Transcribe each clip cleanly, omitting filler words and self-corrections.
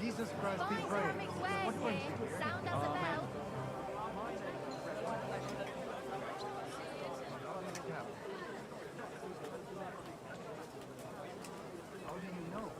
Jesus Christ be Boys praised. having wares here. Sound us a bell. How do you know?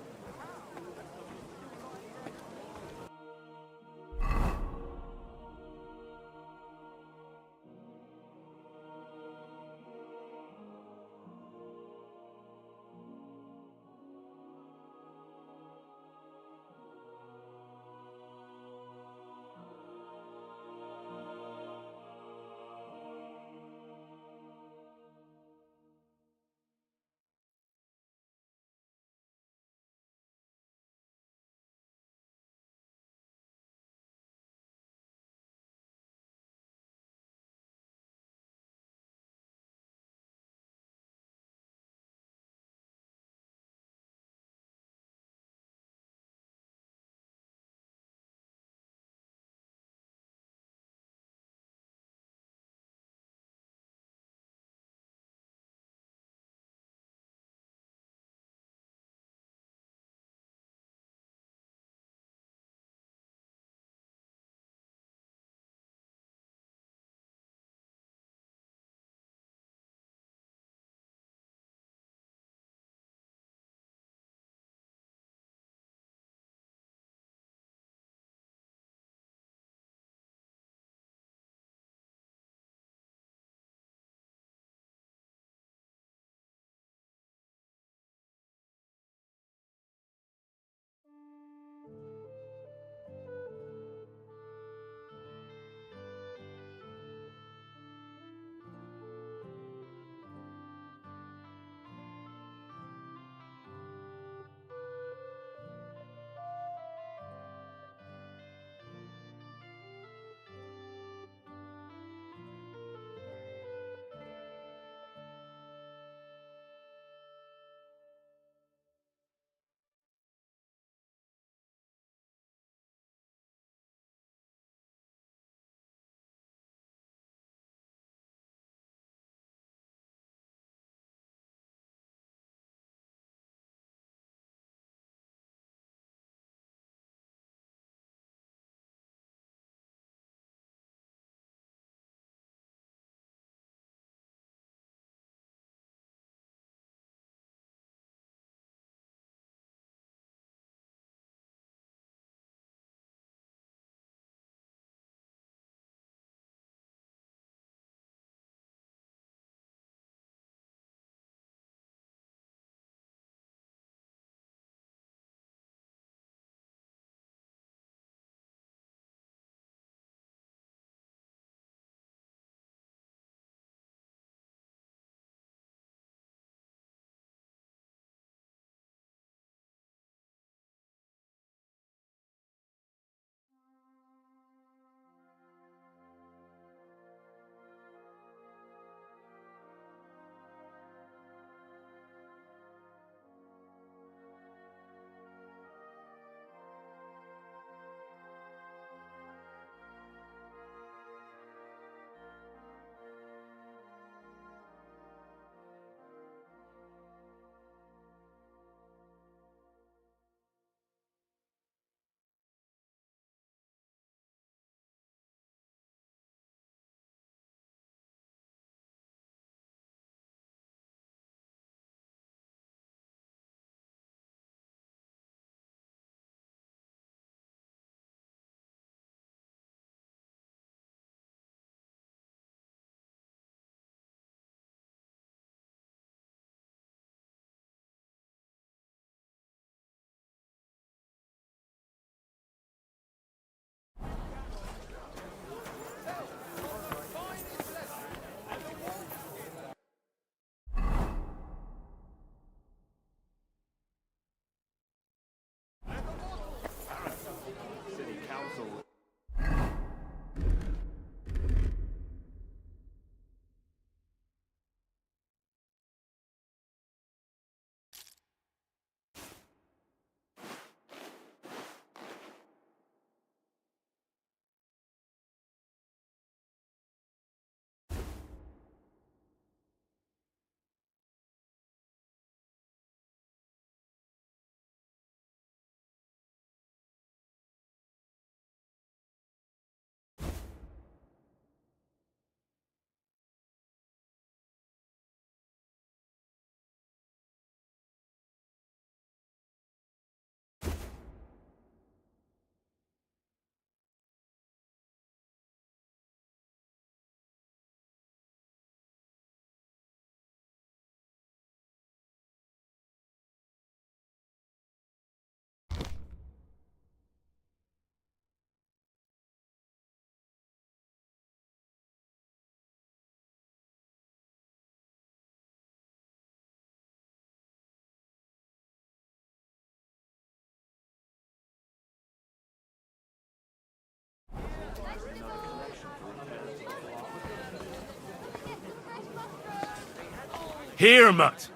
Here, mutt.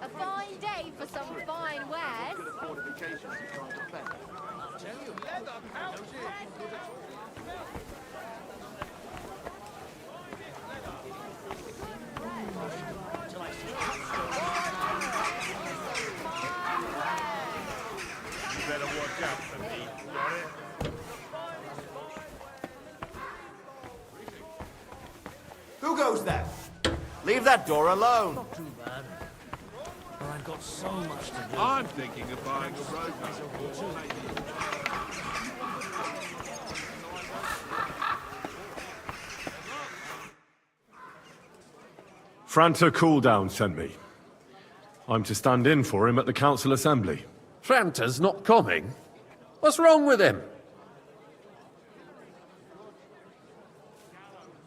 A fine day for some fine wares. You better watch out for me. Got it? Who goes there? Leave that door alone. Not too bad. But I've got so much to do. I'm thinking of buying a road. Franta Cooldown sent me. I'm to stand in for him at the council assembly. Franta's not coming? What's wrong with him?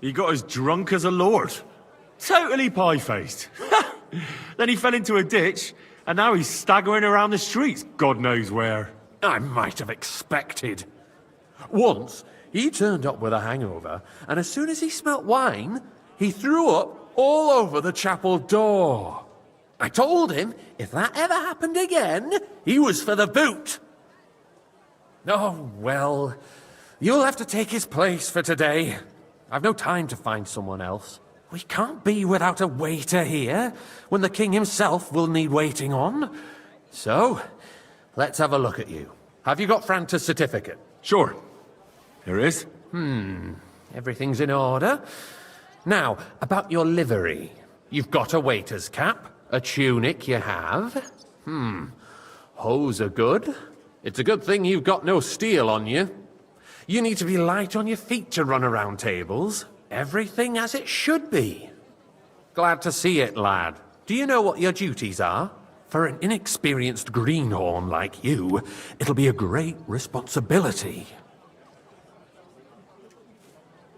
He got as drunk as a lord. Totally pie-faced. Then he fell into a ditch, and now he's staggering around the streets, God knows where. I might have expected. Once, he turned up with a hangover, and as soon as he smelt wine, he threw up all over the chapel door. I told him if that ever happened again, he was for the boot. Oh, well, you'll have to take his place for today. I've no time to find someone else. We can't be without a waiter here, when the king himself will need waiting on. So, let's have a look at you. Have you got Franta's certificate? Sure. Here it is. Everything's in order. Now, about your livery. You've got a waiter's cap, a tunic you have. Hose are good. It's a good thing you've got no steel on you. You need to be light on your feet to run around tables. Everything as it should be. Glad to see it, lad. Do you know what your duties are? For an inexperienced greenhorn like you, it'll be a great responsibility.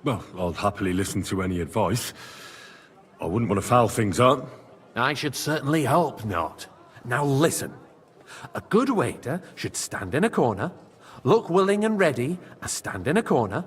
Well, I'll happily listen to any advice. I wouldn't want to foul things up. I should certainly hope not. Now listen. A good waiter should stand in a corner, look willing and ready, and stand in a corner,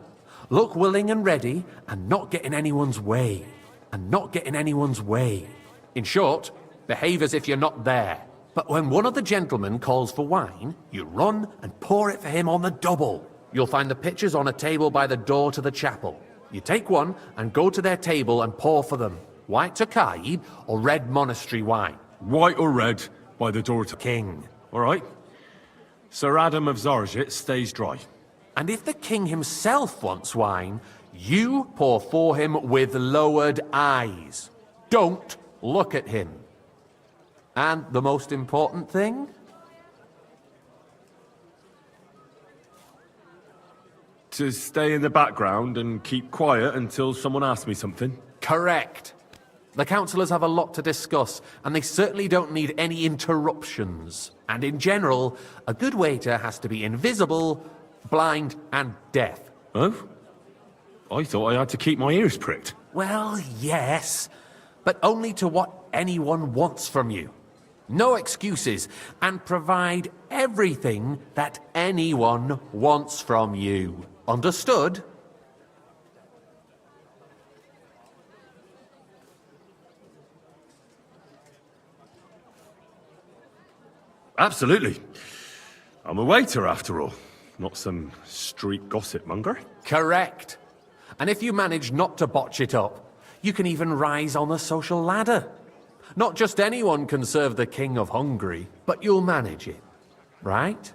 look willing and ready, and not get in anyone's way. And not get in anyone's way. In short, behave as if you're not there. But when one of the gentlemen calls for wine, you run and pour it for him on the double. You'll find the pitchers on a table by the door to the chapel. You take one and go to their table and pour for them. White Tokaid or red monastery wine. White or red, by the door to... King. All right. Sir Adam of Zarjit stays dry. And if the king himself wants wine, you pour for him with lowered eyes. Don't look at him. And the most important thing? To stay in the background and keep quiet until someone asks me something. Correct. The councillors have a lot to discuss, and they certainly don't need any interruptions. And in general, a good waiter has to be invisible, blind, and deaf. Oh? I thought I had to keep my ears pricked. Well, yes, but only to what anyone wants from you. No excuses, and provide everything that anyone wants from you. Understood? Absolutely. I'm a waiter, after all. Not some street gossip monger. Correct. And if you manage not to botch it up, you can even rise on the social ladder. Not just anyone can serve the King of Hungary, but you'll manage it, right?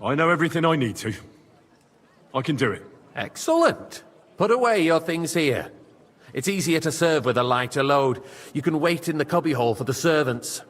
I know everything I need to. I can do it. Excellent. Put away your things here. It's easier to serve with a lighter load. You can wait in the cubbyhole for the servants.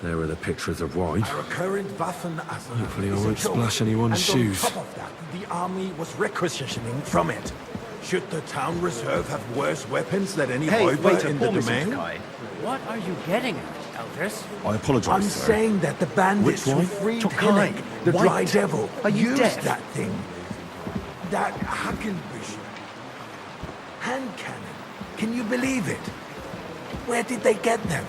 There are the pictures of wine. Our current Waffenarsenal Hopefully I is a won't joke. splash anyone's And shoes. on top of that, the army was requisitioning from it. Should the town reserve have worse weapons than any Räuber in the domain? What are you getting at, Eldris? I apologise, I'm sir. saying that the bandits Which who one? freed Tokai. Hillig, the White. Dry Devil, Are you used deaf? that thing. That Hackenbüchel. Hand cannon. Can you believe it? Where did they get them?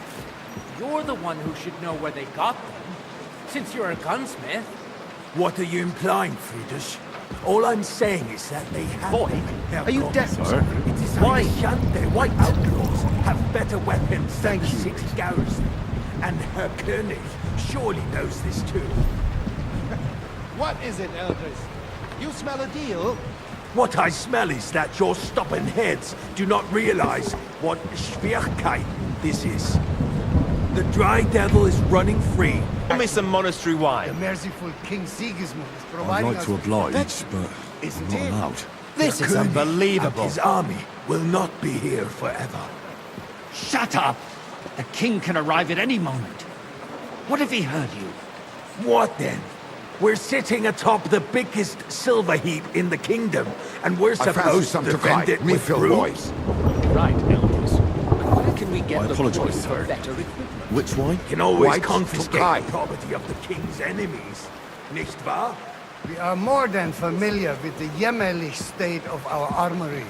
You're the one who should know where they got them, since you're a gunsmith. What are you implying, Friedrich? All I'm saying is that they have... Boy, Herr are you Gott, deaf, sir? It is Why? White. White outlaws have better weapons than the city garrison. And Herr König surely knows this too. What is it, Eldris? You smell a deal? What I smell is that your stubborn heads do not realize what Schwierigkeit this is. The Dry Devil is running free. Give me some monastery The wine. merciful King Sigismund is I'd providing like us to with- oblige, That's- but I'm isn't not it? allowed. This is König unbelievable. and his army will not be here forever. Shut up! The king can arrive at any moment. What if he heard you? What then? We're sitting atop the biggest silver heap in the kingdom, and we're supposed to defend it with brooms. Right, Elders. Where can we get I the apologise, points for sir. better equipment? Which wine? Can always White confiscate Tokai. the property of the king's enemies, nicht wahr? We are more than familiar with the jämmerlich state of our armory.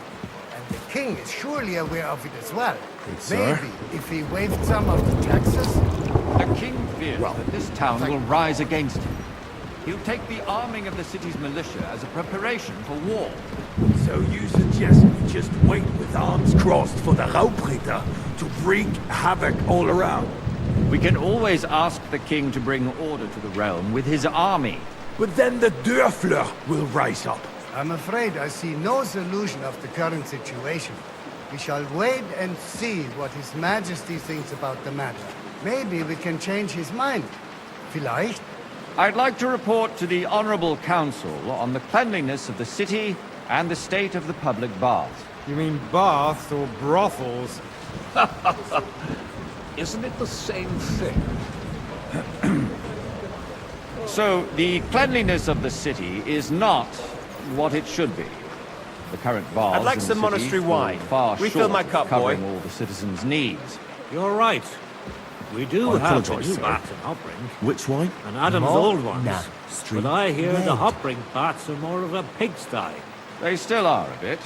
And the king is surely aware of it as well. sir. Maybe if he waived some of the taxes. The king fears that this town will rise against him. He'll take the arming of the city's militia as a preparation for war. So you suggest we just wait with arms crossed for the Raubritter to wreak havoc all around? We can always ask the king to bring order to the realm with his army. But then the Dörfler will rise up. I'm afraid I see no solution of the current situation. We shall wait and see what His Majesty thinks about the matter. Maybe we can change his mind. Vielleicht? I'd like to report to the Honorable Council on the cleanliness of the city and the state of the public baths. You mean baths or brothels? Isn't it the same thing? So, the cleanliness of the city is not what it should be. The current baths I'd like in some the city monastery fall wine. far Refill short my of cup, covering boy. all the citizens' needs. You're right. We do I have the apologise, new sir. bats in Hopring, Which wine? and Adam's Malt? old ones. Nah. But I hear the Hopring bats are more of a pigsty. They still are a bit,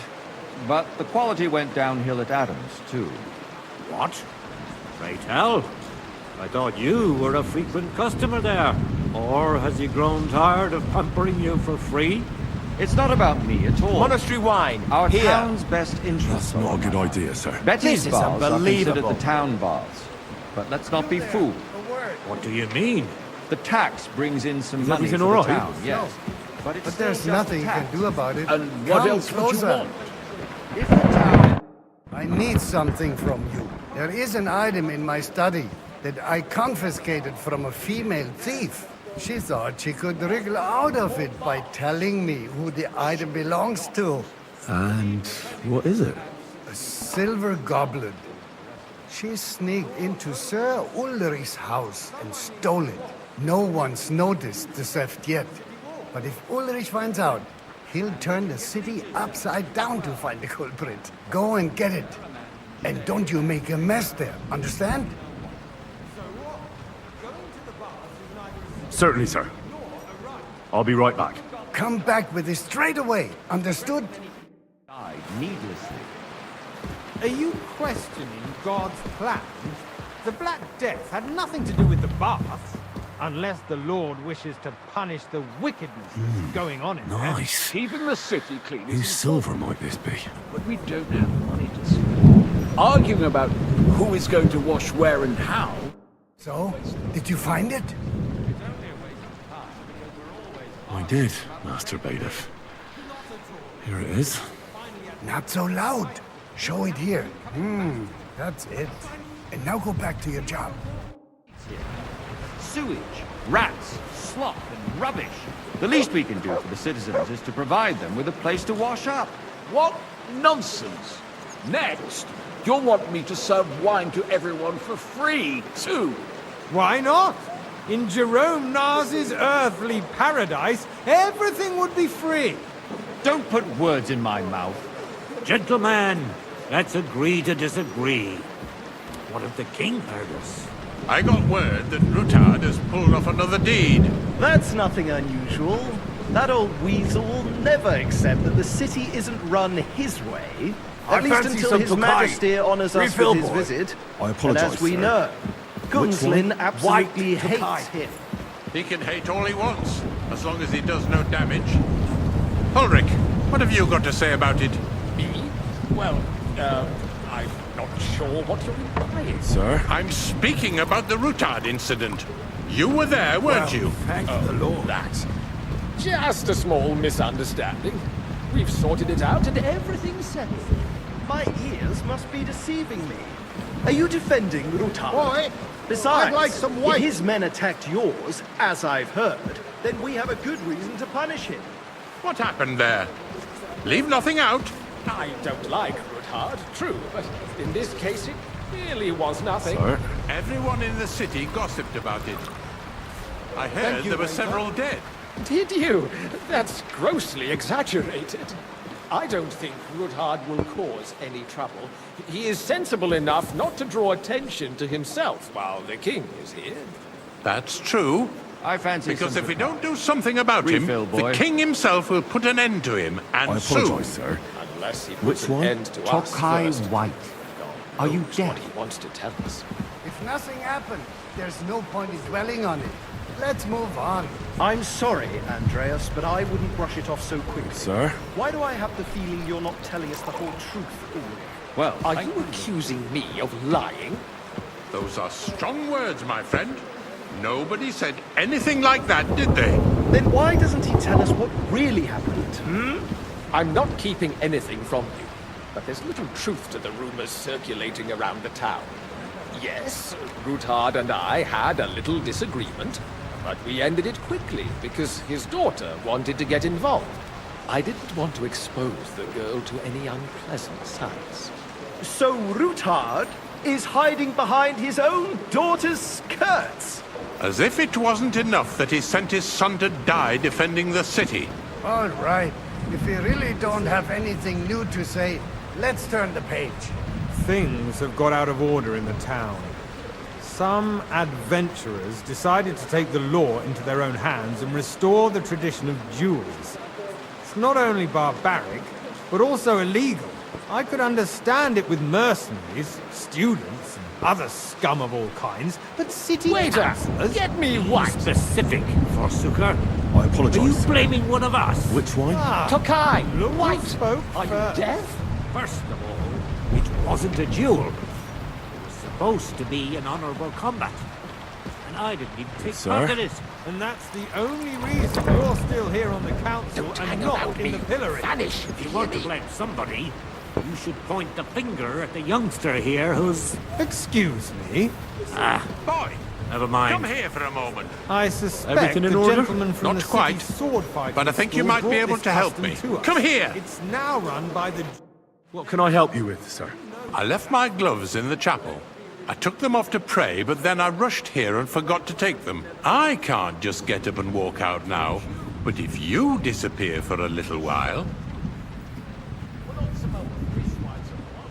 but the quality went downhill at Adams, too. What? Pray tell. I thought you were a frequent customer there. Or has he grown tired of pampering you for free? It's not about me at all. Monastery wine. Our Here. town's best interests. That's not a are good in mind. idea, sir. Betty's This is baths are considered unbelievable. the town baths. But let's not be fooled. What do you mean? The tax brings in some Is money for everything the all right? town, yes. But, it's But still there's just a nothing you tax. can do about it. And what Come else would you closer. want? If the town... I need something from you. There is an item in my study that I confiscated from a female thief. She thought she could wriggle out of it by telling me who the item belongs to. And what is it? A silver goblet. She sneaked into Sir Ulrich's house and stole it. No one's noticed the theft yet. But if Ulrich finds out, he'll turn the city upside down to find the culprit. Go and get it. And don't you make a mess there, understand? Certainly, sir. I'll be right back. Come back with it straight away, understood? died needlessly. Are you questioning God's plan? The Black Death had nothing to do with the baths. Unless the Lord wishes to punish the wickedness that's going on in there. Nice. Keeping the city clean Whose silver might this be? but we don't have the money to see. Arguing about who is going to wash where and how. So, did you find it? I did, Master Bailiff. Here it is. Not so loud. Show it here. That's it. And now go back to your job. Sewage, rats, slop, and rubbish. The least we can do for the citizens is to provide them with a place to wash up. What nonsense! Next, you'll want me to serve wine to everyone for free, too. Why not? In Jerome Nas's earthly paradise, everything would be free. Don't put words in my mouth. Gentlemen, let's agree to disagree. What if the king heard us? I got word that Rutard has pulled off another deed. That's nothing unusual. That old weasel will never accept that the city isn't run his way. I At least fancy until some His Tokai. Majesty honours us Refill, with his boy. visit. I And apologise, as we sir. know, Gunslin one? absolutely White hates Tokai. him. He can hate all he wants, as long as he does no damage. Ulrich, what have you got to say about it? Me? Well, I'm not sure what you're implying. Sir? I'm speaking about the Rutard incident. You were there, weren't you? Thank the Lord. That. Just a small misunderstanding. We've sorted it out and everything's settled. My ears must be deceiving me. Are you defending Rutard? Boy, Besides, I'd like some if white. his men attacked yours, as I've heard, then we have a good reason to punish him. What happened there? Leave nothing out. I don't like Ruthard, true, but in this case it really was nothing. Sir? Everyone in the city gossiped about it. I heard there were several dead. Did you? That's grossly exaggerated. I don't think Ruthard will cause any trouble. He is sensible enough not to draw attention to himself while the king is here. That's true. I fancy Because some if we don't do something about him, Refill, boy. the king himself will put an end to him, and I soon. apologise, sir. Unless he puts Which an one? end to us Tokai first. White. Are you Knows deaf? what he wants to tell us. If nothing happened, there's no point in dwelling on it. Let's move on. I'm sorry, Andreas, but I wouldn't brush it off so quickly. Sir? Why do I have the feeling you're not telling us the whole truth, Ulrich? Well, Are you accusing me of lying? Those are strong words, my friend. Nobody said anything like that, did they? Then why doesn't he tell us what really happened? I'm not keeping anything from you, but there's little truth to the rumors circulating around the town. Yes, Ruthard and I had a little disagreement, but we ended it quickly because his daughter wanted to get involved. I didn't want to expose the girl to any unpleasant sights. So Ruthard is hiding behind his own daughter's skirts. As if it wasn't enough that he sent his son to die defending the city. All right. If we really don't have anything new to say, let's turn the page. Things have got out of order in the town. Some adventurers decided to take the law into their own hands and restore the tradition of duels. It's not only barbaric, but also illegal. I could understand it with mercenaries, students, and other scum of all kinds, but city Waiter, councillors... get me Be white. specific, Forsooker. I Are you apologise, sir. blaming one of us? Which one? Ah, Tokai, look who white. spoke Are you first. deaf? First of all, it wasn't a duel. It was supposed to be an honorable combat. And I didn't even take Sir? part in it. And that's the only reason you're still here on the council Don't and hang not about in me. the pillory. Vanish. If you want to blame somebody, you should point the finger at the youngster here who's... Excuse me. Boy, Never mind. come here for a moment. I suspect Everything in the order? gentleman from Not the quite, city sword fighting but I think you school might be brought able this to help custom me. to us. Come here. It's now run by the... What can I help you with, sir? I left my gloves in the chapel. I took them off to pray, but then I rushed here and forgot to take them. I can't just get up and walk out now. But if you disappear for a little while...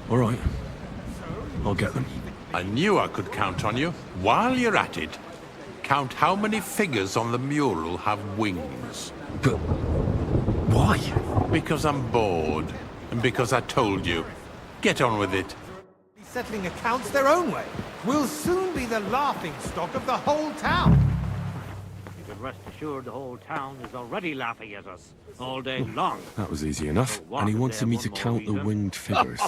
All right. I'll get them. I knew I could count on you. While you're at it, count how many figures on the mural have wings. But... why? Because I'm bored. And because I told you. Get on with it. settling accounts their own way. We'll soon be the laughing stock of the whole town. You can rest assured the whole town is already laughing at us all day long. That was easy enough. For And he one, wanted me there to one count the more reason. winged figures.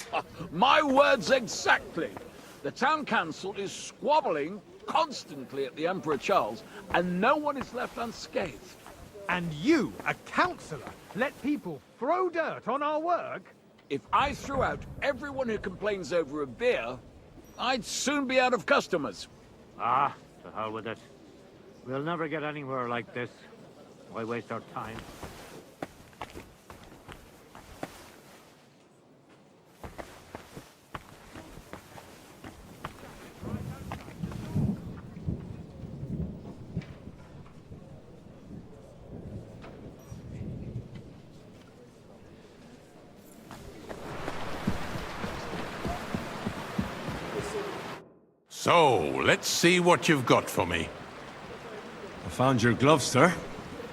My words exactly. The town council is squabbling constantly at the Emperor Charles, and no one is left unscathed. And you, a councillor, let people throw dirt on our work? If I threw out everyone who complains over a beer, I'd soon be out of customers. Ah, to hell with it. We'll never get anywhere like this. Why waste our time? So, let's see what you've got for me. I found your gloves, sir.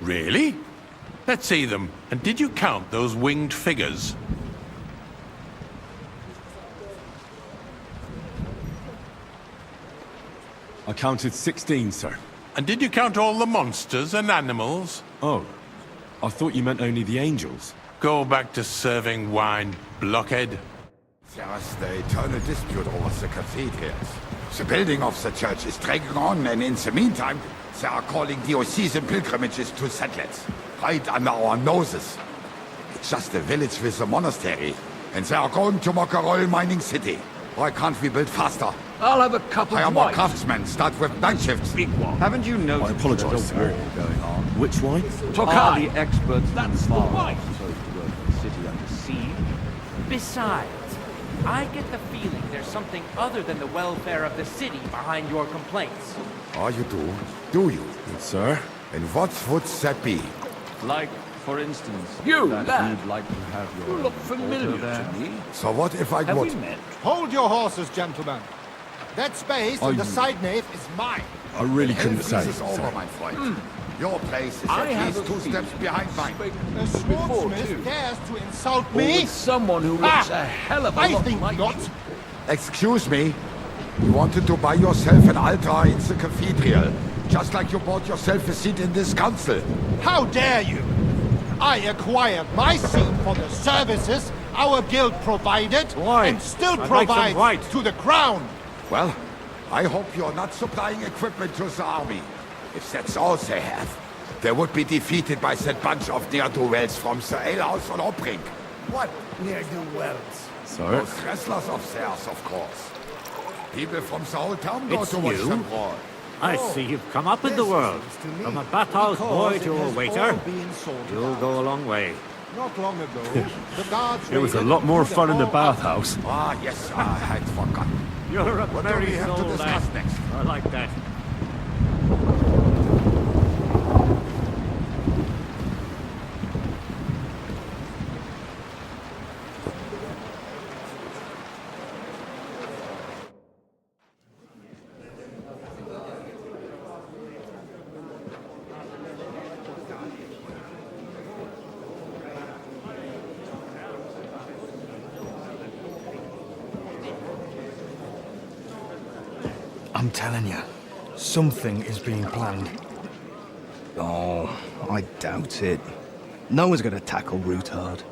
Really? Let's see them. And did you count those winged figures? I counted 16, sir. And did you count all the monsters and animals? Oh, I thought you meant only the angels. Go back to serving wine, blockhead. There's the eternal dispute over the cathedrals. The building of the church is dragging on, and in the meantime, they are calling diocesan pilgrimages to settlers, right under our noses. It's just a village with a monastery, and they are going to make a royal mining city. Why can't we build faster? I'll have a couple Hire of more white. craftsmen, start with night shifts. Haven't you noticed I apologize, there's a sir. war going on? Which wine? Are the experts That's the far white. supposed to work the city under siege? Besides, I get the feeling there's something other than the welfare of the city behind your complaints. Oh, you do? Do you? Yes, sir. And what would that be? Like, for instance, You, that lad. you'd like to have You your look altar familiar there? to me. So what if I Have would? we met? Hold your horses, gentlemen. That space in the side nave is mine. I really couldn't This say. is over, my friend. Your place is I at have least a 2 steps behind mine. spoken A before, swordsmith too. dares to insult Or me? with someone who looks a hell of a I lot think like not. you. Excuse me? You wanted to buy yourself an altar in the cathedral, just like you bought yourself a seat in this council. How dare you? I acquired my seat for the services our guild provided Why? and still I'd like some provides white. to the crown. Well, I hope you're not supplying equipment to the army. If that's all they have, they would be defeated by that bunch of ne'er-do-wells from the alehouse on Obrink. What ne'er-do-wells? Sir? Those wrestlers of theirs, of course. People from the whole town go It's to watch you? them brawl. I see you've come up in the world. From a bathhouse boy to a waiter. You'll go a long way. Not long ago, the guards It was a raided lot more the fun in the hall bathhouse. Ah, yes, I had forgotten. You're a What do merry we have to soul, discuss lad. next? I like that. I'm telling you, something is being planned. Oh, I doubt it. No one's gonna tackle Rootard.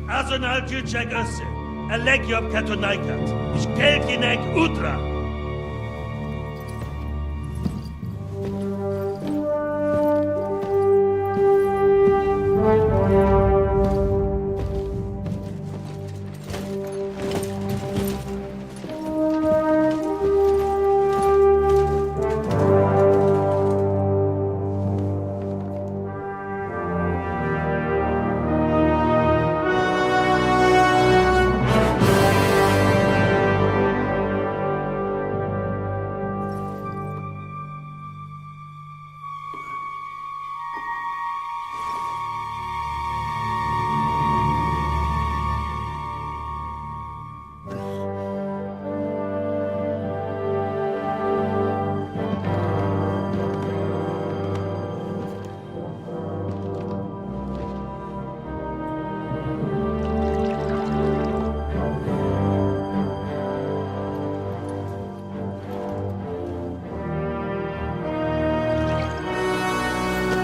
Azonal Gyurcsák össze, a legjobb katonákat, és keltjenek útra!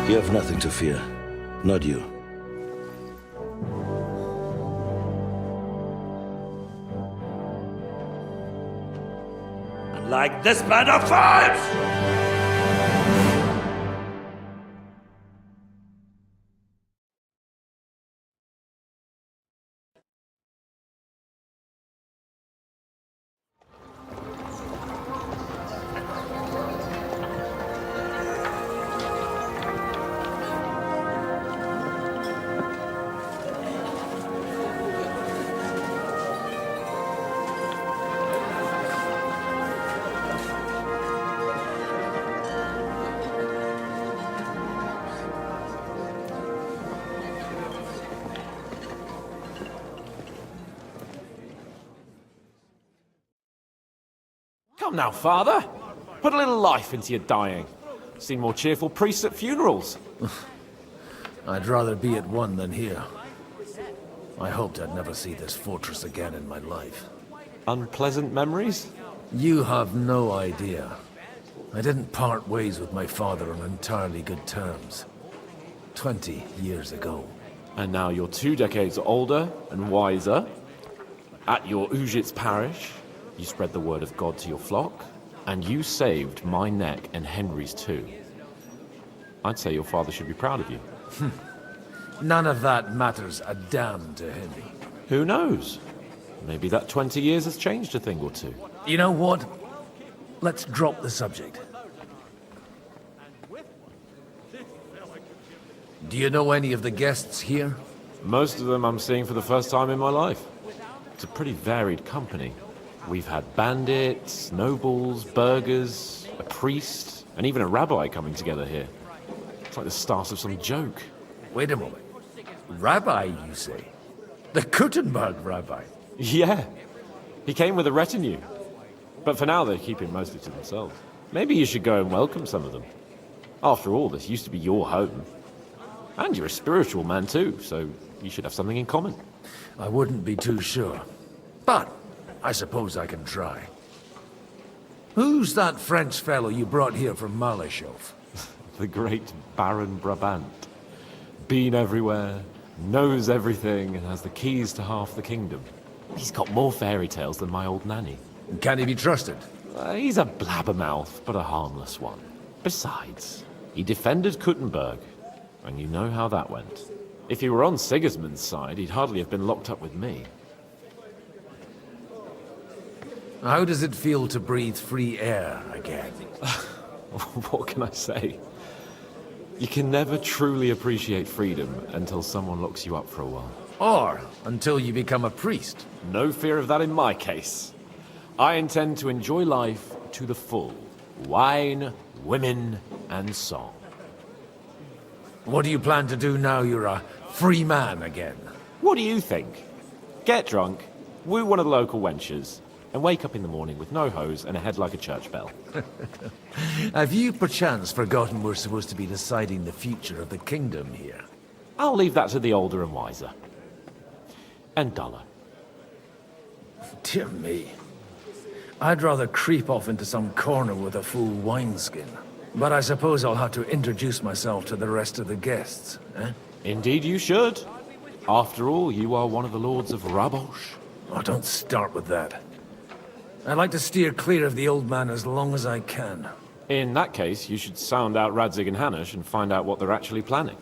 You have nothing to fear. Not you. Like this band of fights! Come now, Father. Put a little life into your dying. Seen more cheerful priests at funerals. I'd rather be at one than here. I hoped I'd never see this fortress again in my life. Unpleasant memories? You have no idea. I didn't part ways with my father on entirely good terms. 20 years ago. And now you're 2 decades older and wiser. At your Ujit's parish, you spread the word of God to your flock, and you saved my neck and Henry's too. I'd say your father should be proud of you. None of that matters a damn to Henry. Who knows? Maybe that 20 years has changed a thing or two. You know what? Let's drop the subject. Do you know any of the guests here? Most of them I'm seeing for the first time in my life. It's a pretty varied company. We've had bandits, nobles, burghers, a priest, and even a rabbi coming together here. It's like the start of some joke. Wait a moment. Rabbi, you say? The Kuttenberg rabbi? Yeah. He came with a retinue. But for now, they're keeping mostly to themselves. Maybe you should go and welcome some of them. After all, this used to be your home. And you're a spiritual man too, so you should have something in common. I wouldn't be too sure. But I suppose I can try. Who's that French fellow you brought here from Malyshof? The great Baron Brabant. Been everywhere, knows everything, and has the keys to half the kingdom. He's got more fairy tales than my old nanny. Can he be trusted? He's a blabbermouth, but a harmless one. Besides, he defended Kuttenberg, and you know how that went. If he were on Sigismund's side, he'd hardly have been locked up with me. How does it feel to breathe free air again? What can I say? You can never truly appreciate freedom until someone locks you up for a while. Or until you become a priest. No fear of that in my case. I intend to enjoy life to the full. Wine, women, and song. What do you plan to do now you're a free man again? What do you think? Get drunk, woo one of the local wenches, and wake up in the morning with no hose and a head like a church bell. Have you perchance forgotten we're supposed to be deciding the future of the kingdom here? I'll leave that to the older and wiser. And duller. Dear me. I'd rather creep off into some corner with a full wineskin. But I suppose I'll have to introduce myself to the rest of the guests, eh? Indeed you should. After all, you are one of the lords of Rabosh. Oh, don't start with that. I'd like to steer clear of the old man as long as I can. In that case, you should sound out Radzig and Hanush and find out what they're actually planning.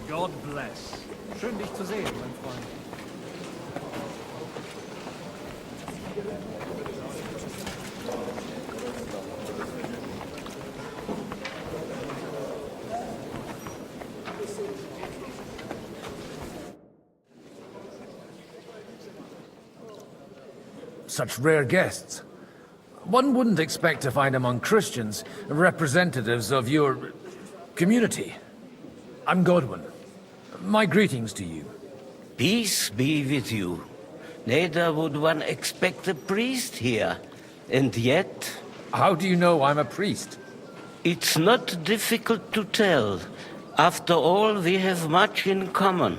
God bless. Schön dich zu sehen, mein Freund. Such rare guests. One wouldn't expect to find among Christians representatives of your community. I'm Godwin. My greetings to you. Peace be with you. Neither would one expect a priest here. And yet... How do you know I'm a priest? It's not difficult to tell. After all, we have much in common.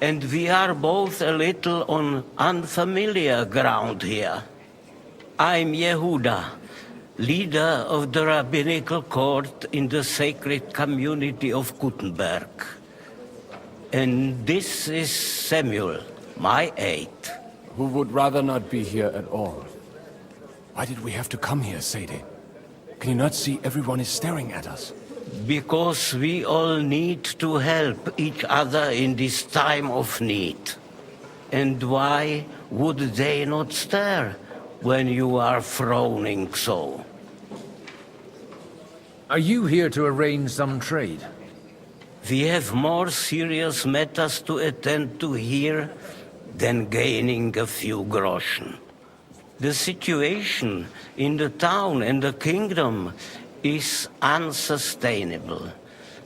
And we are both a little on unfamiliar ground here. I'm Yehuda, leader of the rabbinical court in the sacred community of Kuttenberg. And this is Samuel, my aide. Who would rather not be here at all. Why did we have to come here, Sadie? Can you not see everyone is staring at us? Because we all need to help each other in this time of need. And why would they not stare when you are frowning so? Are you here to arrange some trade? We have more serious matters to attend to here than gaining a few groschen. The situation in the town and the kingdom is unsustainable.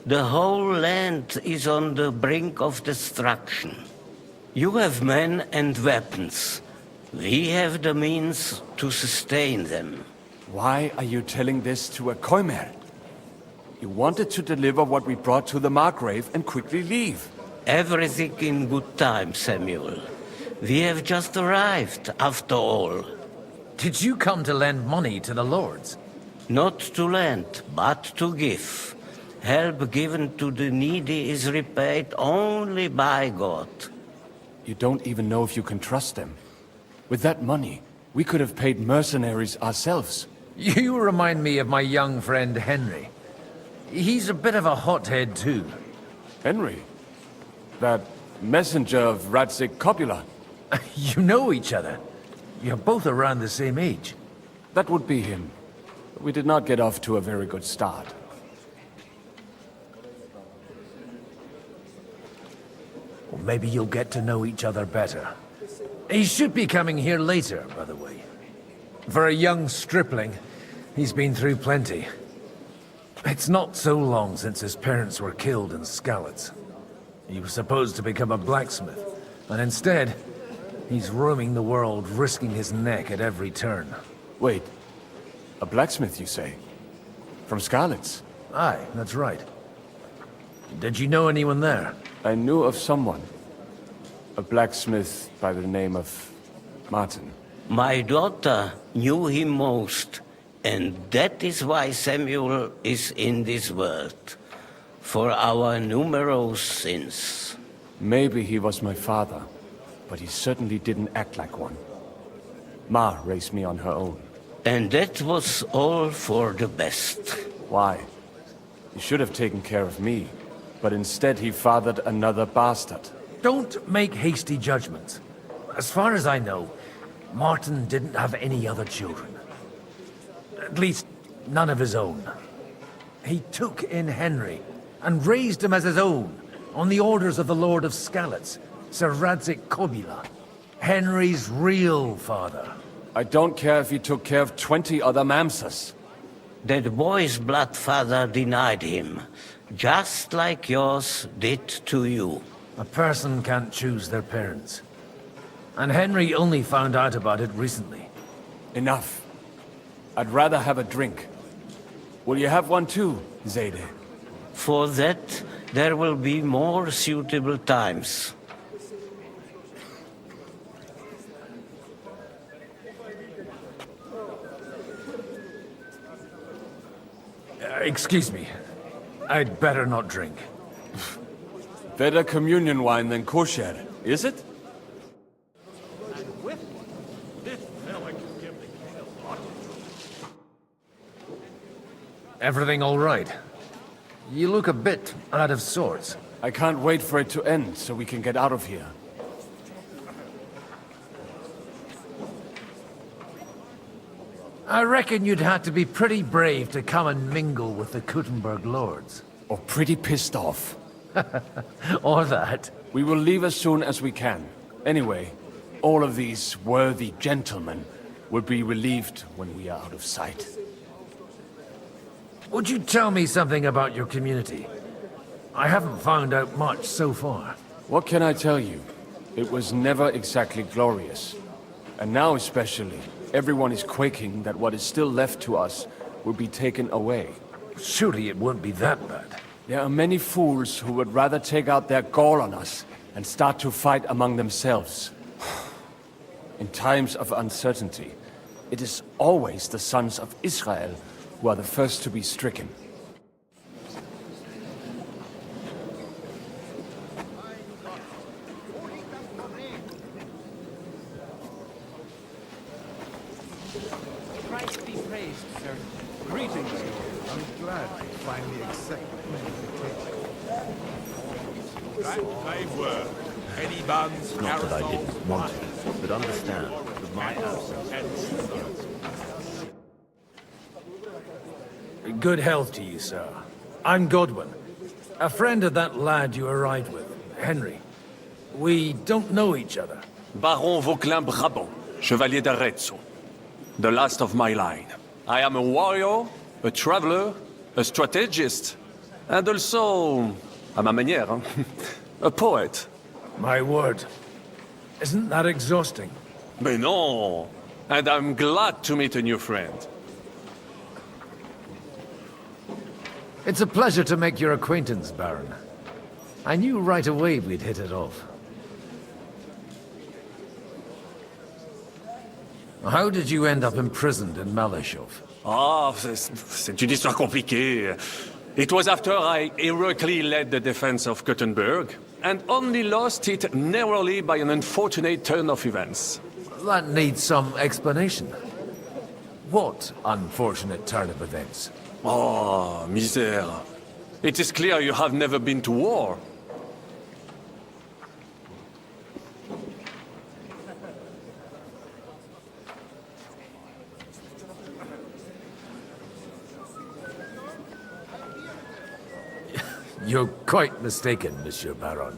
The whole land is on the brink of destruction. You have men and weapons. We have the means to sustain them. Why are you telling this to a Koimer? You wanted to deliver what we brought to the Margrave and quickly leave. Everything in good time, Samuel. We have just arrived, after all. Did you come to lend money to the lords? Not to lend, but to give. Help given to the needy is repaid only by God. You don't even know if you can trust them. With that money, we could have paid mercenaries ourselves. You remind me of my young friend Henry. He's a bit of a hothead too. Henry? That messenger of Radzik Copula? You know each other. You're both around the same age. That would be him. We did not get off to a very good start. Well, maybe you'll get to know each other better. He should be coming here later, by the way. For a young stripling, he's been through plenty. It's not so long since his parents were killed in Skalitz. He was supposed to become a blacksmith, and instead, he's roaming the world, risking his neck at every turn. Wait, a blacksmith, you say? From Skalitz? Aye, that's right. Did you know anyone there? I knew of someone. A blacksmith by the name of Martin. My daughter knew him most, and that is why Samuel is in this world. For our numerous sins. Maybe he was my father, but he certainly didn't act like one. Ma raised me on her own. And that was all for the best. Why? He should have taken care of me, but instead he fathered another bastard. Don't make hasty judgments. As far as I know, Martin didn't have any other children. At least, none of his own. He took in Henry, and raised him as his own, on the orders of the Lord of Skalitz, Sir Radzik Copula, Henry's real father. I don't care if he took care of 20 other Mamsas. That boy's blood father denied him, just like yours did to you. A person can't choose their parents. And Henry only found out about it recently. Enough. I'd rather have a drink. Will you have one too, Zayde? For that, there will be more suitable times. Excuse me. I'd better not drink. Better communion wine than kosher, is it? Everything all right? You look a bit out of sorts. I can't wait for it to end so we can get out of here. I reckon you'd have to be pretty brave to come and mingle with the Kuttenberg lords. Or pretty pissed off. Or that. We will leave as soon as we can. Anyway, all of these worthy gentlemen will be relieved when we are out of sight. Would you tell me something about your community? I haven't found out much so far. What can I tell you? It was never exactly glorious. And now especially, everyone is quaking that what is still left to us will be taken away. Surely it won't be that bad. There are many fools who would rather take out their gall on us and start to fight among themselves. In times of uncertainty, it is always the sons of Israel who are the first to be stricken. Christ be praised, sir. Greetings. I'm glad you finally accepted my invitation. They were. Any buns, Not that I didn't want to, but understand that my absence. Good health to you, sir. I'm Godwin, a friend of that lad you arrived with, Henry. We don't know each other. Baron Vauquelin Brabant, Chevalier d'Arezzo. the last of my line. I am a warrior, a traveler, a strategist, and also, à ma manière, a poet. My word. Isn't that exhausting? Mais non! And I'm glad to meet a new friend. It's a pleasure to make your acquaintance, Baron. I knew right away we'd hit it off. How did you end up imprisoned in Malashov? Ah, c'est une histoire compliquée. It was after I heroically led the defense of Gothenburg, and only lost it narrowly by an unfortunate turn of events. That needs some explanation. What unfortunate turn of events? Oh, misère. It is clear you have never been to war. You're quite mistaken, Monsieur Baron.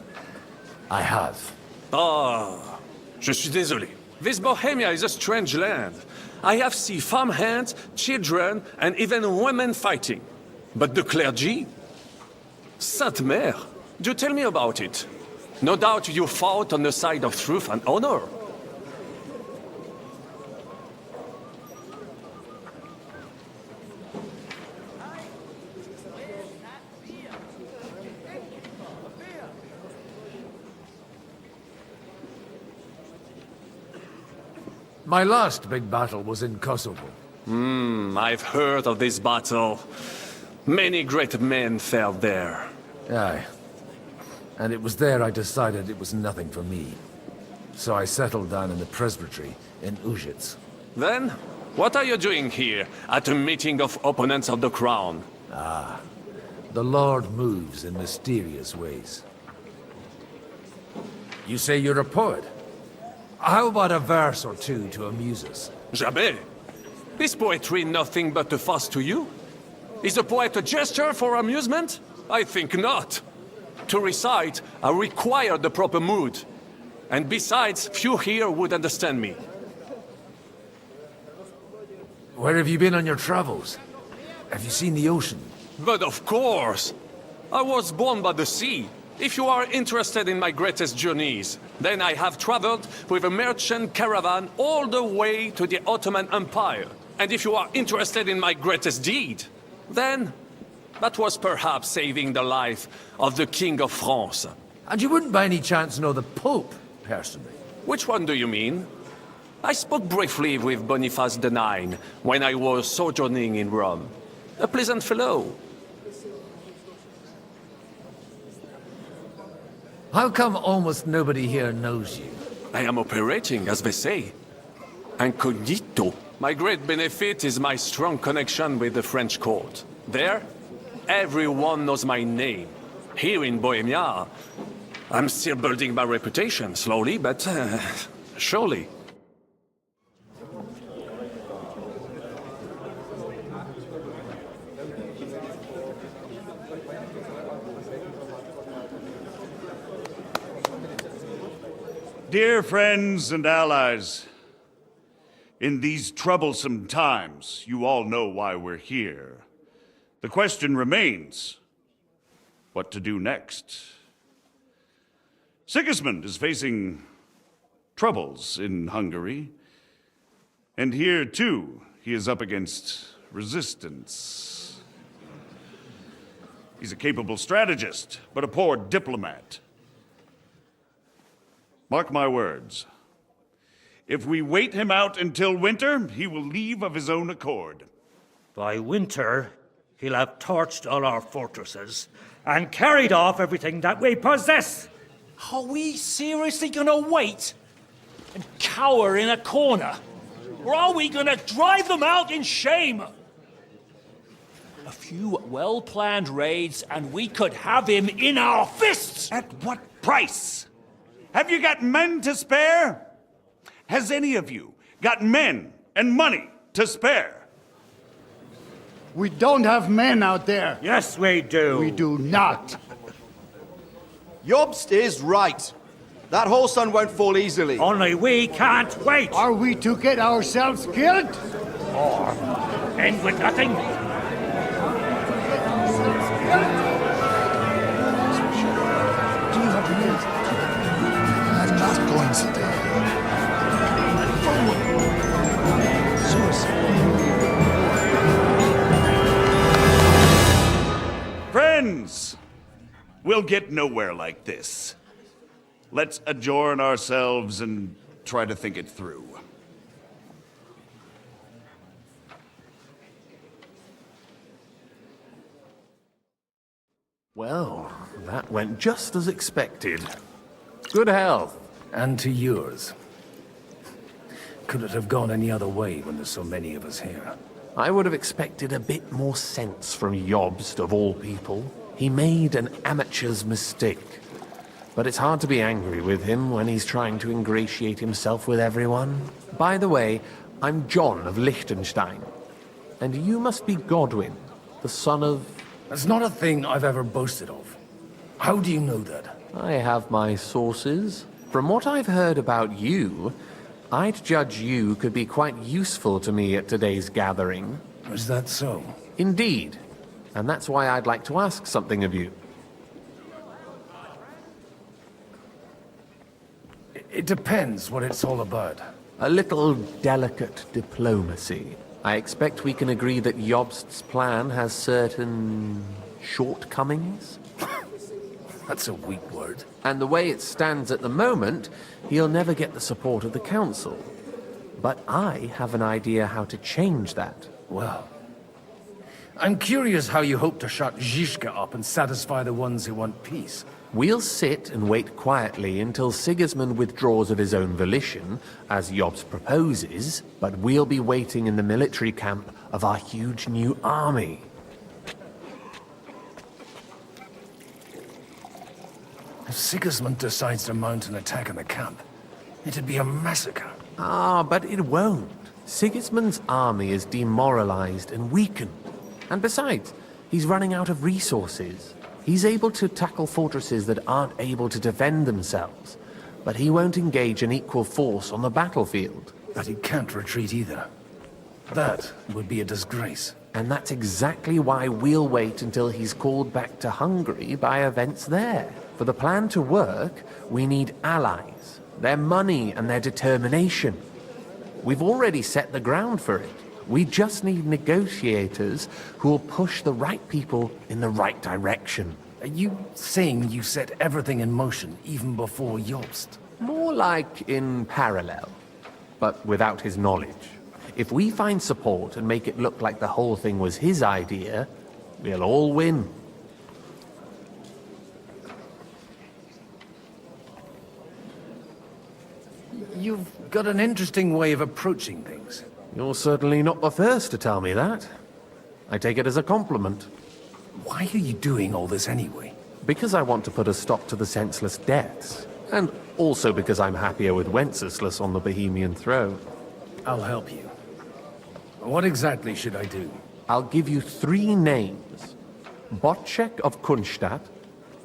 I have. Ah, je suis désolé. This Bohemia is a strange land. I have seen farmhands, children, and even women fighting. But the clergy? Sainte Mère, do tell me about it. No doubt you fought on the side of truth and honor. My last big battle was in Kosovo. I've heard of this battle. Many great men fell there. Aye. And it was there I decided it was nothing for me. So I settled down in the presbytery in Ujits. Then, what are you doing here, at a meeting of opponents of the crown? Ah, the Lord moves in mysterious ways. You say you're a poet? How about a verse or two to amuse us? Jamais. Is poetry nothing but a fuss to you? Is a poet a gesture for amusement? I think not. To recite, I require the proper mood. And besides, few here would understand me. Where have you been on your travels? Have you seen the ocean? But of course! I was born by the sea. If you are interested in my greatest journeys, then I have traveled with a merchant caravan all the way to the Ottoman Empire. And if you are interested in my greatest deed, then that was perhaps saving the life of the King of France. And you wouldn't by any chance know the Pope, personally? Which one do you mean? I spoke briefly with Boniface IX when I was sojourning in Rome. A pleasant fellow. How come almost nobody here knows you? I am operating, as they say. Incognito. My great benefit is my strong connection with the French court. There, everyone knows my name. Here in Bohemia, I'm still building my reputation, slowly, but surely. Dear friends and allies, in these troublesome times, you all know why we're here. The question remains, what to do next? Sigismund is facing troubles in Hungary, and here, too, he is up against resistance. He's a capable strategist, but a poor diplomat. Mark my words. If we wait him out until winter, he will leave of his own accord. By winter, he'll have torched all our fortresses and carried off everything that we possess. Are we seriously gonna wait and cower in a corner? Or are we gonna drive them out in shame? A few well-planned raids and we could have him in our fists! At what price? Have you got men to spare? Has any of you got men and money to spare? We don't have men out there. Yes, we do. We do not. Jobst is right. That whole sun won't fall easily. Only we can't wait! Are we to get ourselves killed? Or end with nothing? I'm not going to die. Friends! We'll get nowhere like this. Let's adjourn ourselves and try to think it through. Well, that went just as expected. Good health. And to yours. Could it have gone any other way when there's so many of us here? I would have expected a bit more sense from Jobst, of all people. He made an amateur's mistake. But it's hard to be angry with him when he's trying to ingratiate himself with everyone. By the way, I'm John of Liechtenstein. And you must be Godwin, the son of... That's not a thing I've ever boasted of. How do you know that? I have my sources. From what I've heard about you, I'd judge you could be quite useful to me at today's gathering. Is that so? Indeed. And that's why I'd like to ask something of you. It depends what it's all about. A little delicate diplomacy. I expect we can agree that Jobst's plan has certain... shortcomings? That's a weak word. And the way it stands at the moment, he'll never get the support of the council. But I have an idea how to change that. Well, I'm curious how you hope to shut Zizka up and satisfy the ones who want peace. We'll sit and wait quietly until Sigismund withdraws of his own volition, as Jobst proposes, but we'll be waiting in the military camp of our huge new army. If Sigismund decides to mount an attack on the camp, it'd be a massacre. Ah, but it won't. Sigismund's army is demoralized and weakened. And besides, he's running out of resources. He's able to tackle fortresses that aren't able to defend themselves, but he won't engage an equal force on the battlefield. But he can't retreat either. That would be a disgrace. And that's exactly why we'll wait until he's called back to Hungary by events there. For the plan to work, we need allies, their money and their determination. We've already set the ground for it. We just need negotiators who will push the right people in the right direction. Are you saying you set everything in motion even before Jobst? More like in parallel, but without his knowledge. If we find support and make it look like the whole thing was his idea, we'll all win. You've got an interesting way of approaching things. You're certainly not the first to tell me that. I take it as a compliment. Why are you doing all this anyway? Because I want to put a stop to the senseless deaths. And also because I'm happier with Wenceslas on the Bohemian throne. I'll help you. What exactly should I do? I'll give you 3 names. Botchek of Kunstadt,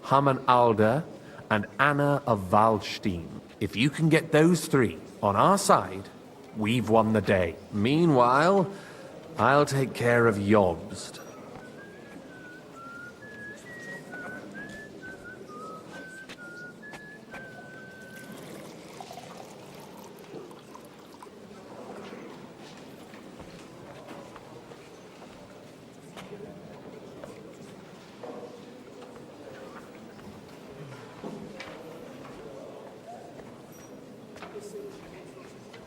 Hamann Alder, and Anna of Waldstein. If you can get those 3 on our side, we've won the day. Meanwhile, I'll take care of Jobst.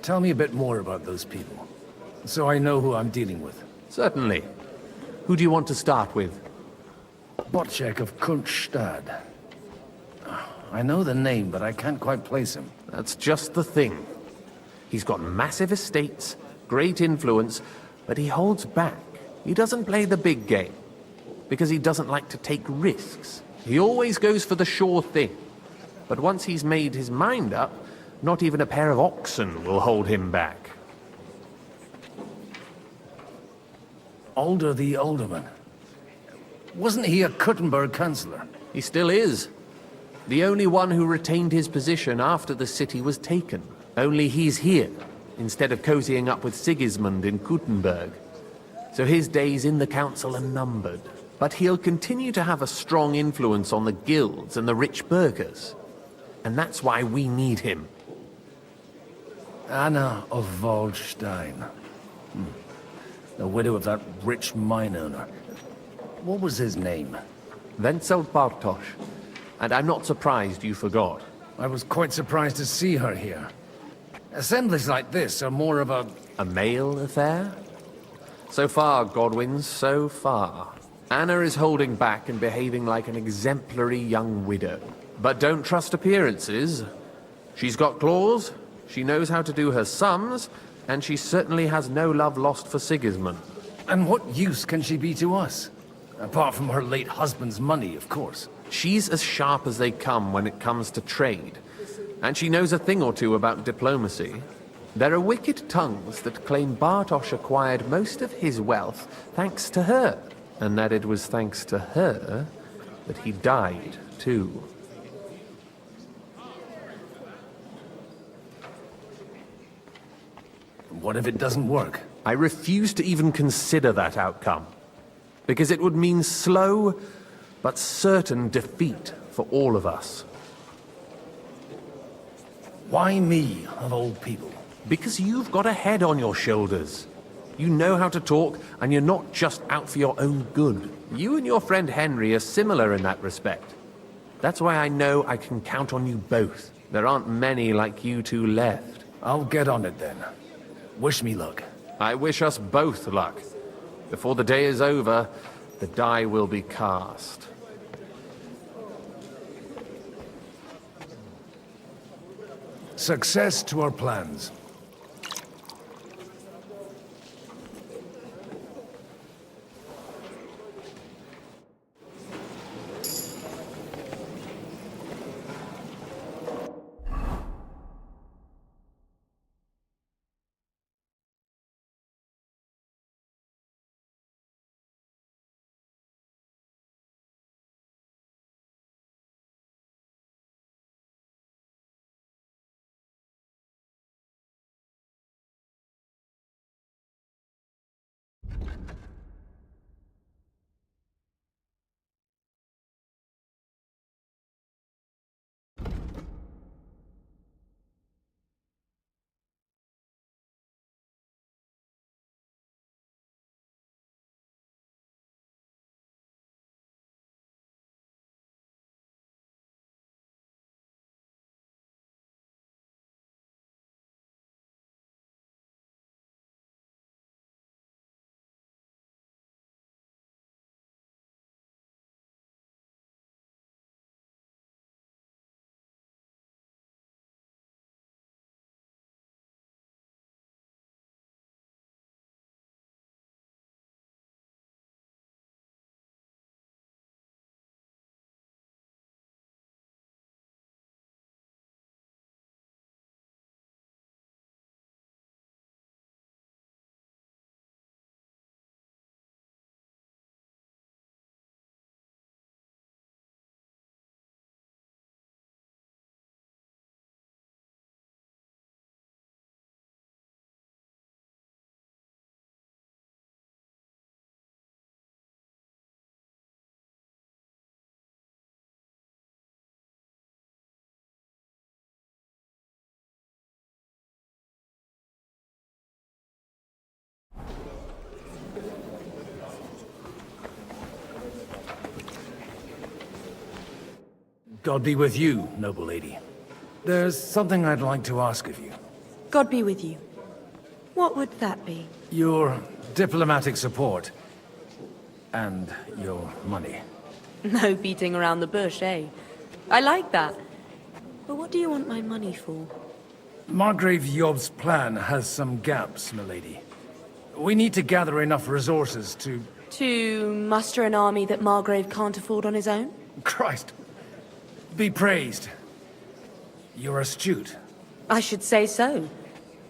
Tell me a bit more about those people, so I know who I'm dealing with. Certainly. Who do you want to start with? Botchek of Kunstadt. I know the name, but I can't quite place him. That's just the thing. He's got massive estates, great influence, but he holds back. He doesn't play the big game, because he doesn't like to take risks. He always goes for the sure thing. But once he's made his mind up, not even a pair of oxen will hold him back. Alder the Alderman. Wasn't he a Kuttenberg councillor? He still is. The only one who retained his position after the city was taken. Only he's here, instead of cozying up with Sigismund in Kuttenberg. So his days in the council are numbered. But he'll continue to have a strong influence on the guilds and the rich burghers. And that's why we need him. Anna of Waldstein. The widow of that rich mine owner. What was his name? Wenzel Bartosz. And I'm not surprised you forgot. I was quite surprised to see her here. Assemblies like this are more of a male affair? So far, Godwin, so far. Anna is holding back and behaving like an exemplary young widow. But don't trust appearances. She's got claws, she knows how to do her sums, and she certainly has no love lost for Sigismund. And what use can she be to us? Apart from her late husband's money, of course. She's as sharp as they come when it comes to trade. And she knows a thing or two about diplomacy. There are wicked tongues that claim Bartosz acquired most of his wealth thanks to her. And that it was thanks to her that he died, too. What if it doesn't work? I refuse to even consider that outcome. Because it would mean slow, but certain defeat for all of us. Why me, of all people? Because you've got a head on your shoulders. You know how to talk, and you're not just out for your own good. You and your friend Henry are similar in that respect. That's why I know I can count on you both. There aren't many like you two left. I'll get on it then. Wish me luck. I wish us both luck. Before the day is over, the die will be cast. Success to our plans. God be with you, noble lady. There's something I'd like to ask of you. God be with you. What would that be? Your diplomatic support. And your money. No beating around the bush, eh? I like that. But what do you want my money for? Margrave Yob's plan has some gaps, milady. We need to gather enough resources to... To muster an army that Margrave can't afford on his own? Christ. Be praised. You're astute. I should say so.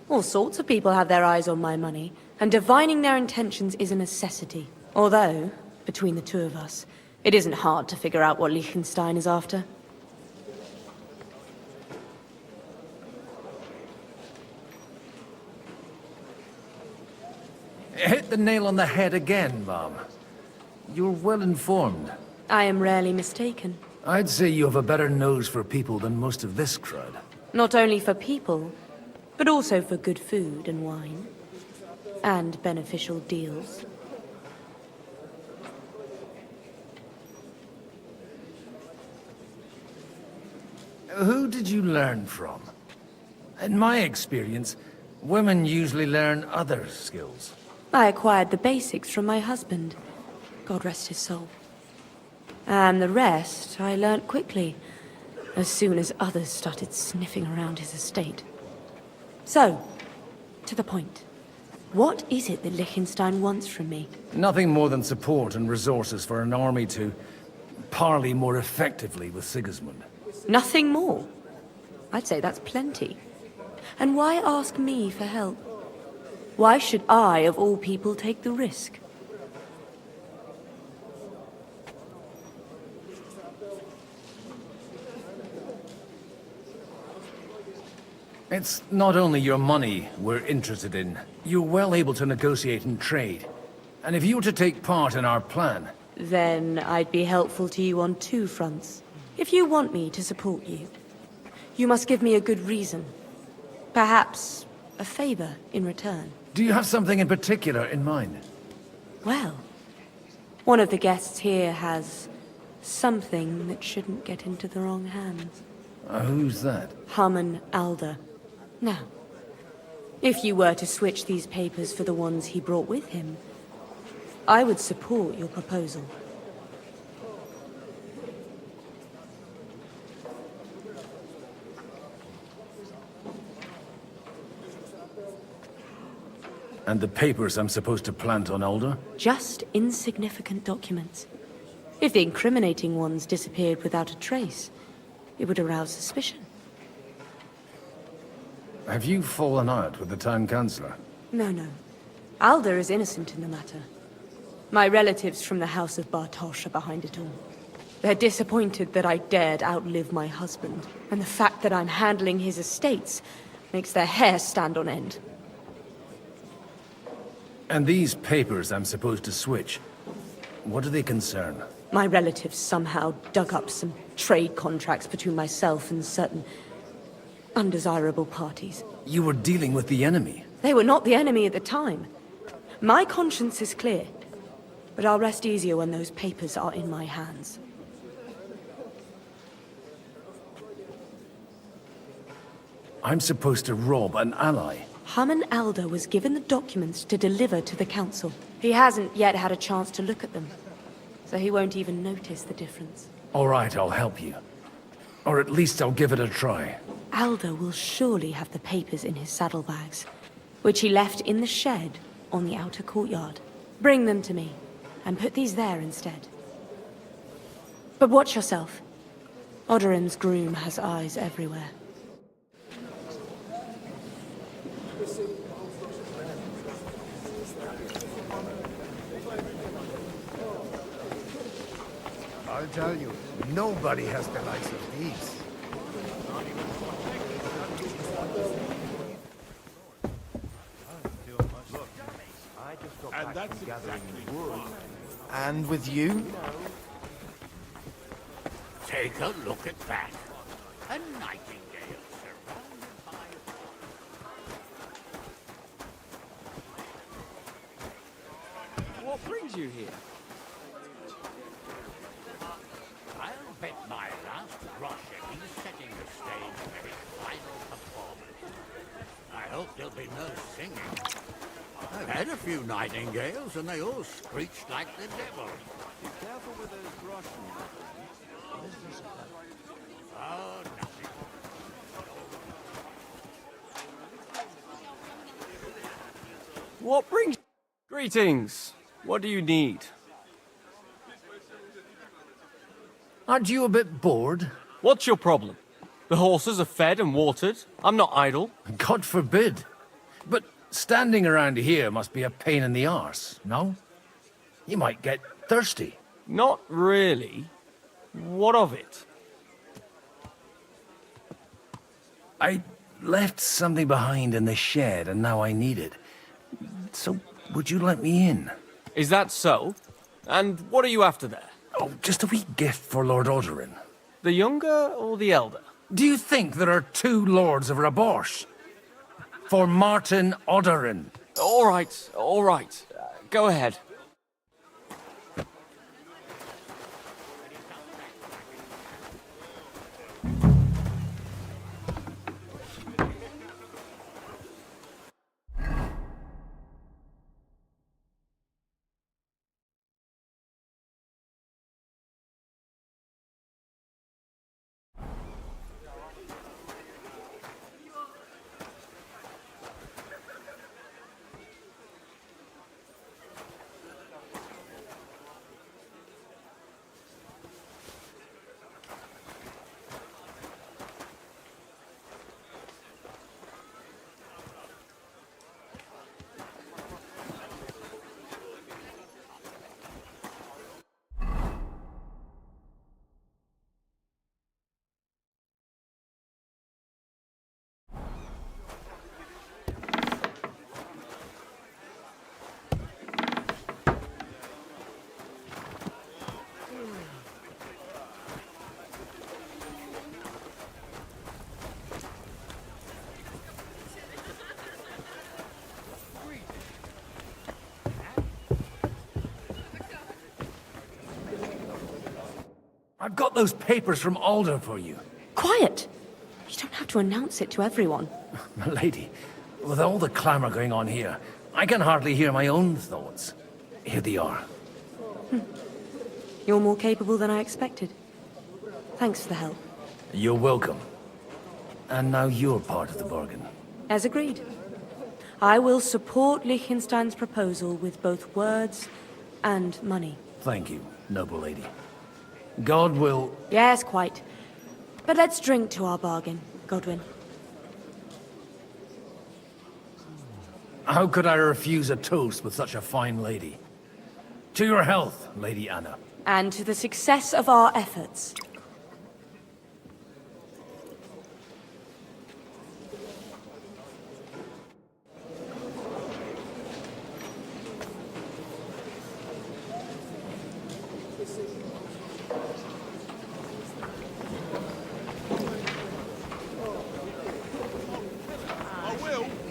All sorts of people have their eyes on my money, and divining their intentions is a necessity. Although, between the two of us, it isn't hard to figure out what Liechtenstein is after. the nail on the head again, Mom. You're well informed. I am rarely mistaken. I'd say you have a better nose for people than most of this crowd. Not only for people, but also for good food and wine. And beneficial deals. Who did you learn from? In my experience, women usually learn other skills. I acquired the basics from my husband. God rest his soul. And the rest I learnt quickly, as soon as others started sniffing around his estate. So, to the point. What is it that Liechtenstein wants from me? Nothing more than support and resources for an army to parley more effectively with Sigismund. Nothing more? I'd say that's plenty. And why ask me for help? Why should I, of all people, take the risk? It's not only your money we're interested in. You're well able to negotiate and trade. And if you were to take part in our plan... Then I'd be helpful to you on two fronts. If you want me to support you, you must give me a good reason. Perhaps a favor in return. Do you have something in particular in mind? Well, one of the guests here has something that shouldn't get into the wrong hands. Who's that? Haman Alder. Now, if you were to switch these papers for the ones he brought with him, I would support your proposal. And the papers I'm supposed to plant on Alder? Just insignificant documents. If the incriminating ones disappeared without a trace, it would arouse suspicion. Have you fallen out with the Town Councillor? No. Alder is innocent in the matter. My relatives from the House of Bartosz are behind it all. They're disappointed that I dared outlive my husband, and the fact that I'm handling his estates makes their hair stand on end. And these papers I'm supposed to switch, what do they concern? My relatives somehow dug up some trade contracts between myself and certain undesirable parties. You were dealing with the enemy. They were not the enemy at the time. My conscience is clear, but I'll rest easier when those papers are in my hands. I'm supposed to rob an ally. Haman Alder was given the documents to deliver to the council. He hasn't yet had a chance to look at them, so he won't even notice the difference. All right, I'll help you. Or at least I'll give it a try. Alder will surely have the papers in his saddlebags, which he left in the shed on the outer courtyard. Bring them to me, and put these there instead. But watch yourself. Odorin's groom has eyes everywhere. I'll tell you, nobody has the likes of these. And that's exactly wood. And with you? Take a look at that. A nightingale surrounded by... What brings you here? I'll bet my last grosh that he's setting the stage for his final performance. I hope there'll be no singing. I've had a few nightingales, and they all screeched like the devil. Be careful with those groschen. Oh, nothing. What brings... Greetings. What do you need? Aren't you a bit bored? What's your problem? The horses are fed and watered. I'm not idle. God forbid. But standing around here must be a pain in the arse, no? You might get thirsty. Not really. What of it? I left something behind in the shed and now I need it. So Would you let me in? Is that so? And what are you after there? Oh, just a wee gift for Lord Odorin. The younger or the elder? Do you think there are two lords of Raborsh? For Martin Odorin. All right, all right. Go ahead. I've got those papers from Alder for you. Quiet! You don't have to announce it to everyone. My lady, with all the clamour going on here, I can hardly hear my own thoughts. Here they are. You're more capable than I expected. Thanks for the help. You're welcome. And now you're part of the bargain. As agreed. I will support Liechtenstein's proposal with both words and money. Thank you, noble lady. God will... Yes, quite. But let's drink to our bargain, Godwin. How could I refuse a toast with such a fine lady? To your health, Lady Anna. And to the success of our efforts.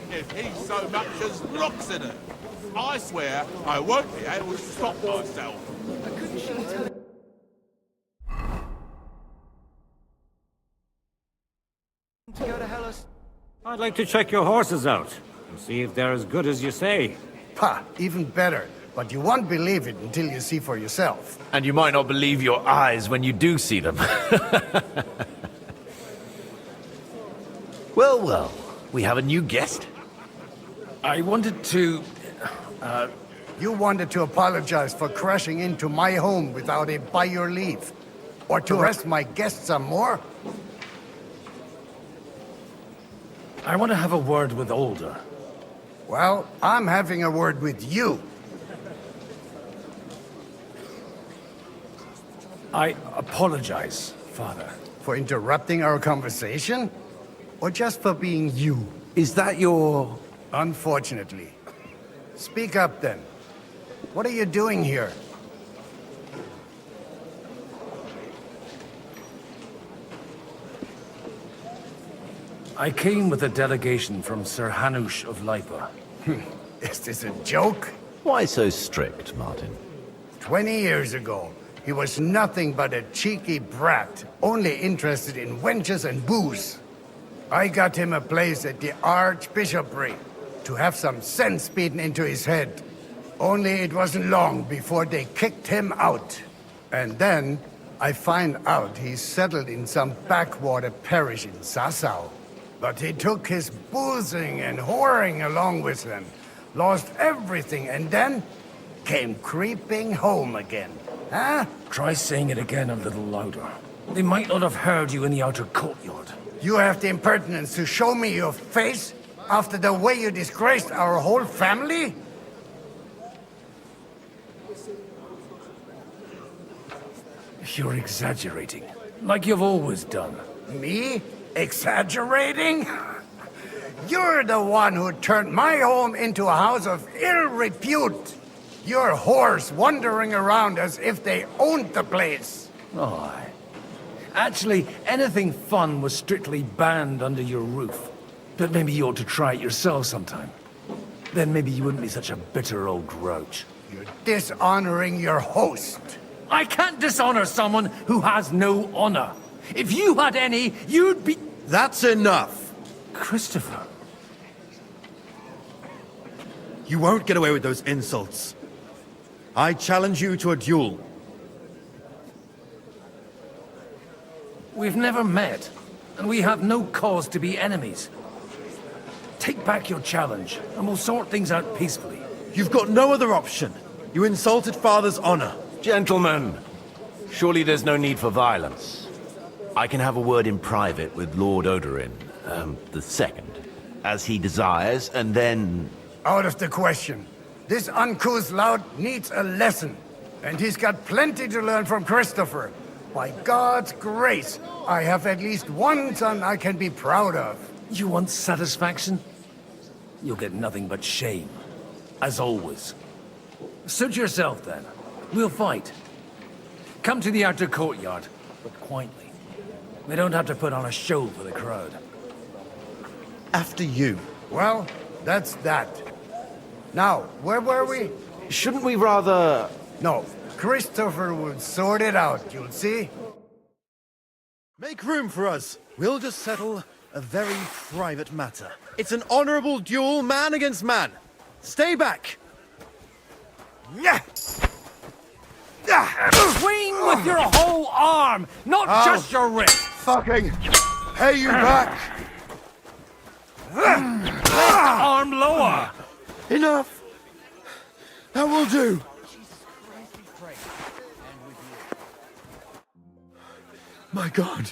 If he so much as looks at it. I swear I won't be able to stop myself. I'd like to check your horses out and see if they're as good as you say. Ha! Even better. But you won't believe it until you see for yourself. And you might not believe your eyes when you do see them. Well, well, we have a new guest. I wanted to... You wanted to apologize for crashing into my home without it by your leave. Or to arrest my guests some more? I want to have a word with Alder. Well, I'm having a word with you. I apologize, Father. For interrupting our conversation? Or just for being you? Is that your... Unfortunately. Speak up then. What are you doing here? I came with a delegation from Sir Hanush of Lipa. Is this a joke? Why so strict, Martin? 20 years ago, he was nothing but a cheeky brat, only interested in wenches and booze. I got him a place at the Archbishopric to have some sense beaten into his head. Only it wasn't long before they kicked him out. And then I find out he's settled in some backwater parish in Sassau. But he took his boozing and whoring along with him, lost everything, and then came creeping home again. Huh? Try saying it again a little louder. They might not have heard you in the outer courtyard. You have the impertinence to show me your face after the way you disgraced our whole family? You're exaggerating, like you've always done. Me? Exaggerating? You're the one who turned my home into a house of ill repute. Your whores wandering around as if they owned the place. Oh, actually, anything fun was strictly banned under your roof. But maybe you ought to try it yourself sometime. Then maybe you wouldn't be such a bitter old grouch. You're dishonoring your host. I can't dishonor someone who has no honor. If you had any, you'd be... That's enough. Christopher. You won't get away with those insults. I challenge you to a duel. We've never met, and we have no cause to be enemies. Take back your challenge, and we'll sort things out peacefully. You've got no other option. You insulted Father's honor. Gentlemen, surely there's no need for violence. I can have a word in private with Lord Odorin, the second, as he desires, and then... Out of the question. This uncouth lout needs a lesson, and he's got plenty to learn from Christopher. By God's grace, I have at least one son I can be proud of. You want satisfaction? You'll get nothing but shame. As always. Suit yourself, then. We'll fight. Come to the outer courtyard, but quietly. We don't have to put on a show for the crowd. After you. Well, that's that. Now, where were we? Shouldn't we rather... No, Christopher will sort it out, you'll see. Make room for us. We'll just settle a very private matter. It's an honorable duel, man against man. Stay back. Swing with your whole arm, not just your wrist. Fucking pay you back. Lift the arm lower. Enough. That will do. My God.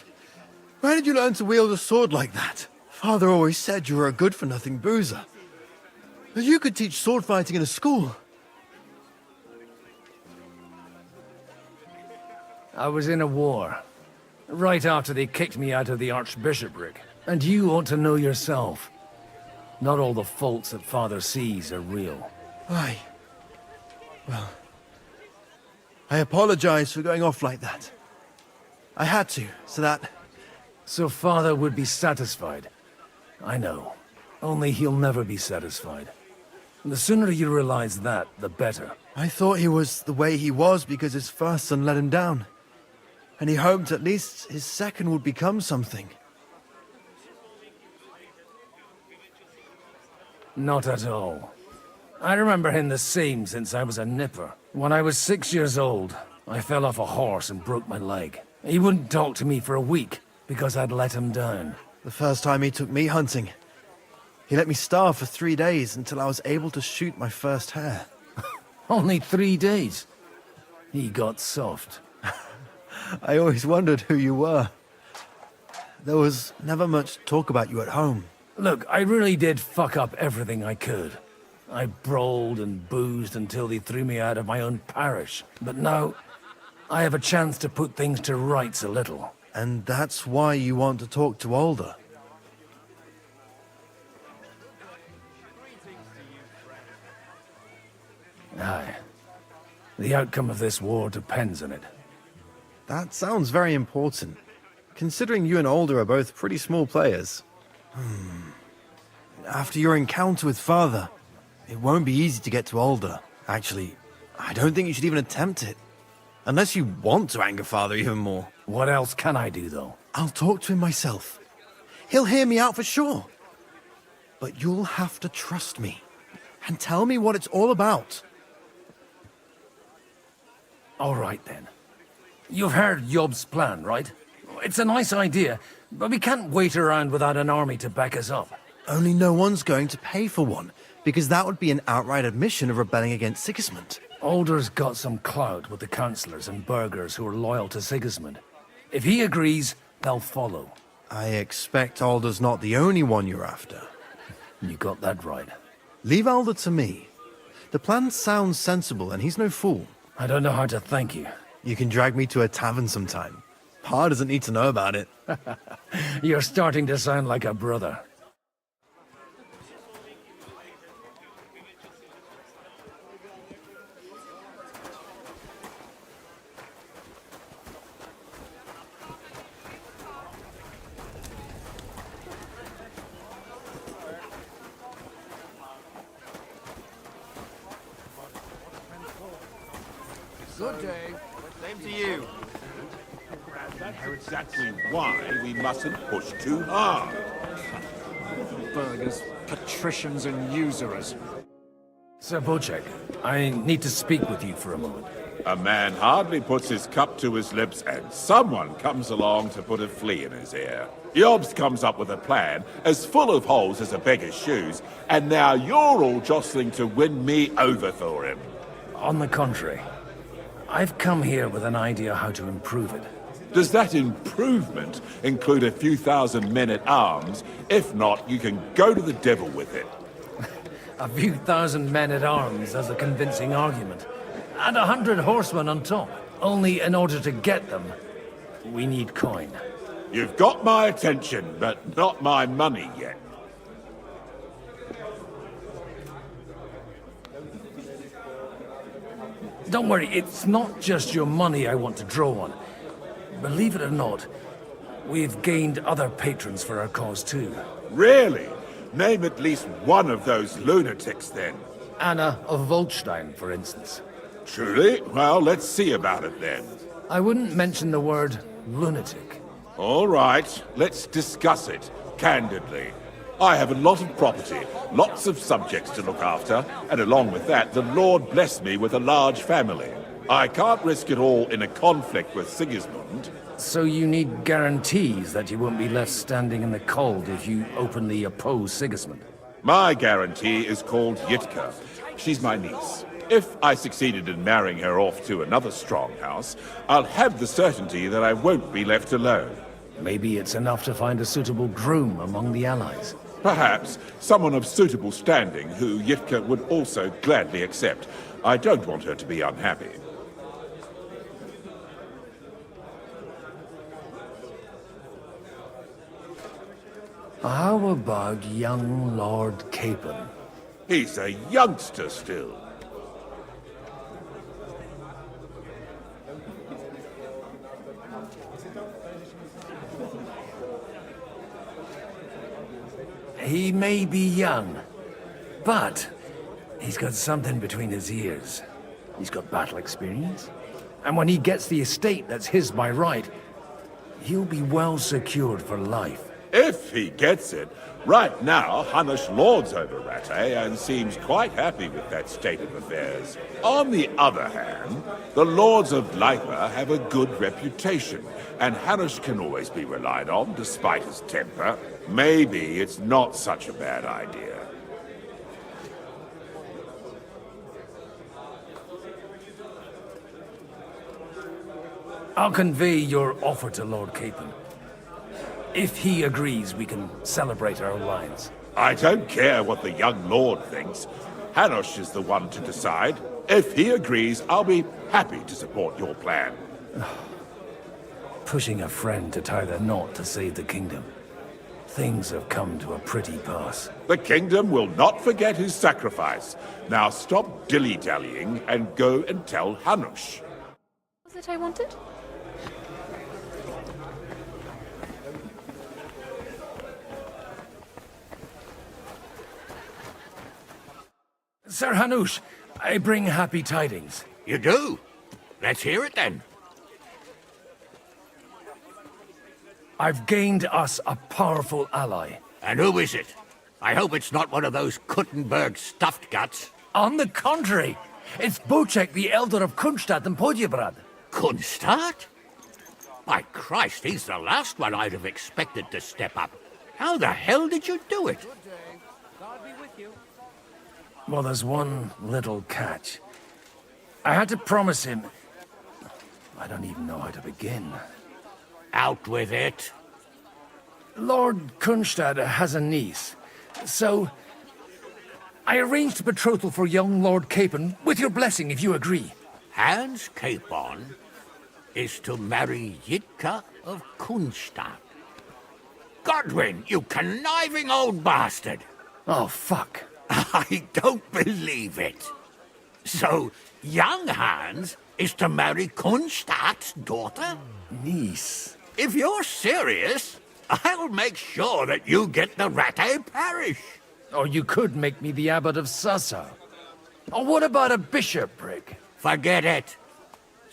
Where did you learn to wield a sword like that? Father always said you were a good-for-nothing boozer. That you could teach sword fighting in a school. I was in a war. Right after they kicked me out of the archbishopric. And you ought to know yourself. Not all the faults that Father sees are real. Aye. Well, I apologize for going off like that. I had to, so that... So Father would be satisfied. I know. Only he'll never be satisfied. The sooner you realize that, the better. I thought he was the way he was because his first son let him down. And he hoped at least his second would become something. Not at all. I remember him the same since I was a nipper. When I was 6 years old, I fell off a horse and broke my leg. He wouldn't talk to me for a week because I'd let him down. The first time he took me hunting, he let me starve for 3 days until I was able to shoot my first hare. Only 3 days? He got soft. I always wondered who you were. There was never much talk about you at home. Look, I really did fuck up everything I could. I brawled and boozed until they threw me out of my own parish. But now, I have a chance to put things to rights a little. And that's why you want to talk to Alder. Aye. The outcome of this war depends on it. That sounds very important, considering you and Alder are both pretty small players. After your encounter with Father, it won't be easy to get to Alder. Actually, I don't think you should even attempt it. Unless you want to anger Father even more. What else can I do, though? I'll talk to him myself. He'll hear me out for sure. But you'll have to trust me and tell me what it's all about. All right, then. You've heard Yob's plan, right? It's a nice idea, but we can't wait around without an army to back us up. Only no one's going to pay for one, because that would be an outright admission of rebelling against Sigismund. Alder's got some clout with the councillors and burghers who are loyal to Sigismund. If he agrees, they'll follow. I expect Alder's not the only one you're after. You got that right. Leave Alder to me. The plan sounds sensible, and he's no fool. I don't know how to thank you. You can drag me to a tavern sometime. Pa doesn't need to know about it. You're starting to sound like a brother. Good day. Same to you. That's exactly why we mustn't push too hard. Burgers, patricians and usurers. Sir Bocek, I need to speak with you for a moment. A man hardly puts his cup to his lips and someone comes along to put a flea in his ear. Yobs comes up with a plan as full of holes as a beggar's shoes, and now you're all jostling to win me over for him. On the contrary, I've come here with an idea how to improve it. Does that improvement include a few thousand men-at-arms? If not, you can go to the devil with it. A few thousand men-at-arms has a convincing argument. And 100 horsemen on top. Only in order to get them, we need coin. You've got my attention, but not my money yet. Don't worry, it's not just your money I want to draw on. Believe it or not, we've gained other patrons for our cause too. Really? Name at least one of those lunatics then. Anna of Volstein, for instance. Truly? Well, let's see about it then. I wouldn't mention the word lunatic. All right, let's discuss it, candidly. I have a lot of property, lots of subjects to look after, and along with that, the Lord blessed me with a large family. I can't risk it all in a conflict with Sigismund. So you need guarantees that you won't be left standing in the cold if you openly oppose Sigismund? My guarantee is called Yitka. She's my niece. If I succeeded in marrying her off to another strong house, I'll have the certainty that I won't be left alone. Maybe it's enough to find a suitable groom among the allies. Perhaps someone of suitable standing who Yitka would also gladly accept. I don't want her to be unhappy. How about young Lord Capon? He's a youngster still. He may be young, but he's got something between his ears. He's got battle experience. And when he gets the estate that's his by right, he'll be well secured for life. If he gets it. Right now, Hanush lords over Rattay and seems quite happy with that state of affairs. On the other hand, the lords of Lipa have a good reputation, and Hanush can always be relied on, despite his temper. Maybe it's not such a bad idea. I'll convey your offer to Lord Capon. If he agrees, we can celebrate our alliance. I don't care what the young lord thinks. Hanush is the one to decide. If he agrees, I'll be happy to support your plan. Pushing a friend to tie the knot to save the kingdom. Things have come to a pretty pass. The kingdom will not forget his sacrifice. Now stop dilly-dallying and go and tell Hanush. Was it I wanted? Sir Hanush, I bring happy tidings. You do? Let's hear it then. I've gained us a powerful ally. And who is it? I hope it's not one of those Kuttenberg stuffed guts. On the contrary, it's Bocek, the Elder of Kunstadt and Podjebrad. Kunstadt? By Christ, he's the last one I'd have expected to step up. How the hell did you do it? Well, there's one little catch. I had to promise him... I don't even know how to begin. Out with it. Lord Kunstad has a niece, so... I arranged a betrothal for young Lord Capon, with your blessing if you agree. Hans Capon is to marry Yitka of Kunstadt. Godwin, you conniving old bastard! Oh, fuck. I don't believe it. So, young Hans is to marry Kunstadt's daughter? Niece. If you're serious, I'll make sure that you get the Rattay parish. Or you could make me the abbot of Sassa. Or what about a bishopric? Forget it.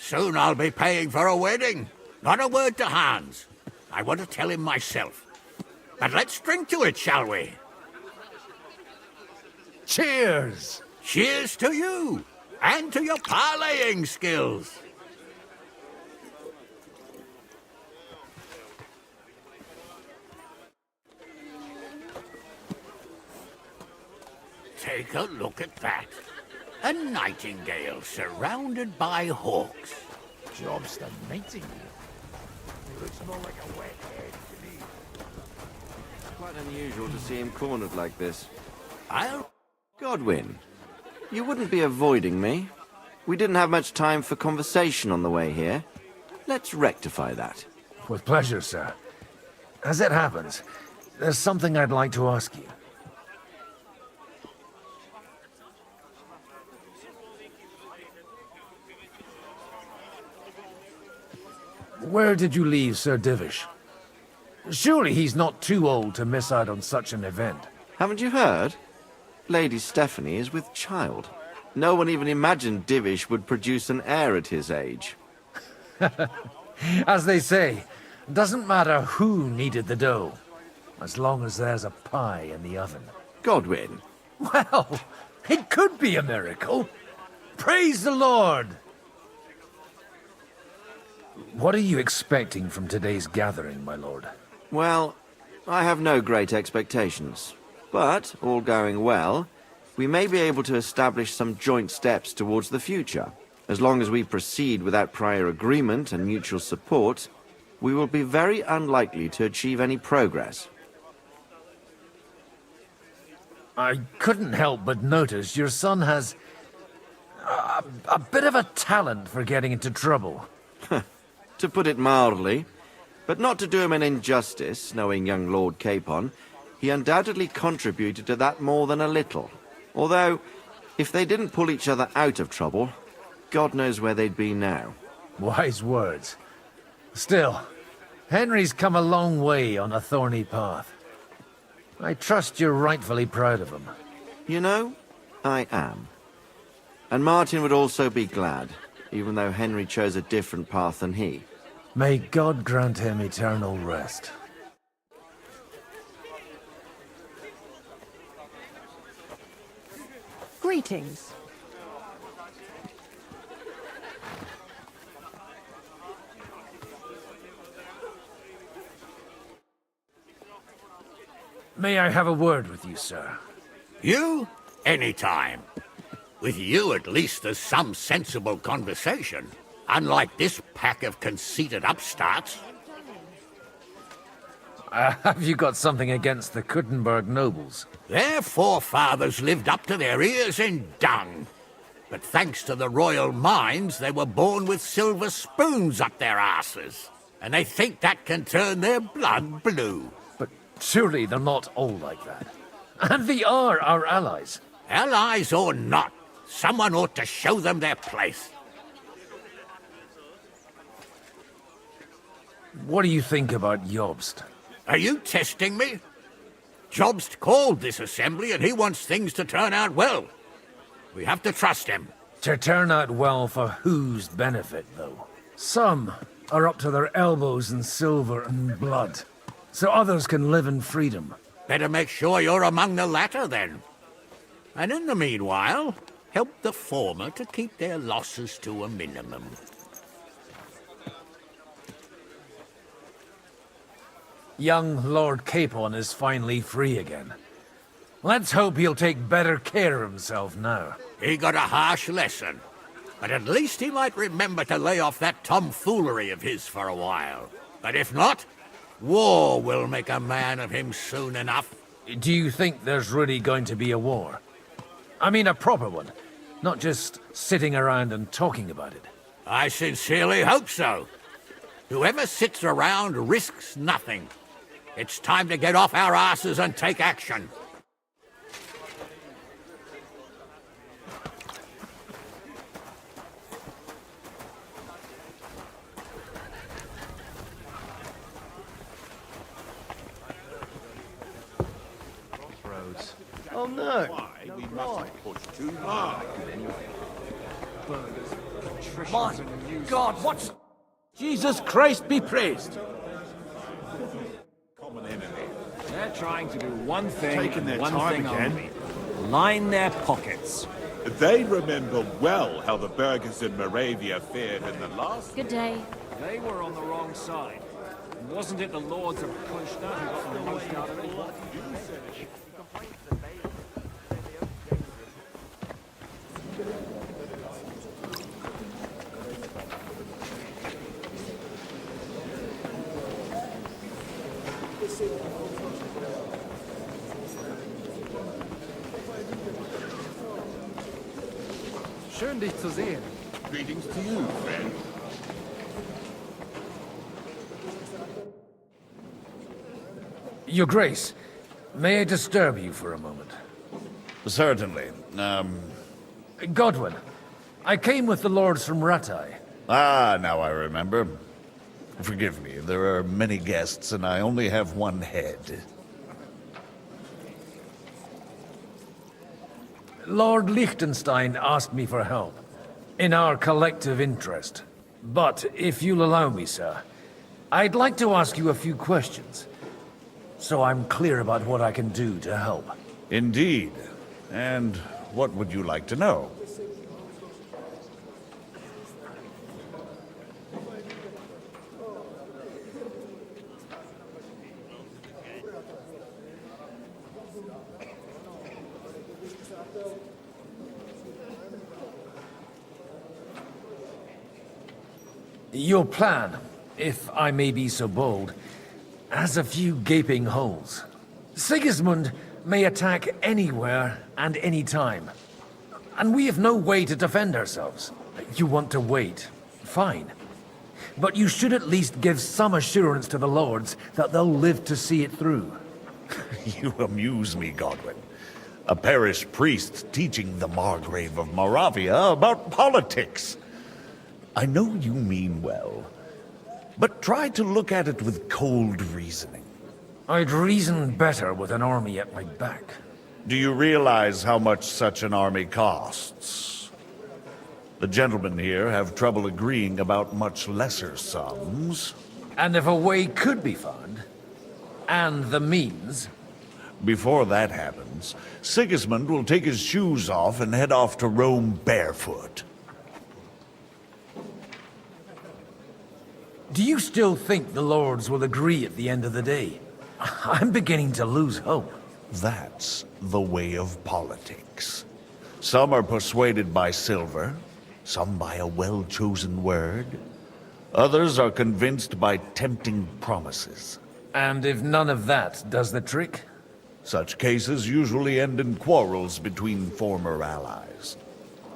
Soon I'll be paying for a wedding. Not a word to Hans. I want to tell him myself. But let's drink to it, shall we? Cheers! Cheers to you, and to your parleying skills. Take a look at that. A nightingale surrounded by hawks. Job's the nightingale. It looks more like a wet head to me. Quite unusual to see him cornered like this. I'll... Godwin, you wouldn't be avoiding me. We didn't have much time for conversation on the way here. Let's rectify that. With pleasure, sir. As it happens, there's something I'd like to ask you. Where did you leave Sir Divish? Surely he's not too old to miss out on such an event. Haven't you heard? Lady Stephanie is with child. No one even imagined Divish would produce an heir at his age. As they say, doesn't matter who kneaded the dough, as long as there's a pie in the oven. Godwin. Well, it could be a miracle. Praise the Lord! What are you expecting from today's gathering, my lord? Well, I have no great expectations. But, all going well, we may be able to establish some joint steps towards the future. As long as we proceed without prior agreement and mutual support, we will be very unlikely to achieve any progress. I couldn't help but notice your son has a bit of a talent for getting into trouble. To put it mildly, but not to do him an injustice, knowing young Lord Capon, he undoubtedly contributed to that more than a little. Although, if they didn't pull each other out of trouble, God knows where they'd be now. Wise words. Still, Henry's come a long way on a thorny path. I trust you're rightfully proud of him. You know, I am. And Martin would also be glad, even though Henry chose a different path than he. May God grant him eternal rest. Greetings. May I have a word with you, sir? You? Anytime. With you, at least, there's some sensible conversation. Unlike this pack of conceited upstarts. Have you got something against the Kuttenberg nobles? Their forefathers lived up to their ears in dung. But thanks to the royal mines, they were born with silver spoons up their asses. And they think that can turn their blood blue. But surely they're not all like that. And they are our allies. Allies or not, someone ought to show them their place. What do you think about Jobst? Are you testing me? Jobst called this assembly and he wants things to turn out well. We have to trust him. To turn out well for whose benefit, though? Some are up to their elbows in silver and blood, so others can live in freedom. Better make sure you're among the latter, then. And in the meanwhile, help the former to keep their losses to a minimum. Young Lord Capon is finally free again. Let's hope he'll take better care of himself now. He got a harsh lesson, but at least he might remember to lay off that tomfoolery of his for a while. But if not, war will make a man of him soon enough. Do you think there's really going to be a war? I mean a proper one, not just sitting around and talking about it. I sincerely hope so. Whoever sits around risks nothing. It's time to get off our asses and take action. Roads. Oh no! We mustn't push too hard. Burgers. My God, what's... Jesus Christ be praised! Common enemy. They're trying to do one thing, Taking their one time thing again. only. Line their pockets. They remember well how the burghers in Moravia fared in the last... Good day. They were on the wrong side. Wasn't it the lords of Kushta who got the most out of it? Schön, dich zu sehen. Greetings to you, friend. Your Grace, may I disturb you for a moment? Certainly. Godwin, I came with the lords from Rattay. Ah, now I remember. Forgive me, there are many guests, and I only have one head. Lord Liechtenstein asked me for help, in our collective interest. But if you'll allow me, sir, I'd like to ask you a few questions, so I'm clear about what I can do to help. Indeed. And what would you like to know? Your plan, if I may be so bold, has a few gaping holes. Sigismund may attack anywhere and any time, and we have no way to defend ourselves. You want to wait, fine. But you should at least give some assurance to the lords that they'll live to see it through. You amuse me, Godwin. A parish priest teaching the Margrave of Moravia about politics. I know you mean well, but try to look at it with cold reasoning. I'd reason better with an army at my back. Do you realize how much such an army costs? The gentlemen here have trouble agreeing about much lesser sums. And if a way could be found, and the means... Before that happens, Sigismund will take his shoes off and head off to Rome barefoot. Do you still think the lords will agree at the end of the day? I'm beginning to lose hope. That's the way of politics. Some are persuaded by silver, some by a well-chosen word. Others are convinced by tempting promises. And if none of that does the trick? Such cases usually end in quarrels between former allies,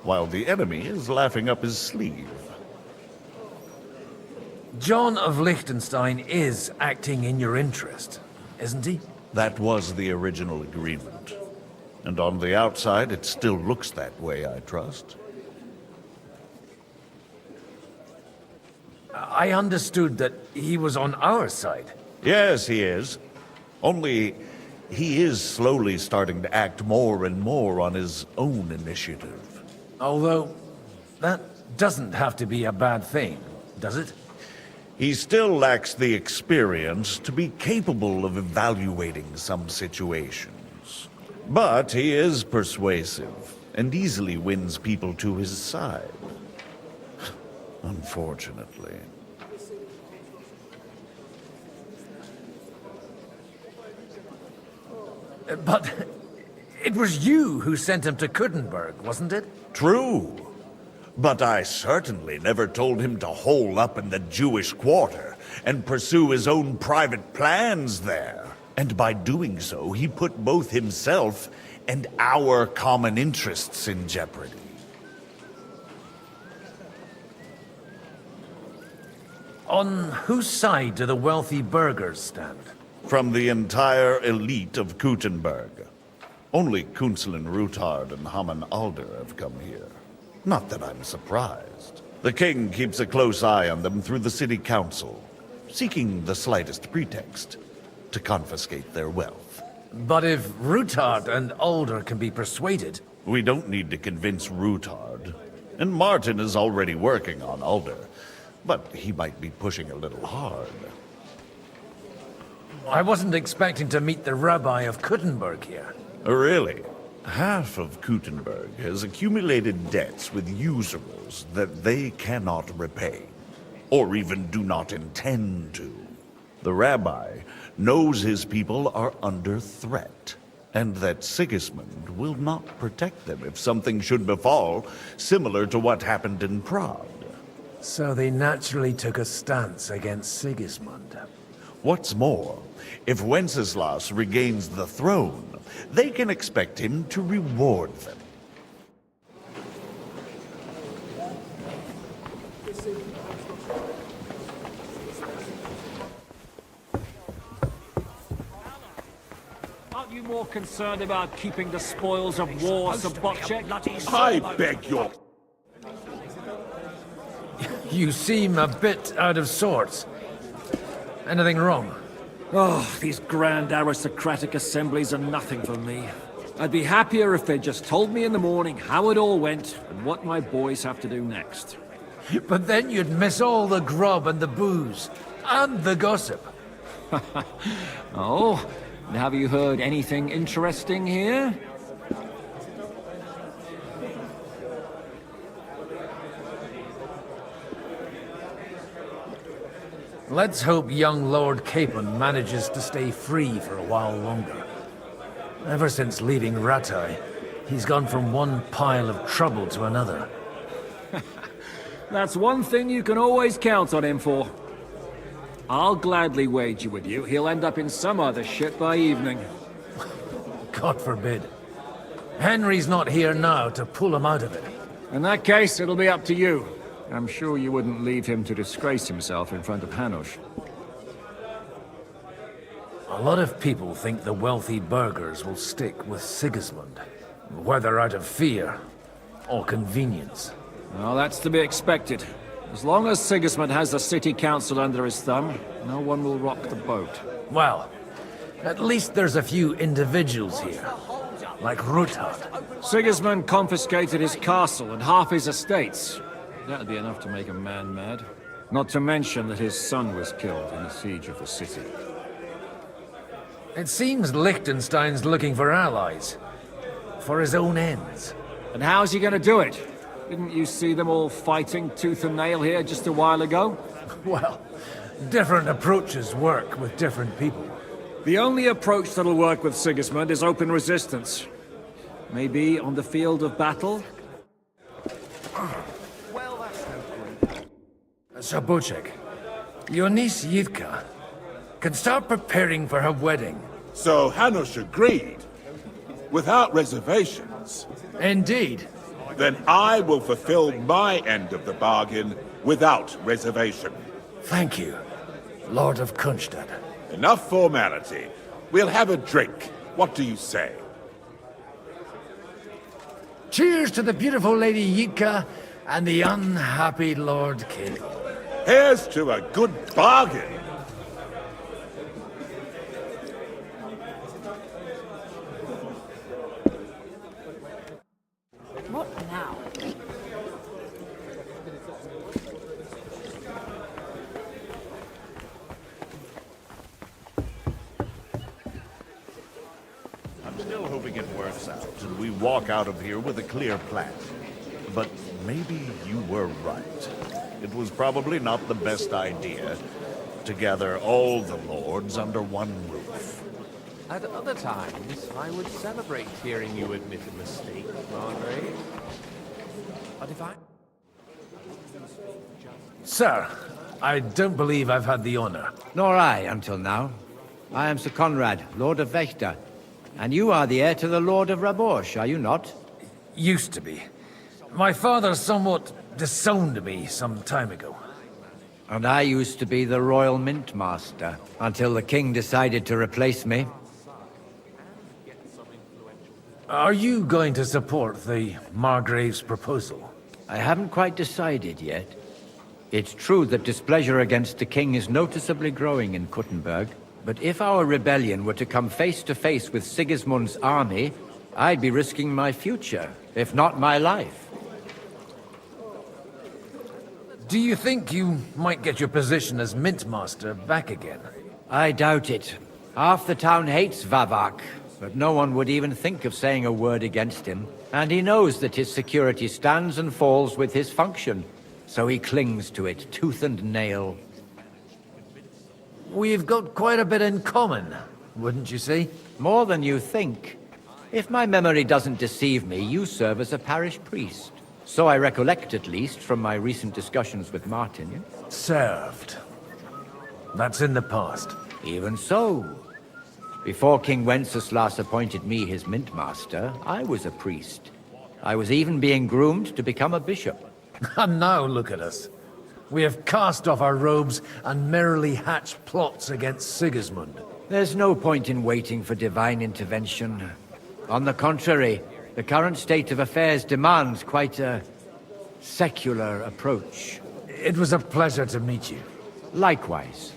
while the enemy is laughing up his sleeve. John of Liechtenstein is acting in your interest, isn't he? That was the original agreement. And on the outside, it still looks that way, I trust. I understood that he was on our side. Yes, he is. Only, he is slowly starting to act more and more on his own initiative. Although, that doesn't have to be a bad thing, does it? He still lacks the experience to be capable of evaluating some situations. But he is persuasive, and easily wins people to his side. Unfortunately. But it was you who sent him to Kuttenberg, wasn't it? True. But I certainly never told him to hole up in the Jewish quarter and pursue his own private plans there. And by doing so, he put both himself and our common interests in jeopardy. On whose side do the wealthy burghers stand? From the entire elite of Kuttenberg. Only Kunzelin Ruthard and Haman Alder have come here. Not that I'm surprised. The king keeps a close eye on them through the city council, seeking the slightest pretext to confiscate their wealth. But if Ruthard and Alder can be persuaded... We don't need to convince Ruthard. And Martin is already working on Alder. But he might be pushing a little hard. I wasn't expecting to meet the Rabbi of Kuttenberg here. Really? Half of Kuttenberg has accumulated debts with usurers that they cannot repay, or even do not intend to. The Rabbi knows his people are under threat, and that Sigismund will not protect them if something should befall, similar to what happened in Prague. So they naturally took a stance against Sigismund. What's more, if Wenceslas regains the throne, they can expect him to reward them. Aren't you more concerned about keeping the spoils of war, Sobotchek? I beg your... You seem a bit out of sorts. Anything wrong? Oh, these grand aristocratic assemblies are nothing for me. I'd be happier if they just told me in the morning how it all went and what my boys have to do next. But then you'd miss all the grub and the booze, and the gossip. Oh, and have you heard anything interesting here? Let's hope young Lord Capon manages to stay free for a while longer. Ever since leaving Rattay, he's gone from one pile of trouble to another. That's one thing you can always count on him for. I'll gladly wager with you he'll end up in some other shit by evening. God forbid. Henry's not here now to pull him out of it. In that case, it'll be up to you. I'm sure you wouldn't leave him to disgrace himself in front of Hanush. A lot of people think the wealthy burghers will stick with Sigismund, whether out of fear or convenience. Well, that's to be expected. As long as Sigismund has the city council under his thumb, no one will rock the boat. Well, at least there's a few individuals here, like Ruthard. Sigismund confiscated his castle and half his estates. That'd be enough to make a man mad. Not to mention that his son was killed in the siege of the city. It seems Liechtenstein's looking for allies. For his own ends. And how's he gonna do it? Didn't you see them all fighting tooth and nail here just a while ago? Well, different approaches work with different people. The only approach that'll work with Sigismund is open resistance. Maybe on the field of battle? Sobotchek, your niece Yitka can start preparing for her wedding. So Hanush agreed? Without reservations? Indeed. Then I will fulfill my end of the bargain without reservation. Thank you, Lord of Kunstad. Enough formality. We'll have a drink. What do you say? Cheers to the beautiful Lady Yitka and the unhappy Lord King. Here's to a good bargain. What now? I'm still hoping it works out and we walk out of here with a clear plan. But maybe you were right. It was probably not the best idea to gather all the lords under one roof. At other times, I would celebrate hearing you admit a mistake, Margrave. But if I... Sir, I don't believe I've had the honor. Nor I, until now. I am Sir Conrad, Lord of Wächter. And you are the heir to the Lord of Rabosh, are you not? Used to be. My father somewhat disowned me some time ago. And I used to be the Royal Mint Master, until the King decided to replace me. Are you going to support the Margrave's proposal? I haven't quite decided yet. It's true that displeasure against the King is noticeably growing in Kuttenberg, but if our rebellion were to come face to face with Sigismund's army, I'd be risking my future, if not my life. Do you think you might get your position as Mint Master back again? I doubt it. Half the town hates Vavak, but no one would even think of saying a word against him. And he knows that his security stands and falls with his function, so he clings to it tooth and nail. We've got quite a bit in common, wouldn't you say? More than you think. If my memory doesn't deceive me, you serve as a parish priest. So I recollect, at least, from my recent discussions with Martin. Served. That's in the past. Even so. Before King Wenceslas appointed me his mint master, I was a priest. I was even being groomed to become a bishop. And now look at us. We have cast off our robes and merrily hatched plots against Sigismund. There's no point in waiting for divine intervention. On the contrary, the current state of affairs demands quite a secular approach. It was a pleasure to meet you. Likewise.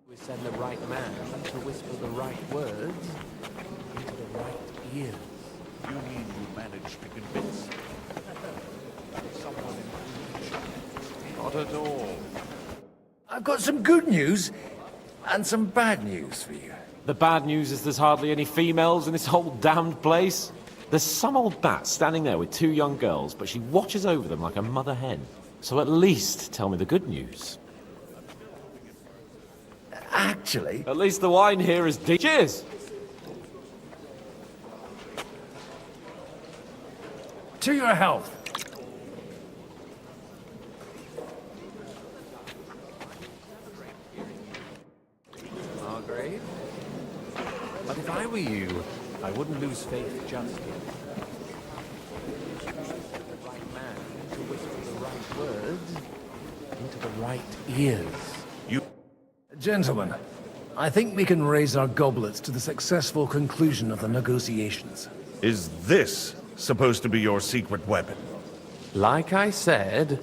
We send the right man to whisper the right words into the right ears. You mean you managed to convince someone in Not at all. I've got some good news and some bad news for you. The bad news is there's hardly any females in this whole damned place. There's some old bat standing there with 2 young girls, but she watches over them like a mother hen. So at least tell me the good news. Actually... At least the wine here is deep. Cheers! To your health. Margrave? But if I were you, I wouldn't lose faith just yet. The right man to whisper the right words into the right ears. Gentlemen, I think we can raise our goblets to the successful conclusion of the negotiations. Is this supposed to be your secret weapon? Like I said,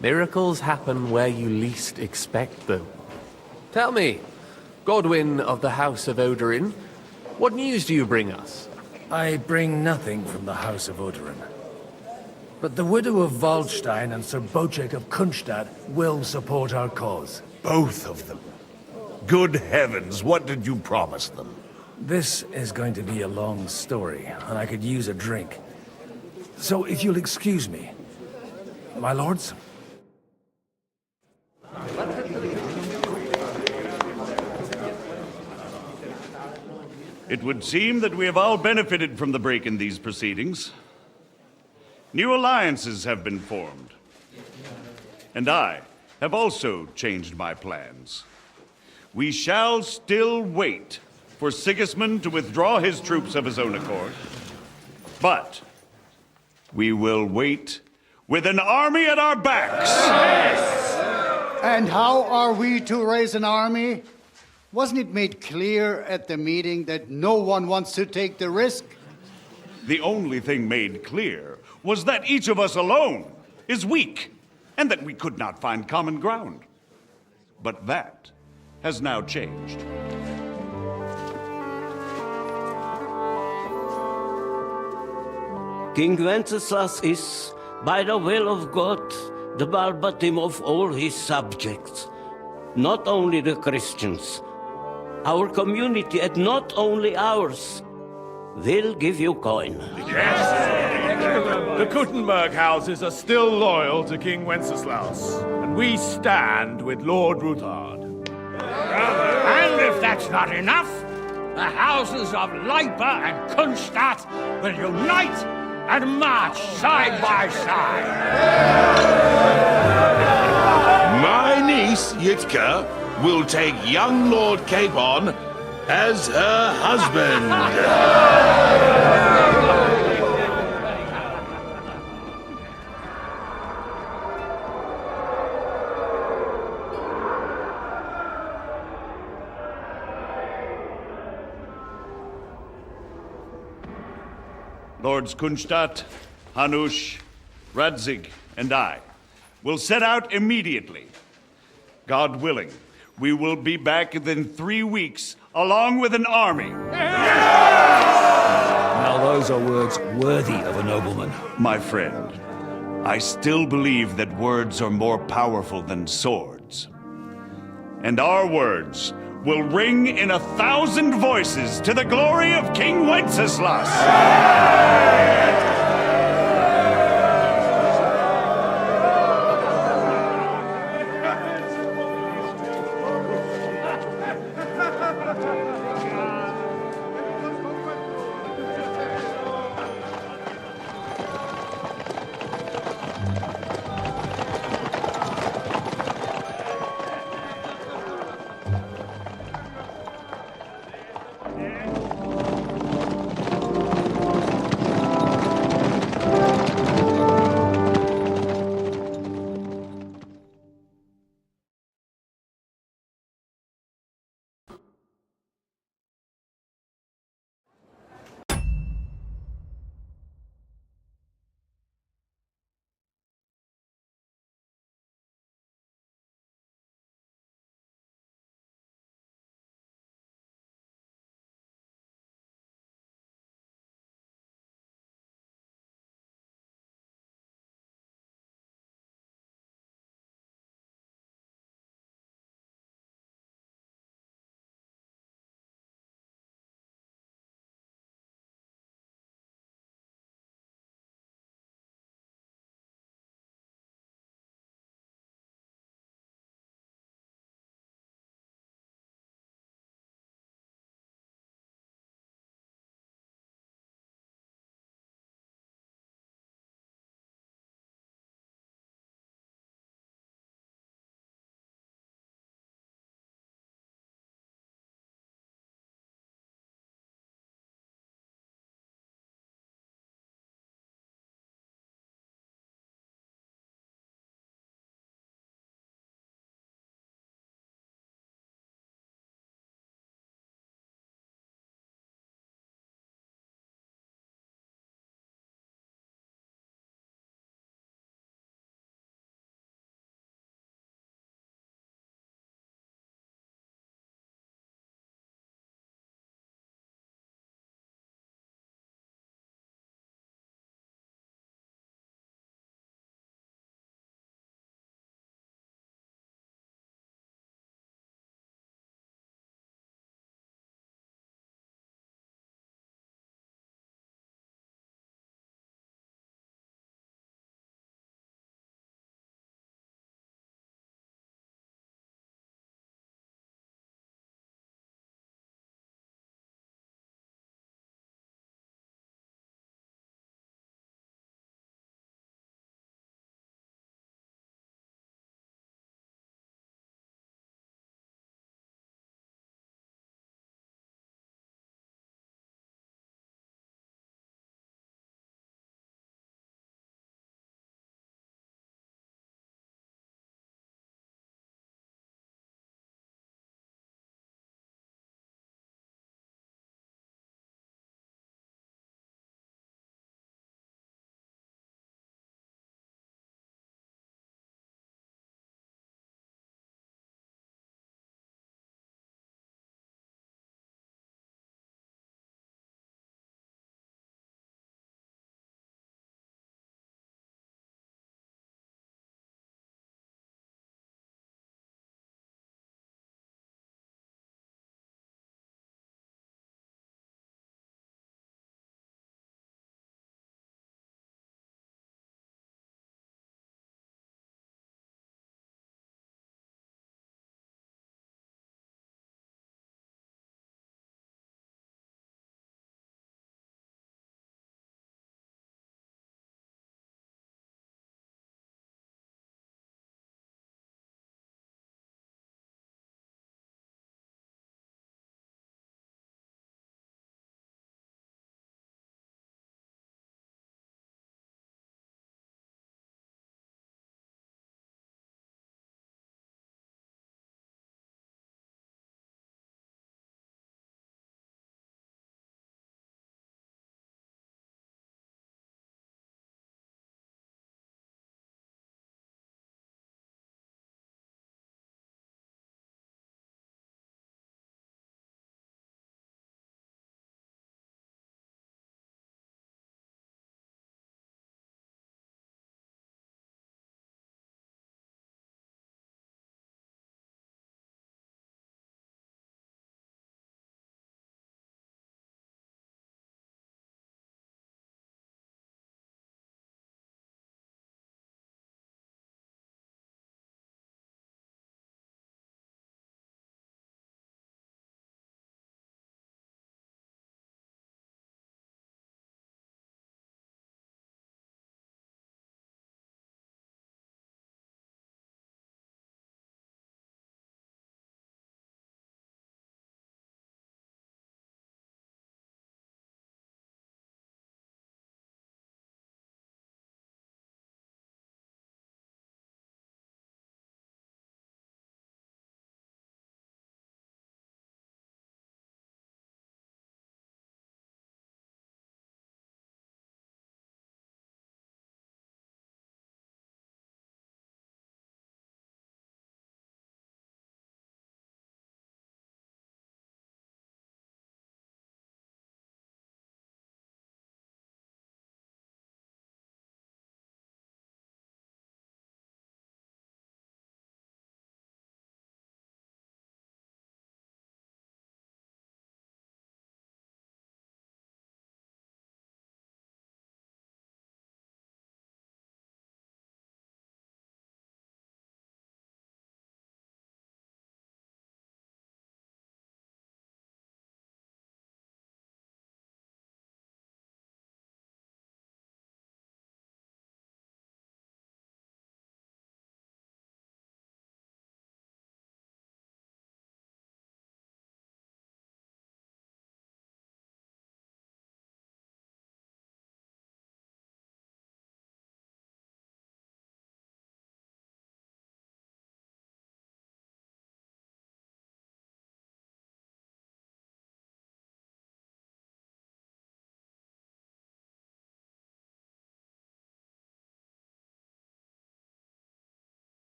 miracles happen where you least expect them. Tell me, Godwin of the House of Odorin, what news do you bring us? I bring nothing from the House of Odorin. But the widow of Waldstein and Sir Bocek of Kunstadt will support our cause. Both of them? Good heavens, what did you promise them? This is going to be a long story, and I could use a drink. So if you'll excuse me. My lords? It would seem that we have all benefited from the break in these proceedings. New alliances have been formed. And I have also changed my plans. We shall still wait for Sigismund to withdraw his troops of his own accord. But we will wait with an army at our backs. And how are we to raise an army? Wasn't it made clear at the meeting that no one wants to take the risk? The only thing made clear was that each of us alone is weak, and that we could not find common ground. But that has now changed. King Wenceslas is, by the will of God, the Balbatim of all his subjects, not only the Christians. Our community, and not only ours, will give you coin. Yes! The Kuttenberg houses are still loyal to King Wenceslas, and we stand with Lord Ruthard. And if that's not enough, the houses of Leipa and Kunstadt will unite and march side by side. My niece, Yitka, will take young Lord Capon as her husband. Lords Kunstadt, Hanush, Radzig, and I will set out immediately. God willing, we will be back within 3 weeks, along with an army. Now those are words worthy of a nobleman. My friend, I still believe that words are more powerful than swords. And our words will ring in 1,000 voices to the glory of King Wenceslas!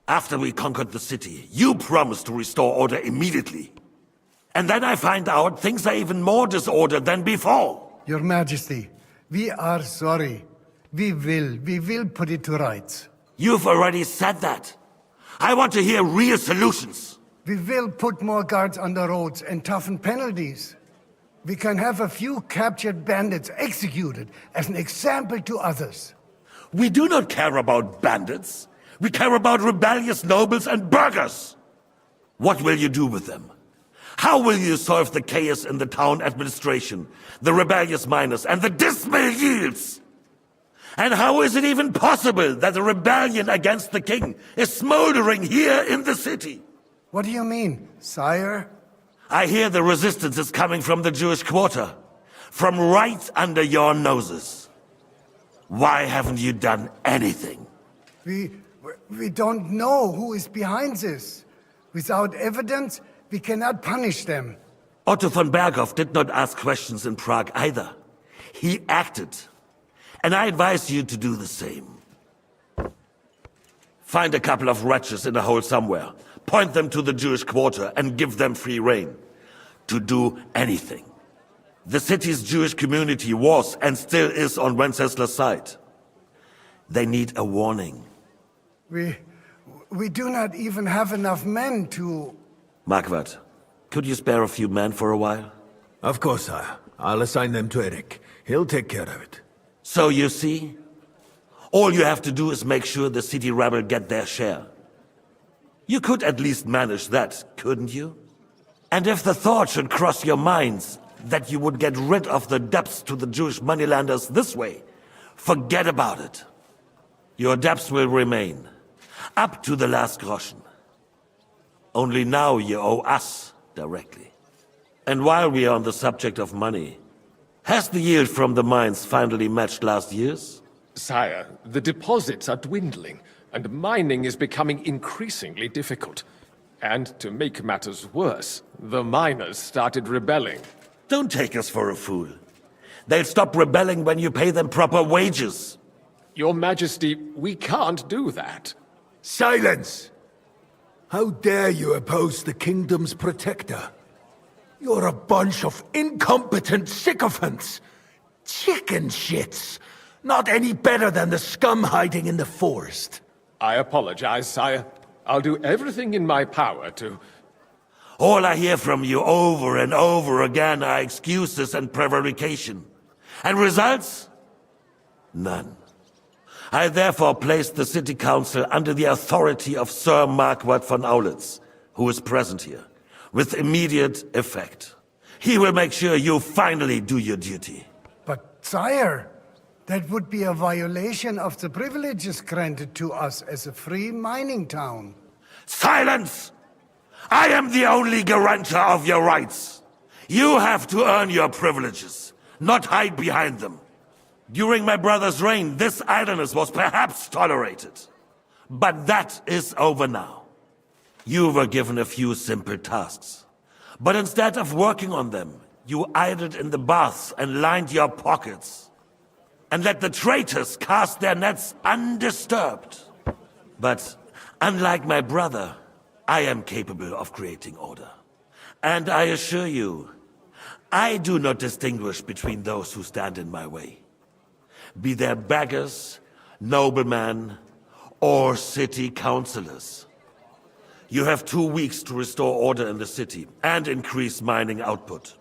After we conquered the city, you promised to restore order immediately. And then I find out things are even more disordered than before. Your Majesty, we are sorry. We will put it to rights. You've already said that. I want to hear real solutions. We will put more guards on the roads and toughen penalties. We can have a few captured bandits executed as an example to others. We do not care about bandits. We care about rebellious nobles and burghers. What will you do with them? How will you solve the chaos in the town administration, the rebellious miners, and the dismal yields? And how is it even possible that a rebellion against the king is smoldering here in the city? What do you mean, sire? I hear the resistance is coming from the Jewish quarter, from right under your noses. Why haven't you done anything? We don't know who is behind this. Without evidence, we cannot punish them. Otto von Berghoff did not ask questions in Prague either. He acted. And I advise you to do the same. Find a couple of wretches in a hole somewhere, point them to the Jewish quarter, and give them free rein. To do anything. The city's Jewish community was and still is on Wencesla's side. They need a warning. We do not even have enough men to... Marquardt, could you spare a few men for a while? Of course, sire. I'll assign them to Eric. He'll take care of it. So you see? All you have to do is make sure the city rabble get their share. You could at least manage that, couldn't you? And if the thought should cross your minds that you would get rid of the debts to the Jewish moneylanders this way, forget about it. Your debts will remain, up to the last groschen. Only now you owe us directly. And while we are on the subject of money, has the yield from the mines finally matched last year's? Sire, the deposits are dwindling, and mining is becoming increasingly difficult. And to make matters worse, the miners started rebelling. Don't take us for a fool. They'll stop rebelling when you pay them proper wages. Your Majesty, we can't do that. Silence! How dare you oppose the kingdom's protector? You're a bunch of incompetent sycophants! Chicken shits! Not any better than the scum hiding in the forest. I apologize, sire. I'll do everything in my power to... All I hear from you over and over again are excuses and prevarication. And results? None. I therefore place the city council under the authority of Sir Marquardt von Aulitz, who is present here, with immediate effect. He will make sure you finally do your duty. But, sire, that would be a violation of the privileges granted to us as a free mining town. Silence! I am the only guarantor of your rights. You have to earn your privileges, not hide behind them. During my brother's reign, this idleness was perhaps tolerated. But that is over now. You were given a few simple tasks. But instead of working on them, you idled in the baths and lined your pockets. And let the traitors cast their nets undisturbed. But unlike my brother, I am capable of creating order. And I assure you, I do not distinguish between those who stand in my way. Be they beggars, noblemen, or city councillors. You have 2 weeks to restore order in the city and increase mining output.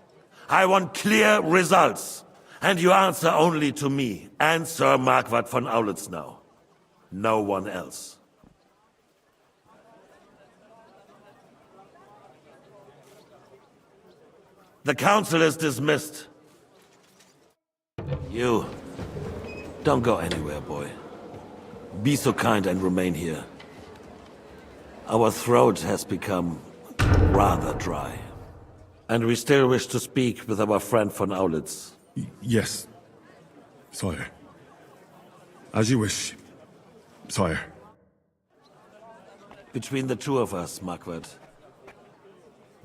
I want clear results, and you answer only to me and Sir Marquardt von Aulitz now. No one else. The council is dismissed. You, don't go anywhere, boy. Be so kind and remain here. Our throat has become rather dry. And we still wish to speak with our friend von Aulitz. Yes, sire. As you wish, sire. Between the two of us, Marquardt,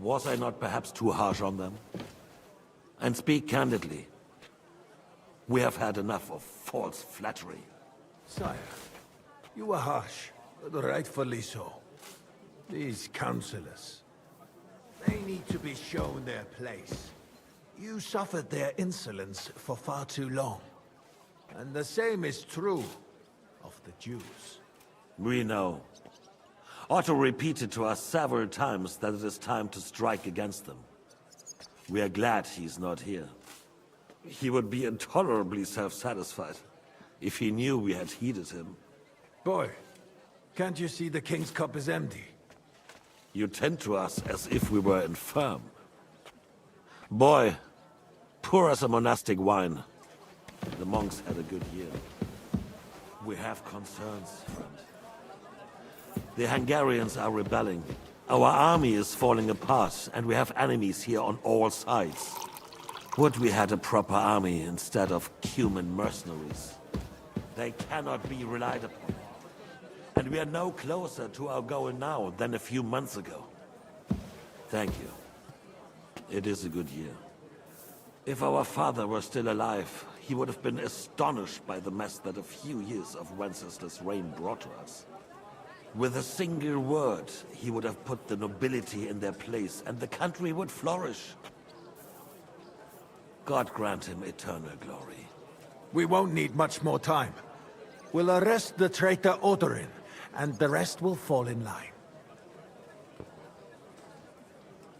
was I not perhaps too harsh on them? And speak candidly. We have had enough of false flattery. Sire, you were harsh. Rightfully so. These councillors, they need to be shown their place. You suffered their insolence for far too long. And the same is true of the Jews. We know. Otto repeated to us several times that it is time to strike against them. We are glad he's not here. He would be intolerably self-satisfied if he knew we had heeded him. Boy, can't you see the King's cup is empty? You tend to us as if we were infirm. Boy, pour us a monastic wine. The monks had a good year. We have concerns, friend. The Hungarians are rebelling. Our army is falling apart, and we have enemies here on all sides. Would we had a proper army instead of human mercenaries? They cannot be relied upon. And we are no closer to our goal now than a few months ago. Thank you. It is a good year. If our father were still alive, he would have been astonished by the mess that a few years of Wenceslas' reign brought to us. With a single word, he would have put the nobility in their place, and the country would flourish. God grant him eternal glory. We won't need much more time. We'll arrest the traitor Odorin, and the rest will fall in line.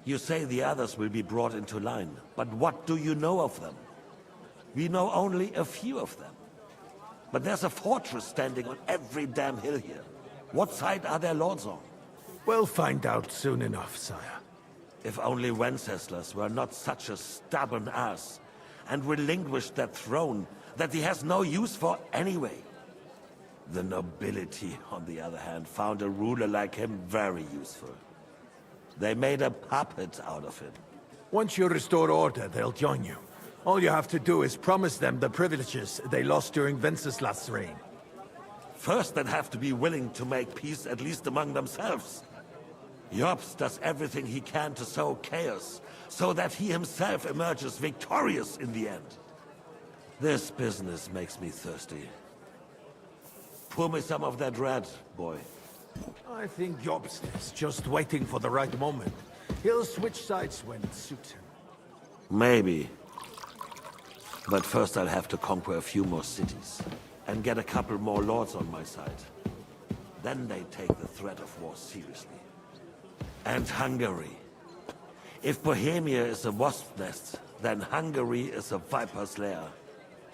You say the others will be brought into line, but what do you know of them? We know only a few of them. But there's a fortress standing on every damn hill here. What side are their lords on? We'll find out soon enough, sire. If only Wenceslas were not such a stubborn ass, and relinquished that throne that he has no use for anyway. The nobility, on the other hand, found a ruler like him very useful. They made a puppet out of him. Once you restore order, they'll join you. All you have to do is promise them the privileges they lost during Wenceslas' reign. First, they'd have to be willing to make peace at least among themselves. Jobst does everything he can to sow chaos, so that he himself emerges victorious in the end. This business makes me thirsty. Pour me some of that red, boy. I think Jobst is just waiting for the right moment. He'll switch sides when it suits him. Maybe. But first I'll have to conquer a few more cities, and get a couple more lords on my side. Then they take the threat of war seriously. And Hungary. If Bohemia is a wasp's nest, then Hungary is a viper's lair.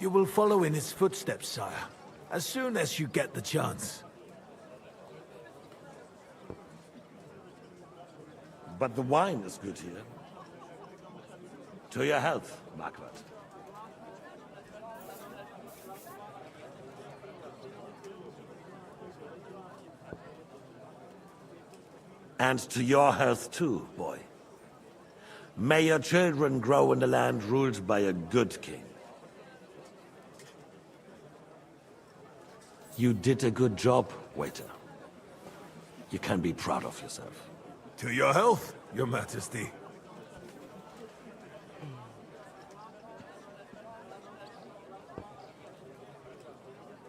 You will follow in his footsteps, sire, as soon as you get the chance. But the wine is good here. To your health, Margaret. And to your health too, boy. May your children grow in a land ruled by a good king. You did a good job, waiter. You can be proud of yourself. To your health, your majesty.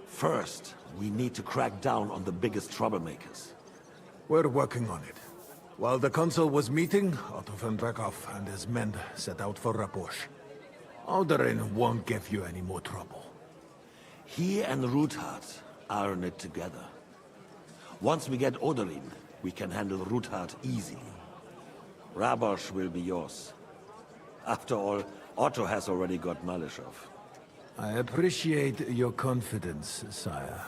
First, we need to crack down on the biggest troublemakers. We're working on it. While the consul was meeting, Otto von Berghoff and his men set out for Raposh. Odorin won't give you any more trouble. He and Ruthard are in it together. Once we get Odorin, we can handle Ruthard easily. Rabosh will be yours. After all, Otto has already got Malishov. I appreciate your confidence, sire.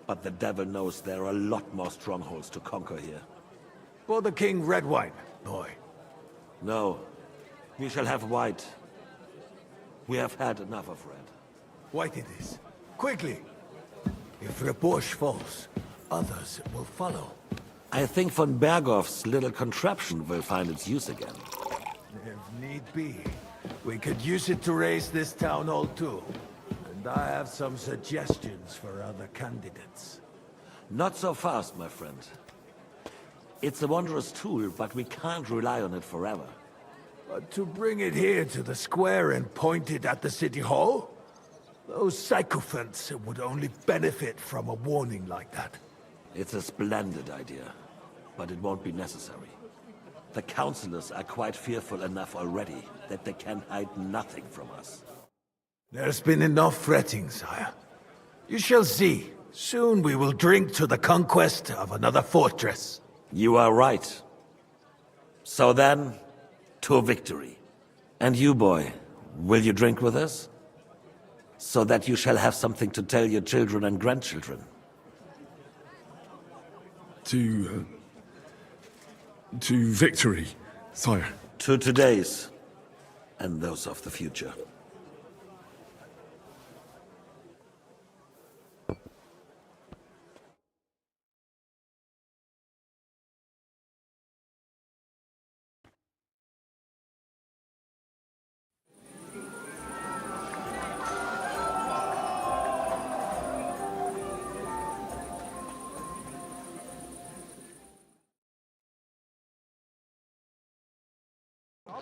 But the devil knows there are a lot more strongholds to conquer here. For the king, red wine, boy. No. We shall have white. We have had enough of red. White it is. Quickly! If Raposh falls, others will follow. I think von Berghoff's little contraption will find its use again. If need be, we could use it to raise this town hall too. And I have some suggestions for other candidates. Not so fast, my friend. It's a wondrous tool, but we can't rely on it forever. But to bring it here to the square and point it at the city hall? Those sycophants would only benefit from a warning like that. It's a splendid idea, but it won't be necessary. The councillors are quite fearful enough already that they can hide nothing from us. There's been enough fretting, sire. You shall see. Soon we will drink to the conquest of another fortress. You are right. So then, to victory. And you, boy, will you drink with us? So that you shall have something to tell your children and grandchildren. To victory, sire. To today's, and those of the future.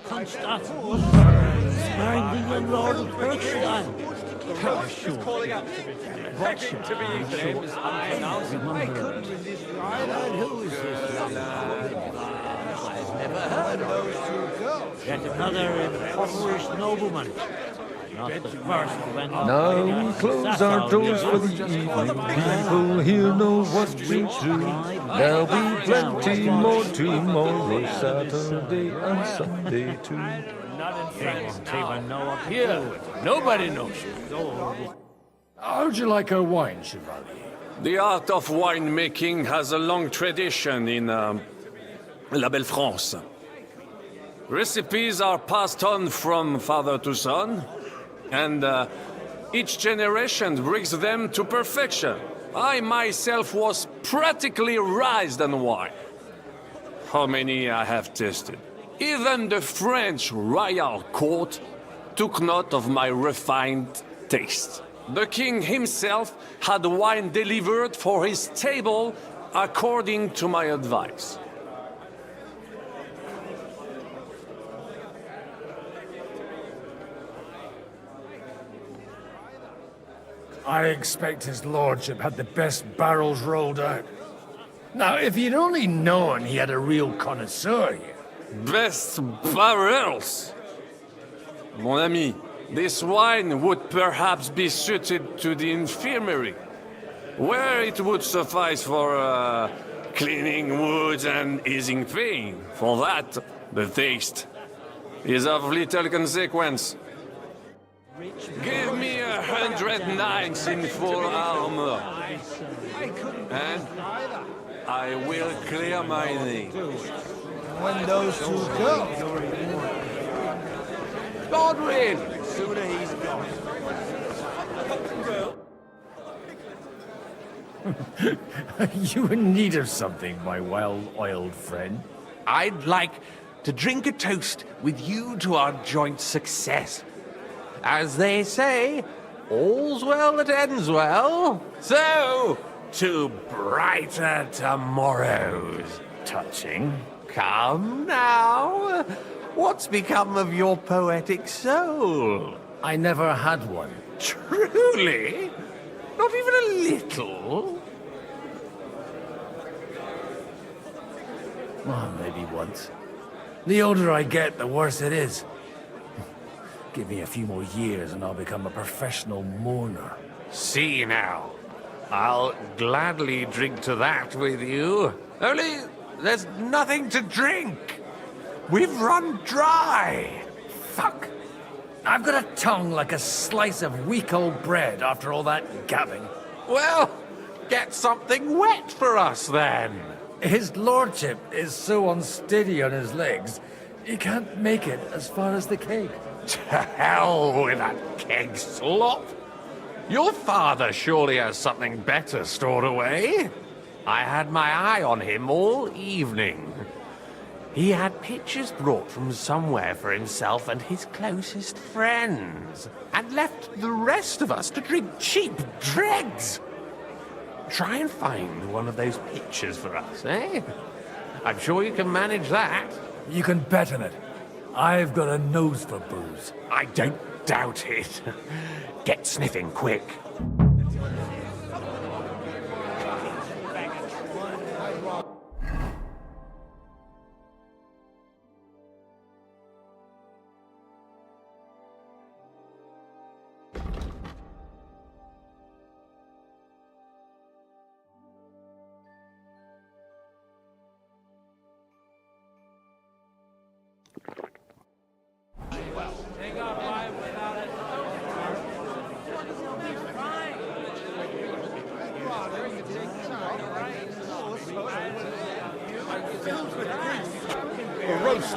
Constance, sparing the Lord of Berkshire. Begging to be named I couldn't resist. Who is this young I've never heard of those two girls. Yet another impoverished nobleman. Not the first when Now we close our doors for the evening. People here know what we do. There'll be plenty more tomorrow, Saturday and Sunday too. Here, nobody knows you. How'd you like our wine, Chevalier? The art of winemaking has a long tradition in La Belle France. Recipes are passed on from father to son, and each generation brings them to perfection. I myself was practically raised on wine. How many I have tasted. Even the French royal court took note of my refined taste. The king himself had wine delivered for his table according to my advice. I expect his lordship had the best barrels rolled out. Now, if you'd only known he had a real connoisseur here. Best barrels? Mon ami, this wine would perhaps be suited to the infirmary, where it would suffice for cleaning wounds and easing pain. For that, the taste is of little consequence. Give me 100 knights in full armor, and I will clear my name. When those two go. Godwin! Sooner he's gone. You in need of something, my well-oiled friend? I'd like to drink a toast with you to our joint success. As they say, all's well that ends well. So, to brighter tomorrows. Touching. Come now. What's become of your poetic soul? I never had one. Truly? Not even a little? Well, maybe once. The older I get, the worse it is. Give me a few more years and I'll become a professional mourner. See now. I'll gladly drink to that with you. Only there's nothing to drink. We've run dry. Fuck. I've got a tongue like a slice of week-old bread after all that gabbing. Well, get something wet for us then. His lordship is so unsteady on his legs, he can't make it as far as the keg. To hell with that keg slop. Your father surely has something better stored away. I had my eye on him all evening. He had pictures brought from somewhere for himself and his closest friends, and left the rest of us to drink cheap dregs. Try and find one of those pictures for us, eh? I'm sure you can manage that. You can bet on it. I've got a nose for booze. I don't doubt it. Get sniffing quick.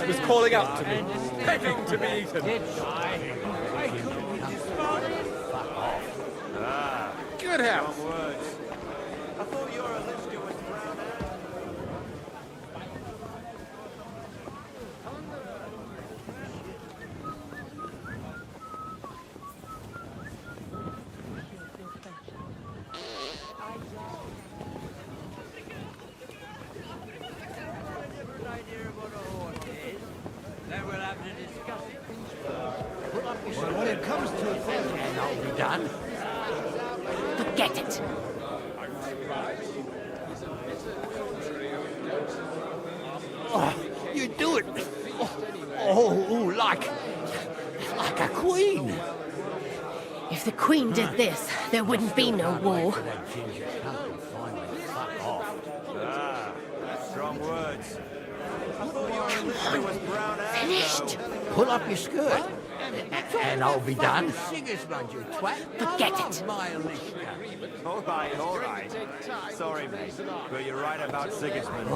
was calling out to me, begging to be eaten. Good house. I thought your Alicia was brown Well, when it comes to a thing, and I'll be done. Forget it. Oh, you do it. Like a queen. If the Queen did this, there wouldn't be no war. strong words. I thought your Alicia was brown and Finished. Pull up your skirt, and I'll be done. Sigismund, you twat. Forget it. All right. Sorry, mate, but you're right about Sigismund.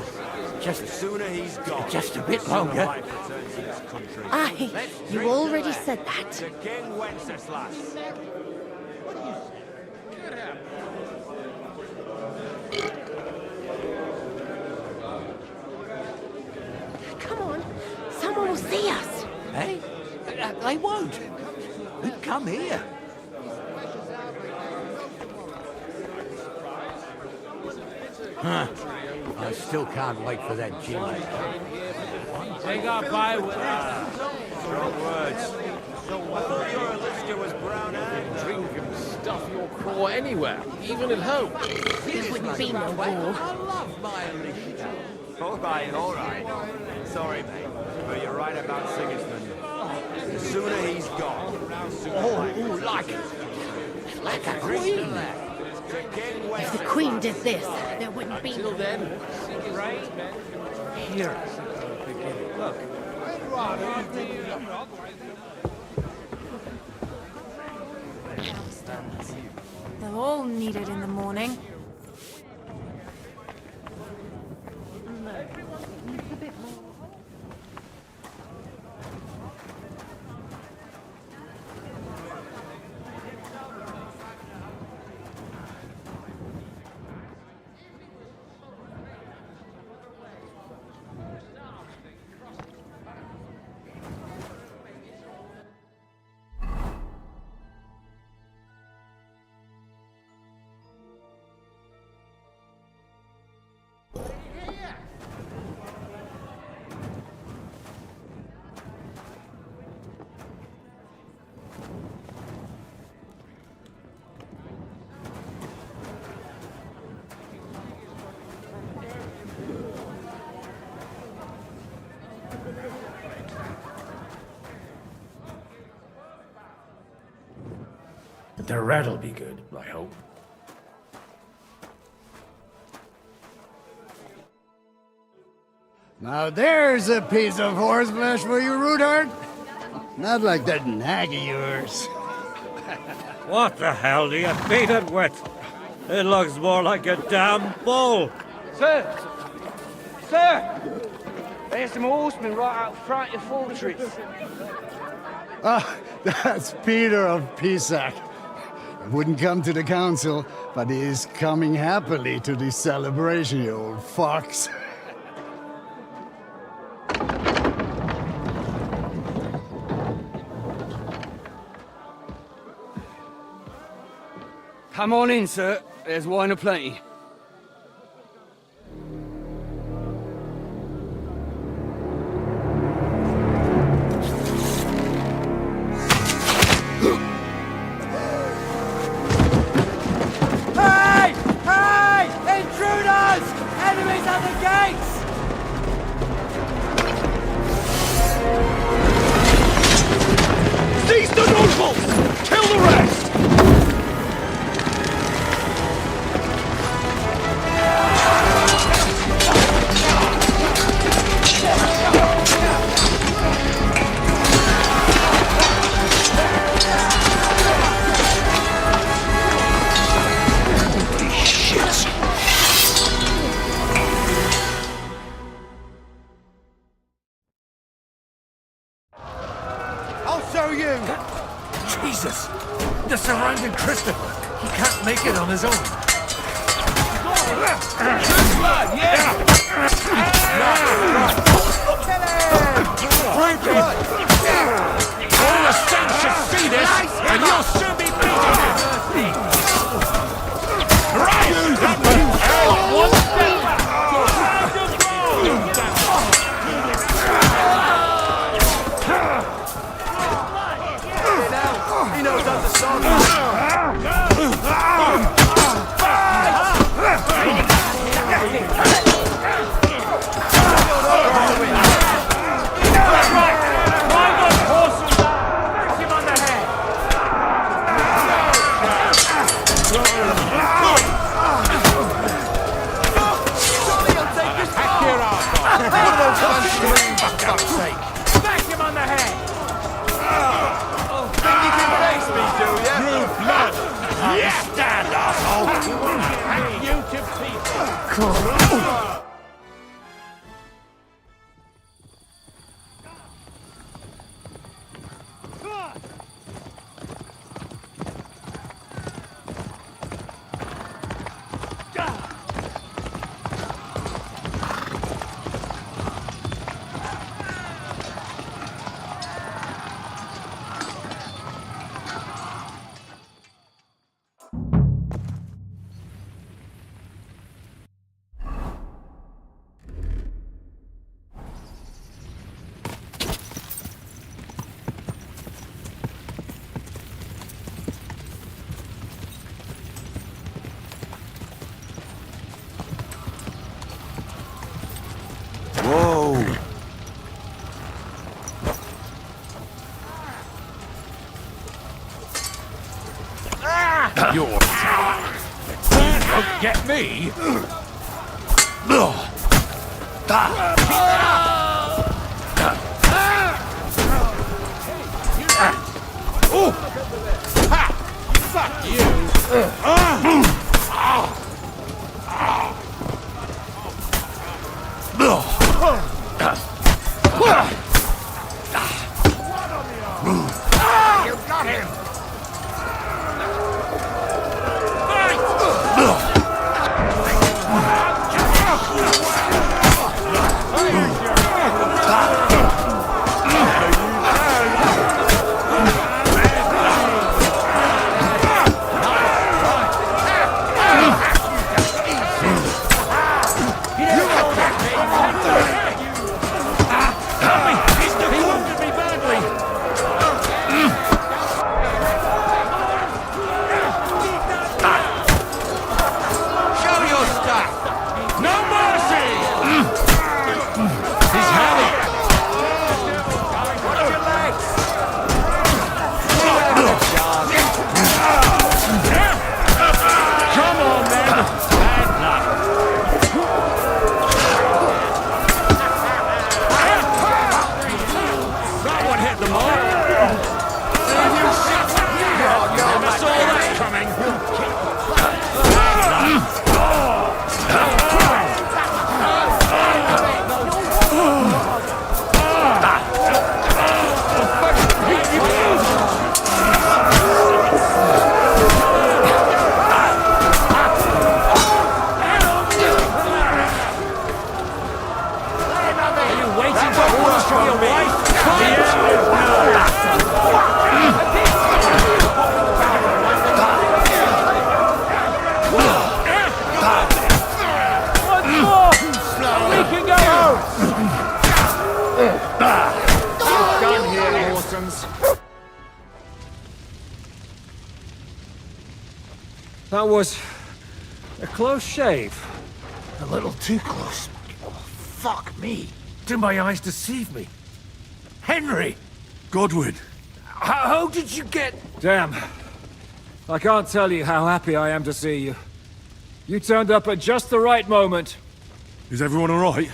Just the sooner he's gone, just a bit the sooner longer. life returns to this country. Aye, Let's you drink already to that. said that. To King Wenceslas. Come on, someone will see us. Hey, they won't. We come here. Huh. I still can't wait for that ginger. Take our pie with Strong words. I thought your Alicia was brown and Drink and stuff your craw anywhere, even at home. There wouldn't be no war. I love my Alicia. All right. Sorry, mate, but you're right about Sigismund. The sooner he's gone, the sooner Like a queen. If the Queen did this, there wouldn't be no then, Here. look. They're all needed in the morning. The rat'll be good, I hope. Now there's a piece of horseflesh for you, Rootheart. Not like that nag of yours. What the hell do you beat it with? It looks more like a damn bull. Sir! Sir! There's some horsemen right out front of the fortress. Ah, that's Peter of Pisac. He wouldn't come to the council, but he is coming happily to the celebration, you old fox. Come on in, sir. There's wine aplenty. Hey! Hey! Intruders! Enemies at the gates! Seize the nobles! Kill the rest! Jesus! They're surrounding Christopher. He can't make it on his own. All the saints should see this, and you'll soon be beating him! Right! One step back! He knows how to song. Smack him on the head! Think you can face me, do ya? True blood! Yes, stand, asshole! Hack you to pieces! Whoa! You're don't get me! Fuck you! You got him! That was a close shave. A little too close. Oh, fuck me. Do my eyes deceive me? Henry! Godwin! How did you get... Damn. I can't tell you how happy I am to see you. You turned up at just the right moment. Is everyone alright?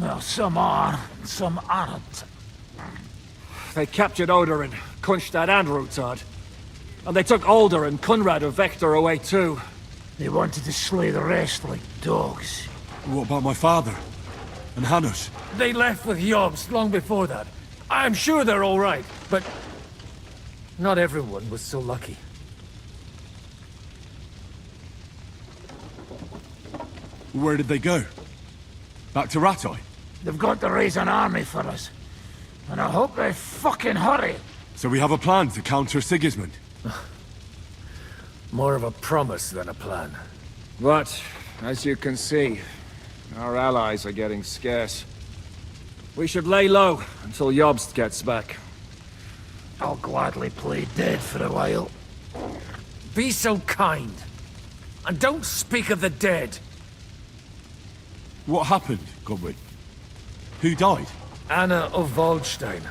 Well, some are, some aren't. They captured Oder and Kunstad and Rutard. And they took Alder and Kunrad of Vector away too. They wanted to slay the rest like dogs. What about my father? And Hanush? They left with Yobs long before that. I'm sure they're all right, but... Not everyone was so lucky. Where did they go? Back to Rattay? They've got to raise an army for us. And I hope they fucking hurry. So we have a plan to counter Sigismund? More of a promise than a plan. But, as you can see, our allies are getting scarce. We should lay low until Jobst gets back. I'll gladly play dead for a while. Be so kind. And don't speak of the dead. What happened, Godwin? Who died? Anna of Waldstein.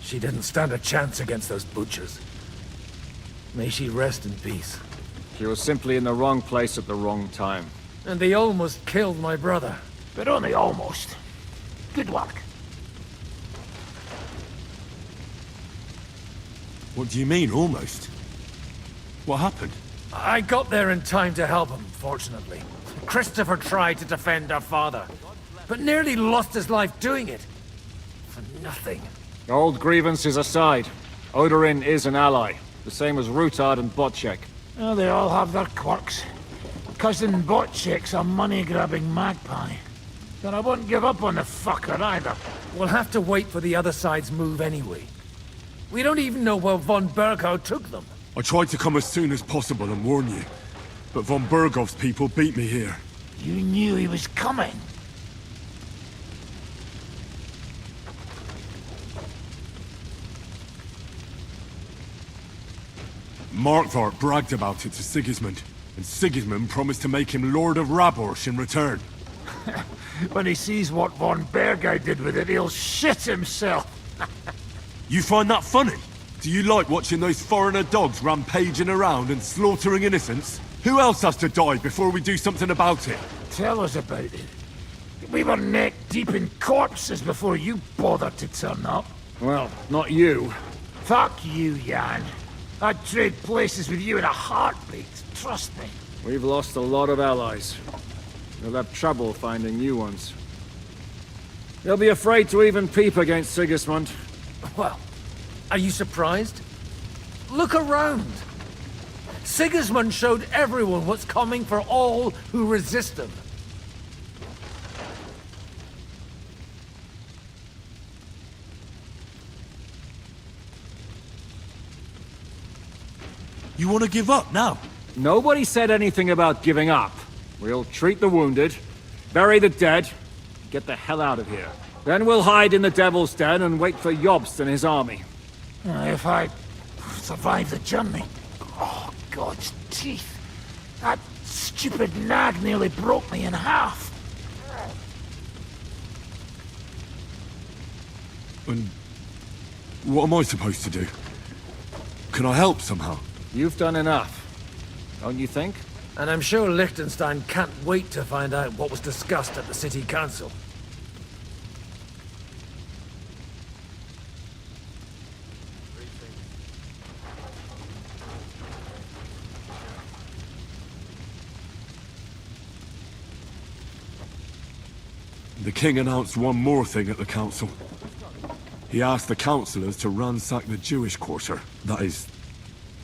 She didn't stand a chance against those butchers. May she rest in peace. She was simply in the wrong place at the wrong time. And they almost killed my brother. But only almost. Good luck. What do you mean, almost? What happened? I got there in time to help him, fortunately. Christopher tried to defend our father, but nearly lost his life doing it. For nothing. Old grievances aside, Odorin is an ally, the same as Rutard and Botchek. Oh, they all have their quirks. Cousin Botchek's a money-grabbing magpie. But I won't give up on the fucker either. We'll have to wait for the other side's move anyway. We don't even know where von Bergau took them. I tried to come as soon as possible and warn you, but von Bergov's people beat me here. You knew he was coming. Markvart bragged about it to Sigismund, and Sigismund promised to make him Lord of Raborsch in return. When he sees what von Bergau did with it, he'll shit himself. You find that funny? Do you like watching those foreigner dogs rampaging around and slaughtering innocents? Who else has to die before we do something about it? Tell us about it. We were neck deep in corpses before you bothered to turn up. Well, not you. Fuck you, Jan. I'd trade places with you in a heartbeat, trust me. We've lost a lot of allies. We'll have trouble finding new ones. They'll be afraid to even peep against Sigismund. Well, are you surprised? Look around. Sigismund showed everyone what's coming for all who resist him. You want to give up now? Nobody said anything about giving up. We'll treat the wounded, bury the dead, get the hell out of here. Then we'll hide in the Devil's Den and wait for Jobst and his army. If I survive the journey. Oh, God's teeth. That stupid nag nearly broke me in half. And what am I supposed to do? Can I help somehow? You've done enough, don't you think? And I'm sure Liechtenstein can't wait to find out what was discussed at the city council. The king announced one more thing at the council. He asked the councillors to ransack the Jewish quarter. That is,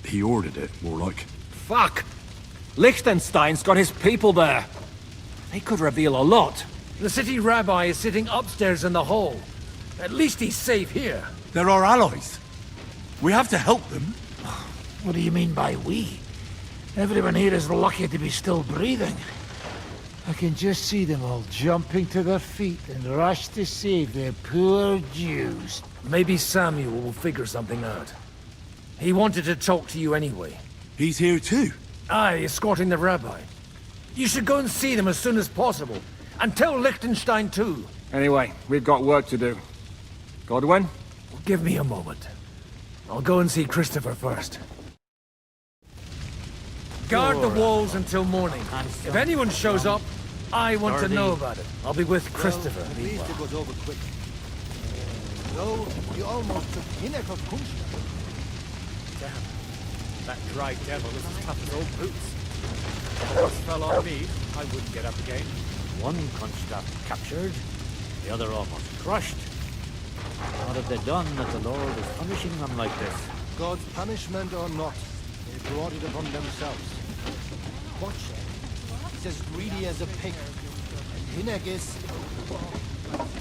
he ordered it, more like. Fuck! Liechtenstein's got his people there. They could reveal a lot. The city rabbi is sitting upstairs in the hall. At least he's safe here. They're our allies. We have to help them. What do you mean by we? Everyone here is lucky to be still breathing. I can just see them all jumping to their feet and rush to save their poor Jews. Maybe Samuel will figure something out. He wanted to talk to you anyway. He's here too? Aye, escorting the rabbi. You should go and see them as soon as possible. And tell Liechtenstein too. Anyway, we've got work to do. Godwin? Give me a moment. I'll go and see Christopher first. Guard the walls until morning. If anyone shows up, I want to know about it. I'll be with Christopher. At least it was over quick. Though, you almost took Hinnerk of Kunststadt. Damn. That dry devil is as tough as old boots. If this fell on me, I wouldn't get up again. One Kunststadt captured, the other almost crushed. What have they done that the Lord is punishing them like this? God's punishment or not, they brought it upon themselves. Watch him. He's as greedy as a pig. And Hinek is...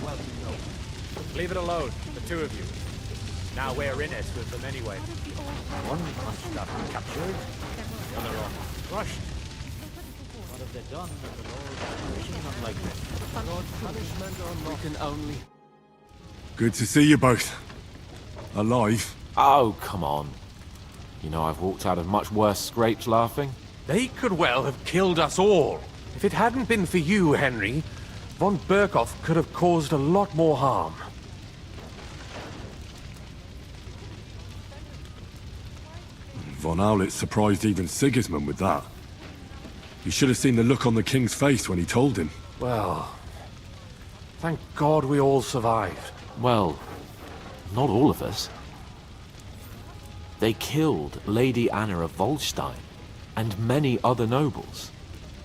well, you know. Leave it alone, the two of you. Now we're in it with them anyway. One must have been captured, the other on crushed. What have they done that the Lord is punishing them like this? God's punishment or not, we can only... Good to see you both. Alive. Oh, come on. You know I've walked out of much worse scrapes laughing. They could well have killed us all. If it hadn't been for you, Henry, von Berkhoff could have caused a lot more harm. Von Aulitz surprised even Sigismund with that. You should have seen the look on the king's face when he told him. Well, thank God we all survived. Well, not all of us. They killed Lady Anna of Volstein and many other nobles.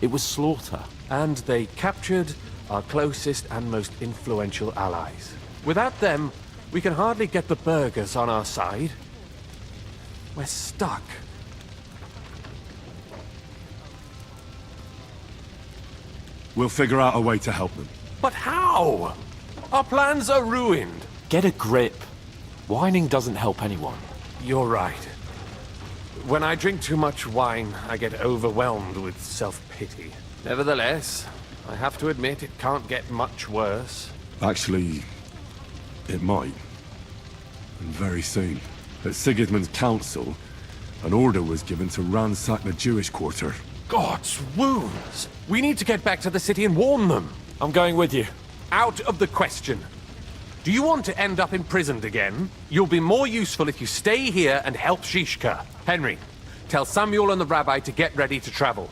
It was slaughter. And they captured our closest and most influential allies. Without them, we can hardly get the burghers on our side. We're stuck. We'll figure out a way to help them. But how? Our plans are ruined. Get a grip. Whining doesn't help anyone. You're right. When I drink too much wine, I get overwhelmed with self-pity. Nevertheless, I have to admit it can't get much worse. Actually, it might. And very soon. At Sigismund's council, an order was given to ransack the Jewish quarter. God's wounds! We need to get back to the city and warn them. I'm going with you. Out of the question. Do you want to end up imprisoned again? You'll be more useful if you stay here and help Shishka. Henry, tell Samuel and the rabbi to get ready to travel.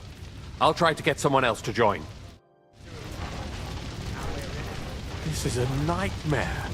I'll try to get someone else to join. This is a nightmare.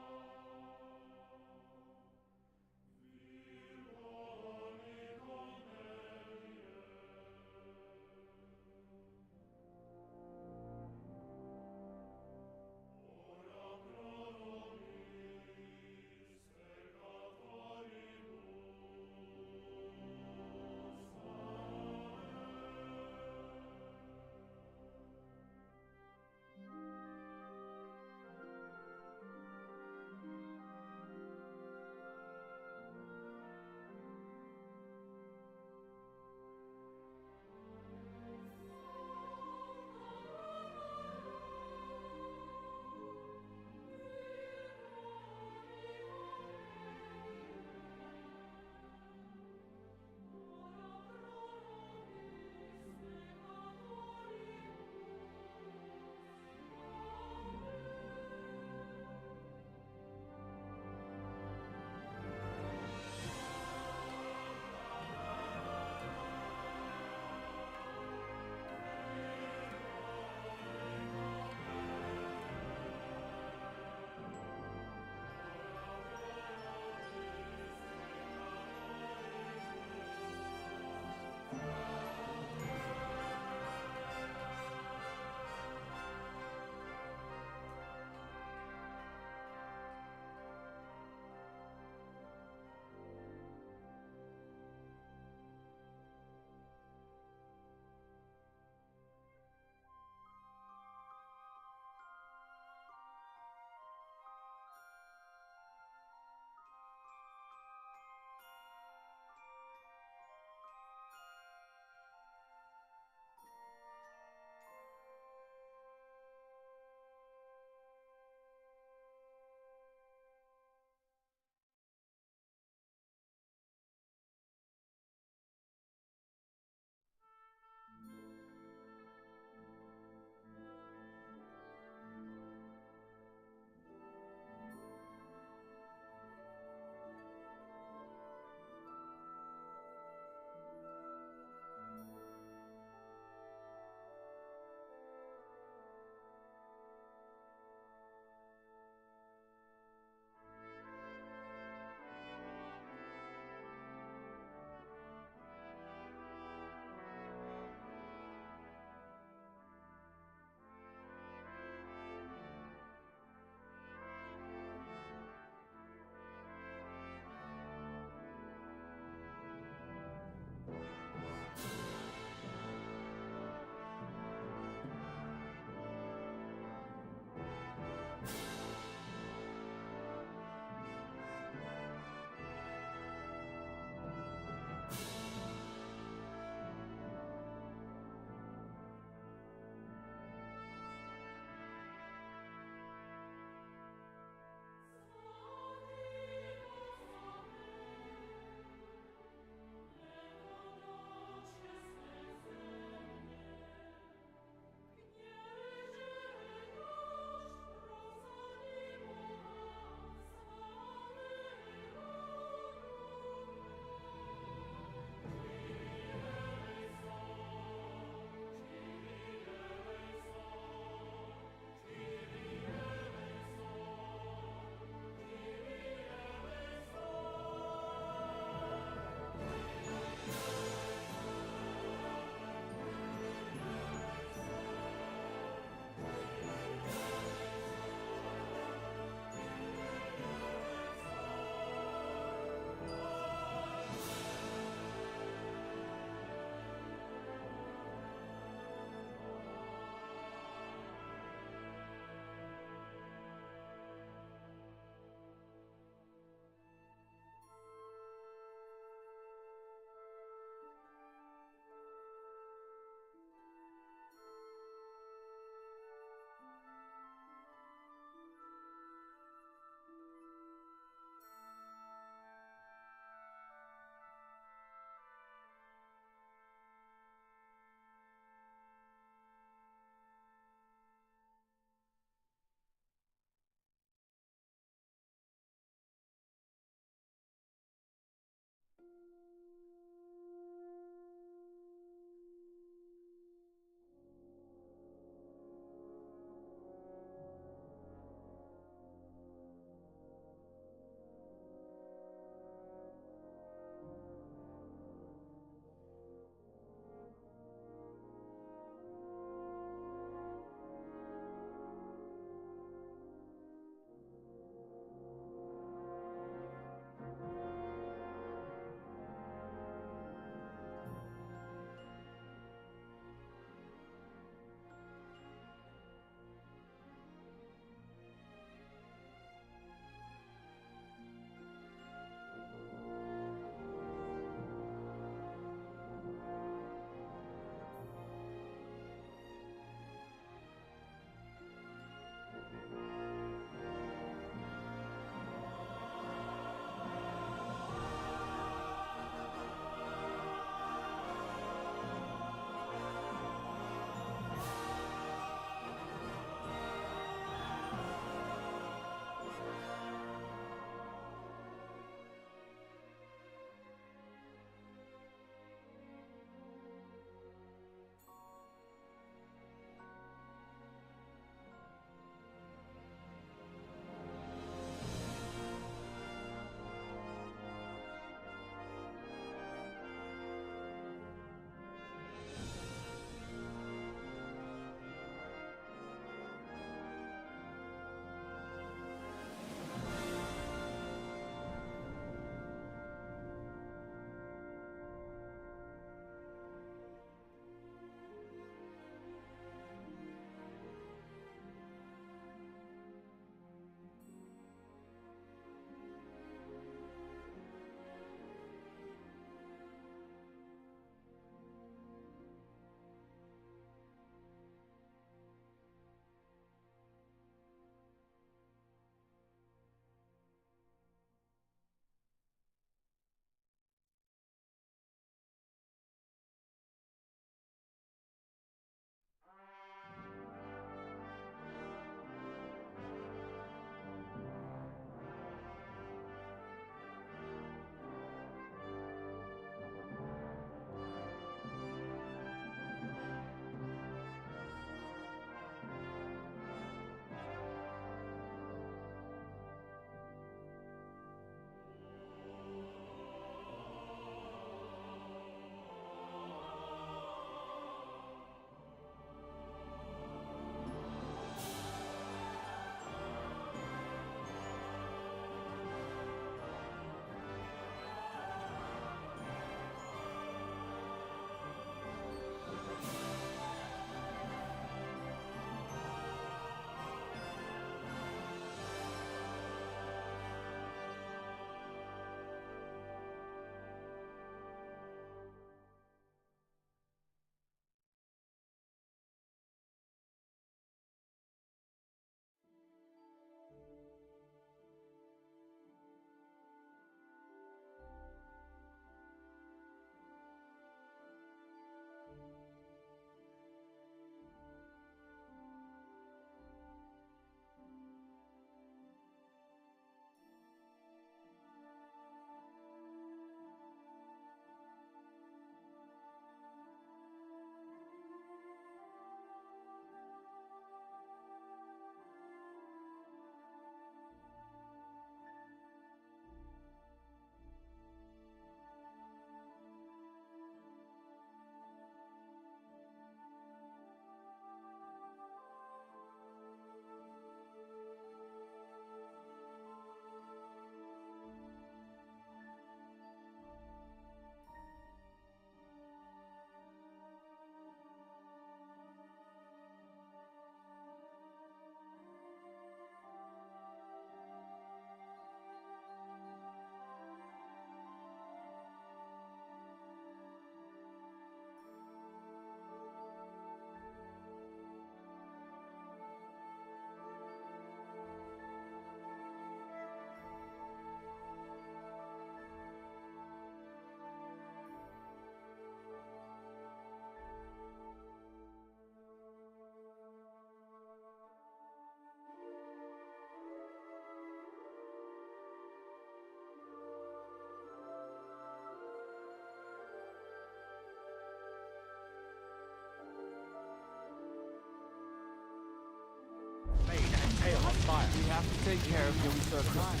have to take care of young Sir Christopher.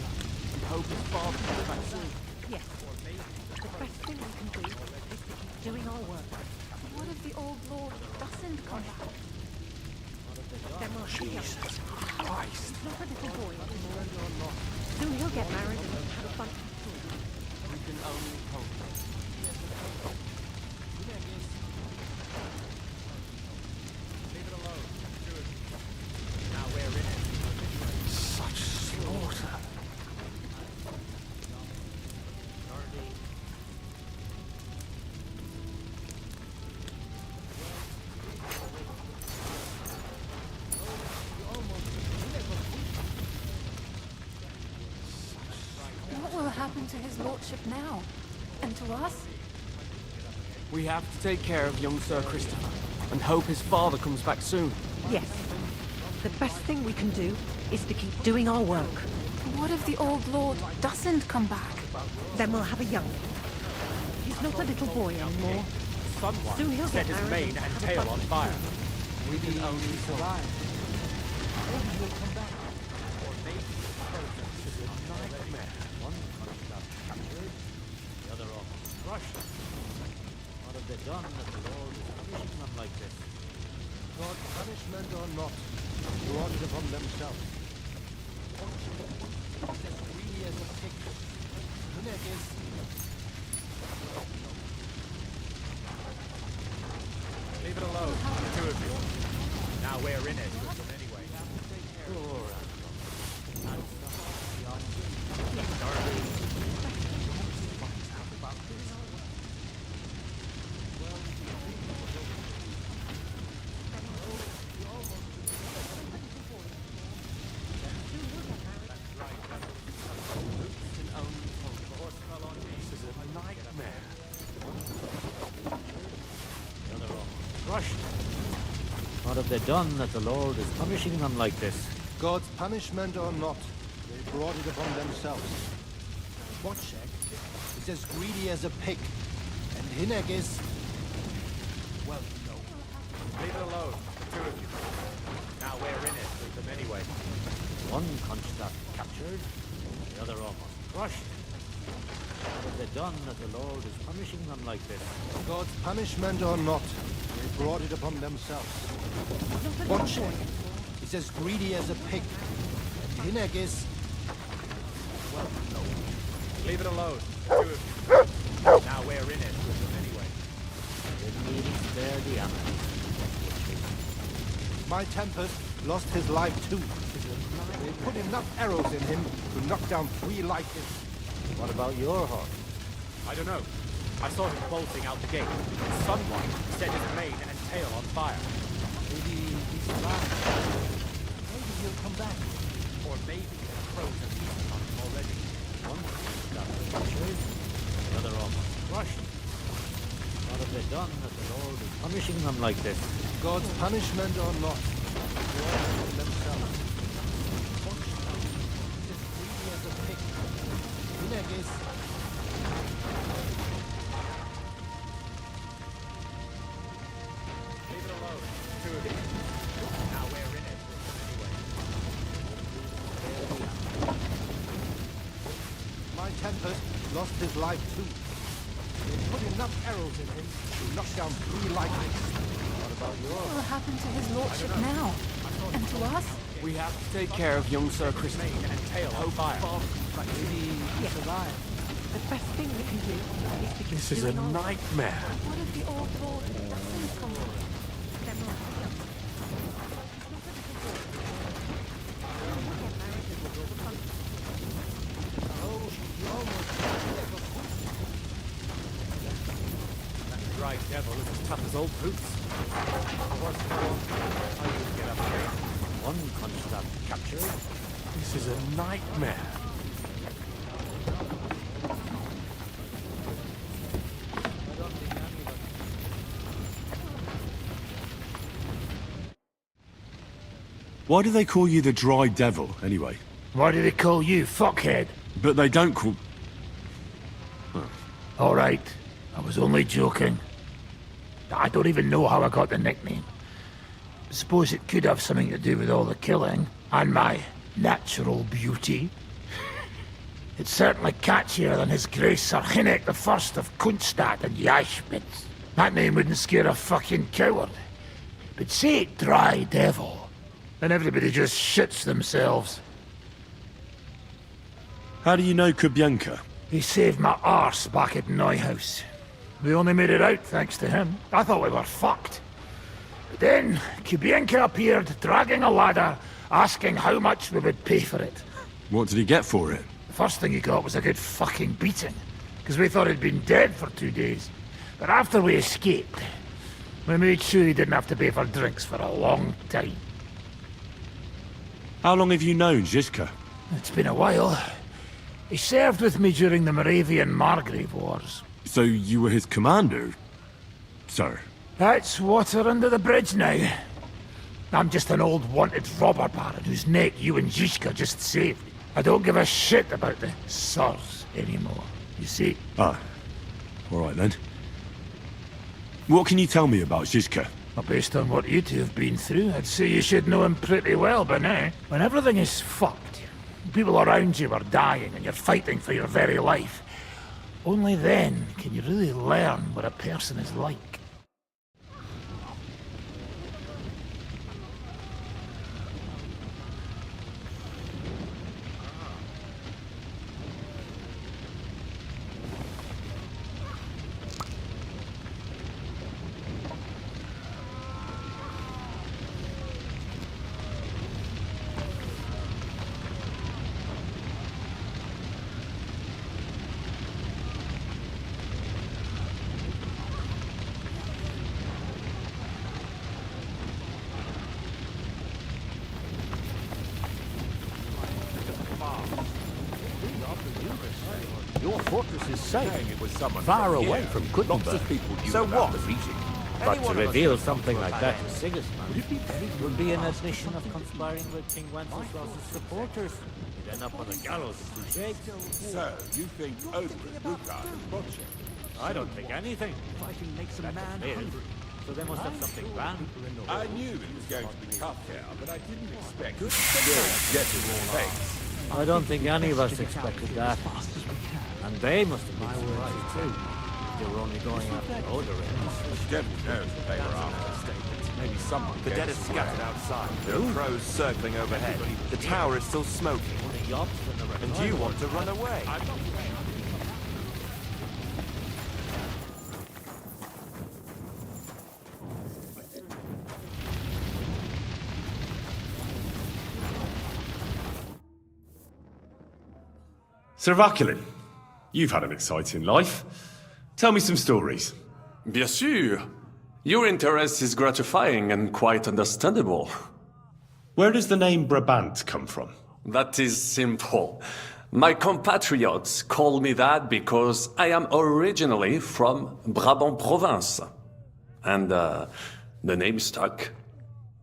We hope his father comes back soon. Yes. The best thing we can do is to keep doing our work. What if the old lord doesn't come back? Then we'll see him. Christ. He's not a little boy anymore. Soon he'll get married and have a bunch of children. We can only hope. Leave it alone. Now we're in it. Such slaughter. What will happen to his lordship now? And to us? We have to take care of young Sir Christopher and hope his father comes back soon. Yes. The best thing we can do is to keep doing our work. What if the old lord doesn't come back? Then we'll have a young one. He's not a little boy anymore. Someone Soon he'll set get his married mane and and have a tail bunch on of fire. We can only survive. Maybe he'll come back. Or maybe This is a nightmare. one contract captured, the other off crushed. What have they done that the Lord is punishing them like this? God's punishment or not, brought it upon themselves. As greedy as a pig. Hineges. Leave it alone, the two of you. Now we're in it with them anyway. This is a nightmare. The other off crushed. What have they done that the Lord is punishing them like this? God's punishment or not, they brought it upon themselves. Wojciech is as greedy as a pig, and Hinek is... well, no. Leave it alone, the two of you. Now we're in it with them anyway. One contract captured, the other almost crushed. What have they done that the Lord is punishing them like this? God's punishment or not, they brought it upon themselves. Wojciech is as greedy as a pig, and Hinek is... well, no. Leave it alone, the two of you. Now we're in it with them anyway. Didn't even spare the animals. My Tempest lost his life too. They put enough arrows in him to knock down 3 lightning. What about your horse? I don't know. I saw him bolting out the gate. Someone set his mane and tail on fire. Maybe he's alive. Maybe he'll come back. Or maybe the crows have eaten on him already. One got captured, the other almost crushed. What have they done that the Lord is punishing them like this? God's punishment or not, they brought it upon themselves. Wojciech is as greedy as a pig. Hinek is... Leave it alone, the two of you. Now we're in it with them anyway. My Tempest lost his life too. They put enough arrows in him to knock down 3 lightning. What about What yours? will happen to his lordship now? And to us? We have to take care of young Sir Christopher. Mane and tail on fire. Maybe Yes. survive. The best thing we can do is to keep This is a doing our work. nightmare. What if the old lord doesn't come back? Then we'll have a young one. That dry devil is as tough as old boots. I wouldn't get up there. One contract captured, This is a nightmare. Why do they call you the Dry Devil, anyway? Why do they call you fuckhead? But they don't call... All right, I was only joking. I don't even know how I got the nickname. Suppose it could have something to do with all the killing, and my natural beauty. It's certainly catchier than his grace Sir Hinnek the First of Kunstad and Yashpitz. That name wouldn't scare a fucking coward. But say Dry Devil, and everybody just shits themselves. How do you know Kubienka? He saved my arse back at Neuhaus. We only made it out thanks to him. I thought we were fucked. But then, Kubienka appeared, dragging a ladder, asking how much we would pay for it. What did he get for it? The first thing he got was a good fucking beating, because we thought he'd been dead for 2 days. But after we escaped, we made sure he didn't have to pay for drinks for a long time. How long have you known Zizka? It's been a while. He served with me during the Moravian-Margrave Wars. So you were his commander, sir? That's water under the bridge now. I'm just an old wanted robber baron whose neck you and Zizka just saved. I don't give a shit about the sirs anymore, you see? Ah, alright then. What can you tell me about Zizka? Well, based on what you two have been through, I'd say you should know him pretty well by now. When everything is fucked, people around you are dying and you're fighting for your very life, only then can you really learn what a person is like. Your fortress is safe, It was someone far from away here. from Lots Kuttenberg. of people knew So about what? the meeting. But to reveal something like that to Sigismund would be an admission of conspiring with King Wenceslas's supporters. He'd end up on the gallows if he shakes. So, you think Odin, Rukar, and Bocce? I don't think anything. Fighting makes a man hungry. So they must have something planned. I knew it was going to be tough here, but I didn't expect to still get it all face. I don't think any of us expected that. And they must have been surprised too. They were only going after Odorin. The devil knows what they were after. Maybe someone The gave dead are us scattered away. outside. There are crows circling overhead. The tower is still smoking. And you want to run away. Sir Vaculin, you've had an exciting life. Tell me some stories. Bien sûr. Your interest is gratifying and quite understandable. Where does the name Brabant come from? That is simple. My compatriots call me that because I am originally from Brabant province. And the name stuck.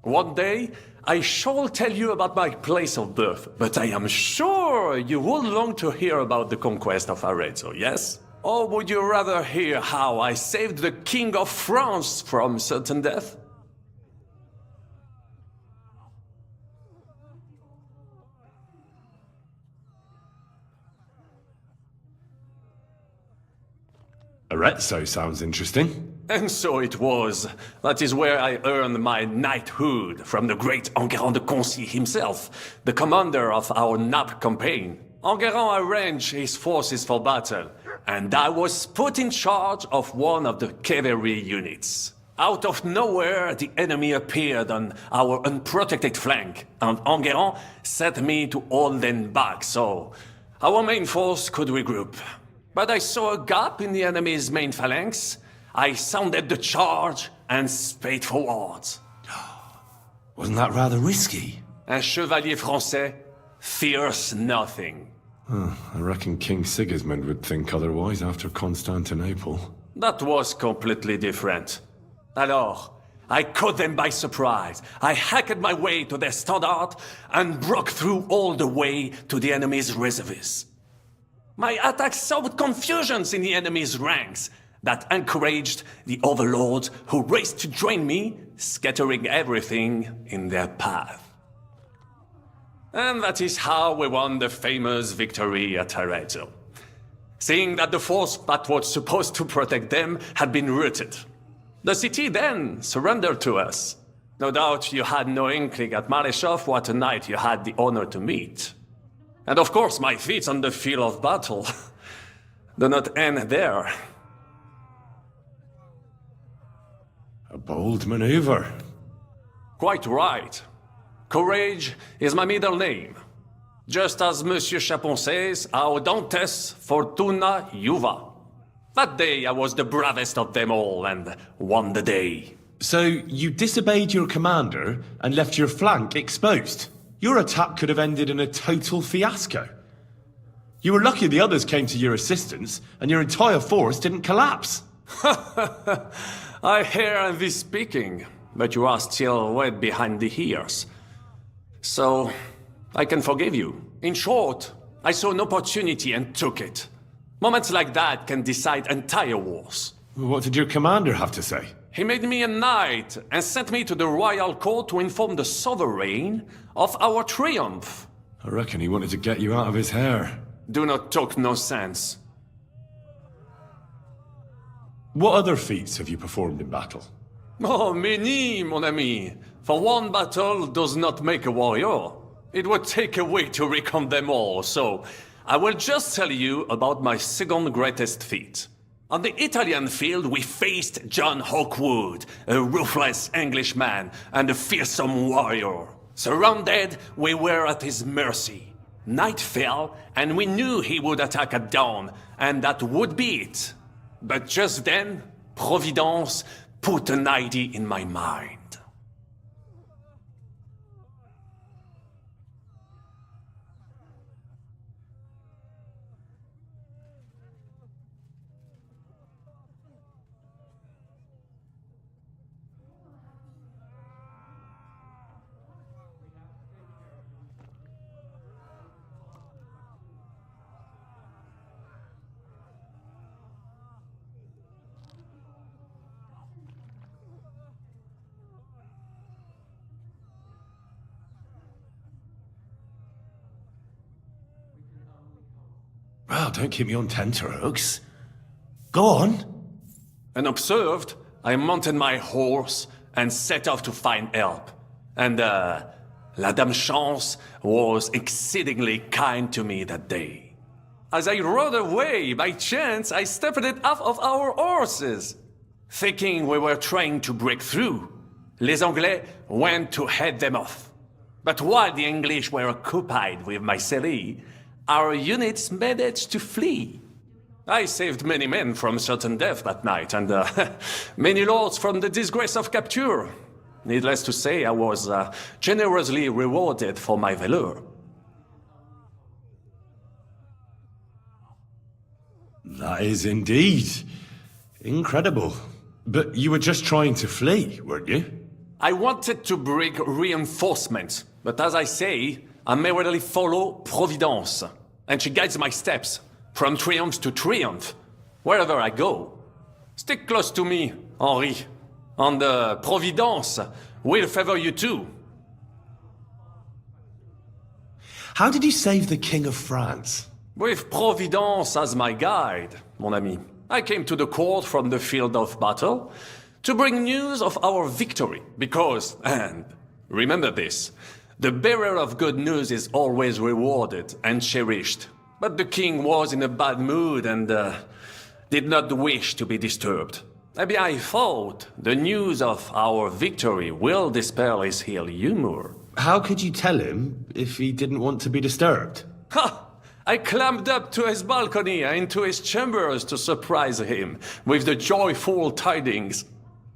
One day, I shall tell you about my place of birth, but I am sure you will long to hear about the conquest of Arezzo, yes? Or would you rather hear how I saved the King of France from certain death? Arezzo sounds interesting. And so it was. That is where I earned my knighthood from the great Enguerrand de Concy himself, the commander of our Naples campaign. Enguerrand arranged his forces for battle, and I was put in charge of one of the cavalry units. Out of nowhere, the enemy appeared on our unprotected flank, and Enguerrand set me to hold them back so our main force could regroup. But I saw a gap in the enemy's main phalanx. I sounded the charge and sped forwards. Wasn't that rather risky? Un chevalier français fears nothing. I reckon King Sigismund would think otherwise after Constantinople. That was completely different. Alors, I caught them by surprise. I hacked my way to their standard and broke through all the way to the enemy's reserves. My attack sowed confusions in the enemy's ranks that encouraged the overlords who raced to join me, scattering everything in their path. And that is how we won the famous victory at Arezzo. Seeing that the force that was supposed to protect them had been routed. The city then surrendered to us. No doubt you had no inkling at Maleshov what a knight you had the honor to meet. And of course my feats on the field of battle do not end there. A bold maneuver. Quite right. Courage is my middle name. Just as Monsieur Chapon says, Audantes Fortuna Juva. That day I was the bravest of them all and won the day. So you disobeyed your commander and left your flank exposed. Your attack could have ended in a total fiasco. You were lucky the others came to your assistance and your entire force didn't collapse. I hear thee speaking, but you are still wet behind the ears. So, I can forgive you. In short, I saw an opportunity and took it. Moments like that can decide entire wars. What did your commander have to say? He made me a knight and sent me to the royal court to inform the sovereign of our triumph. I reckon he wanted to get you out of his hair. Do not talk nonsense. What other feats have you performed in battle? Oh, many, mon ami. For one battle does not make a warrior. It would take a week to recount them all, so I will just tell you about my second greatest feat. On the Italian field, we faced John Hawkwood, a ruthless Englishman and a fearsome warrior. Surrounded, we were at his mercy. Night fell, and we knew he would attack at dawn, and that would be it. But just then, Providence put an idea in my mind. Well, don't keep me on tenterhooks. Go on. Unobserved, I mounted my horse and set off to find help. And, La Dame Chance was exceedingly kind to me that day. As I rode away, by chance, I stepped it off of our horses. Thinking we were trying to break through, les Anglais went to head them off. But while the English were occupied with my city, our units managed to flee. I saved many men from certain death that night, and many lords from the disgrace of capture. Needless to say, I was generously rewarded for my valor. That is indeed incredible. But you were just trying to flee, weren't you? I wanted to bring reinforcements, but as I say, I merely follow Providence, and she guides my steps, from triumph to triumph, wherever I go. Stick close to me, Henri, and Providence will favor you too. How did you save the King of France? With Providence as my guide, mon ami. I came to the court from the field of battle to bring news of our victory, because, and remember this, the bearer of good news is always rewarded and cherished. But the king was in a bad mood and did not wish to be disturbed. Maybe I thought the news of our victory will dispel his ill humor. How could you tell him if he didn't want to be disturbed? Ha! I climbed up to his balcony and into his chambers to surprise him with the joyful tidings.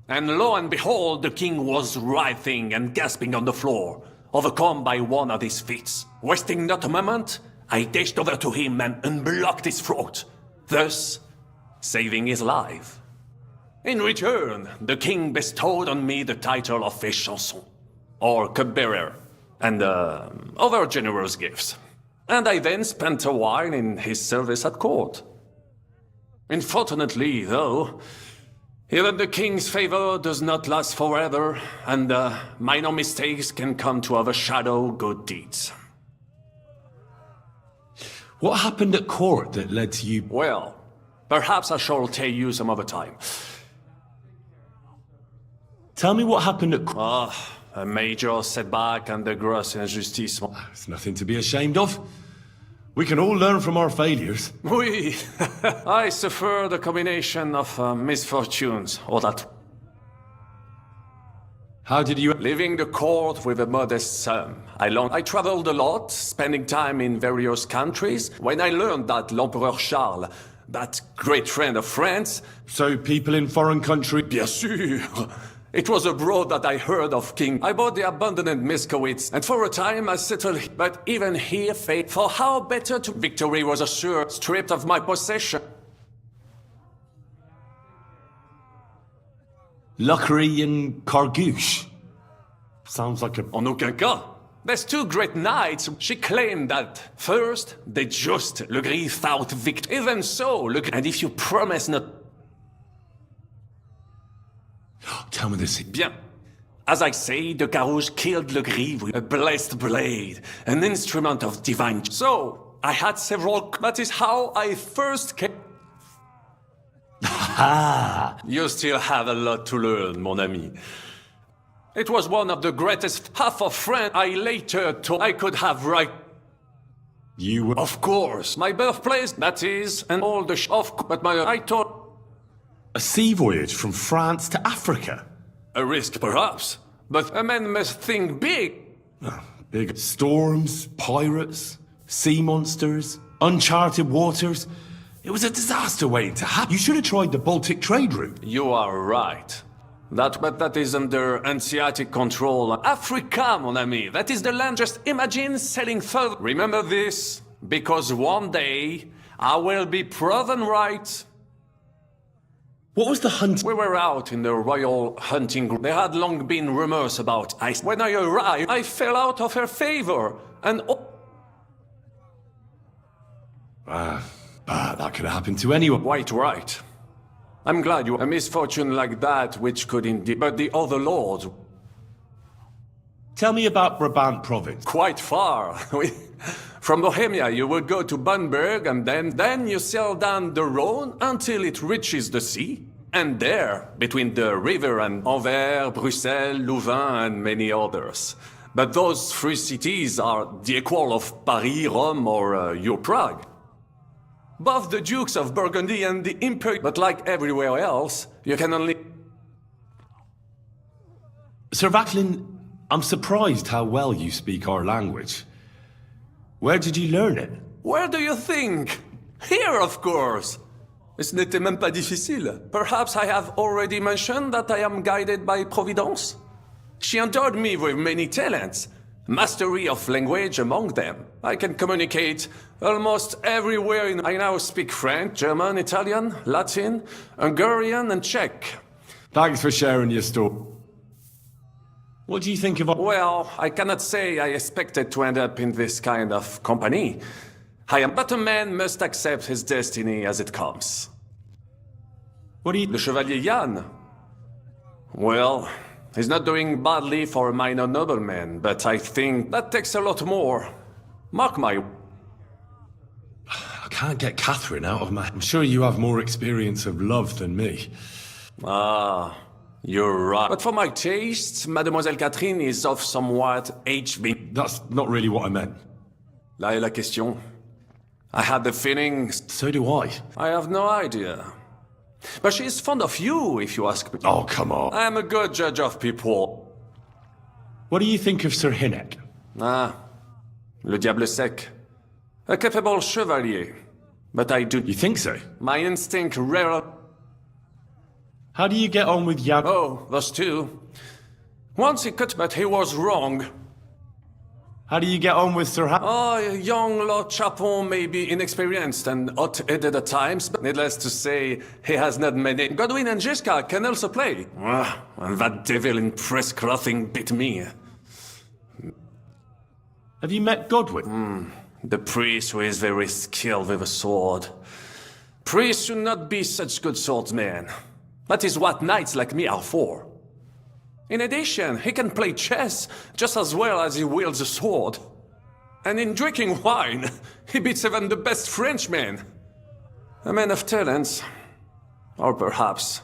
And lo and behold, the king was writhing and gasping on the floor, overcome by one of his fits. Wasting not a moment, I dashed over to him and unblocked his throat, thus saving his life. In return, the king bestowed on me the title of Échanson, or cupbearer, and other generous gifts. And I then spent a while in his service at court. Unfortunately, though, even the king's favor does not last forever, and minor mistakes can come to overshadow good deeds. What happened at court that led to you... Well, perhaps I shall tell you some other time. Tell me what happened at... A major setback and the gross injustice. It's nothing to be ashamed of. We can all learn from our failures. Oui. I suffered a combination of misfortunes, all that. How did you... Leaving the court with a modest sum. I traveled a lot, spending time in various countries. When I learned that l'Empereur Charles, that great friend of France... So people in foreign countries... Bien sûr! It was abroad that I heard of King. I bought the abandoned Miskowitz, and for a time I settled. But even here, fate, for how better to... Victory was assured, stripped of my possession. Luckary and Cargouche. Sounds like a... En aucun cas. There's two great knights. She claimed that. First, they just Legris fought victory. Even so, and if you promise not... Tell me this. Bien. As I say, the Carouge killed Legris with a blessed blade, an instrument of divine... So, I had several... That is how I first came... You still have a lot to learn, mon ami. It was one of the greatest half of France I later thought I could have right... You were... Of course, my birthplace, that is, and all the but I thought... A sea voyage from France to Africa? A risk, perhaps, but a man must think big. Big storms, pirates, sea monsters, uncharted waters. It was a disaster waiting to happen. You should have tried the Baltic trade route. You are right. But that is under Hanseatic control. Africa, mon ami, that is the land. Just imagine sailing further. Remember this, because one day I will be proven right. What was the hunt? We were out in the royal hunting group. There had long been rumors about ice. When I arrived, I fell out of her favor, and... that could have happened to anyone. Quite right. I'm glad you... A misfortune like that, which could indeed... But the other lords... Tell me about Brabant province. Quite far. From Bohemia, you would go to Bunburg, and then you sail down the Rhone until it reaches the sea. And there, between the river and Anvers, Bruxelles, Louvain, and many others. But those three cities are the equal of Paris, Rome, or your Prague. Both the Dukes of Burgundy and the Imperial... But like everywhere else, you can only... Sir Vaclin, I'm surprised how well you speak our language. Where did you learn it? Where do you think? Here, of course. Ce n'était même pas difficile. Perhaps I have already mentioned that I am guided by Providence? She endowed me with many talents. Mastery of language among them. I can communicate almost everywhere. I now speak French, German, Italian, Latin, Hungarian, and Czech. Thanks for sharing your story. What do you think of... Well, I cannot say I expected to end up in this kind of company. But a man must accept his destiny as it comes. What do you... Le Chevalier Yann? Well, he's not doing badly for a minor nobleman, but I think that takes a lot more. Mark my... I can't get Catherine out of my... I'm sure you have more experience of love than me. You're right. But for my tastes, Mademoiselle Catherine is of somewhat HB. That's not really what I meant. Là est la question. I had the feeling... So do I. I have no idea. But she's fond of you, if you ask me. Oh, come on. I am a good judge of people. What do you think of Sir Hynek? Le diable sec. A capable chevalier. But I do... You think so? My instinct rare... How do you get on with Yab? Oh, those two. Once he cut, but he was wrong. How do you get on with Sir Young Lord Chapon may be inexperienced and hot-headed at times, but needless to say, he has not many. Godwin and Jiska can also play. And that devil in press clothing bit me. Have you met Godwin? The priest who is very skilled with a sword. Priests should not be such good swordsmen. That is what knights like me are for. In addition, he can play chess just as well as he wields a sword. And in drinking wine, he beats even the best Frenchman. A man of talents. Or perhaps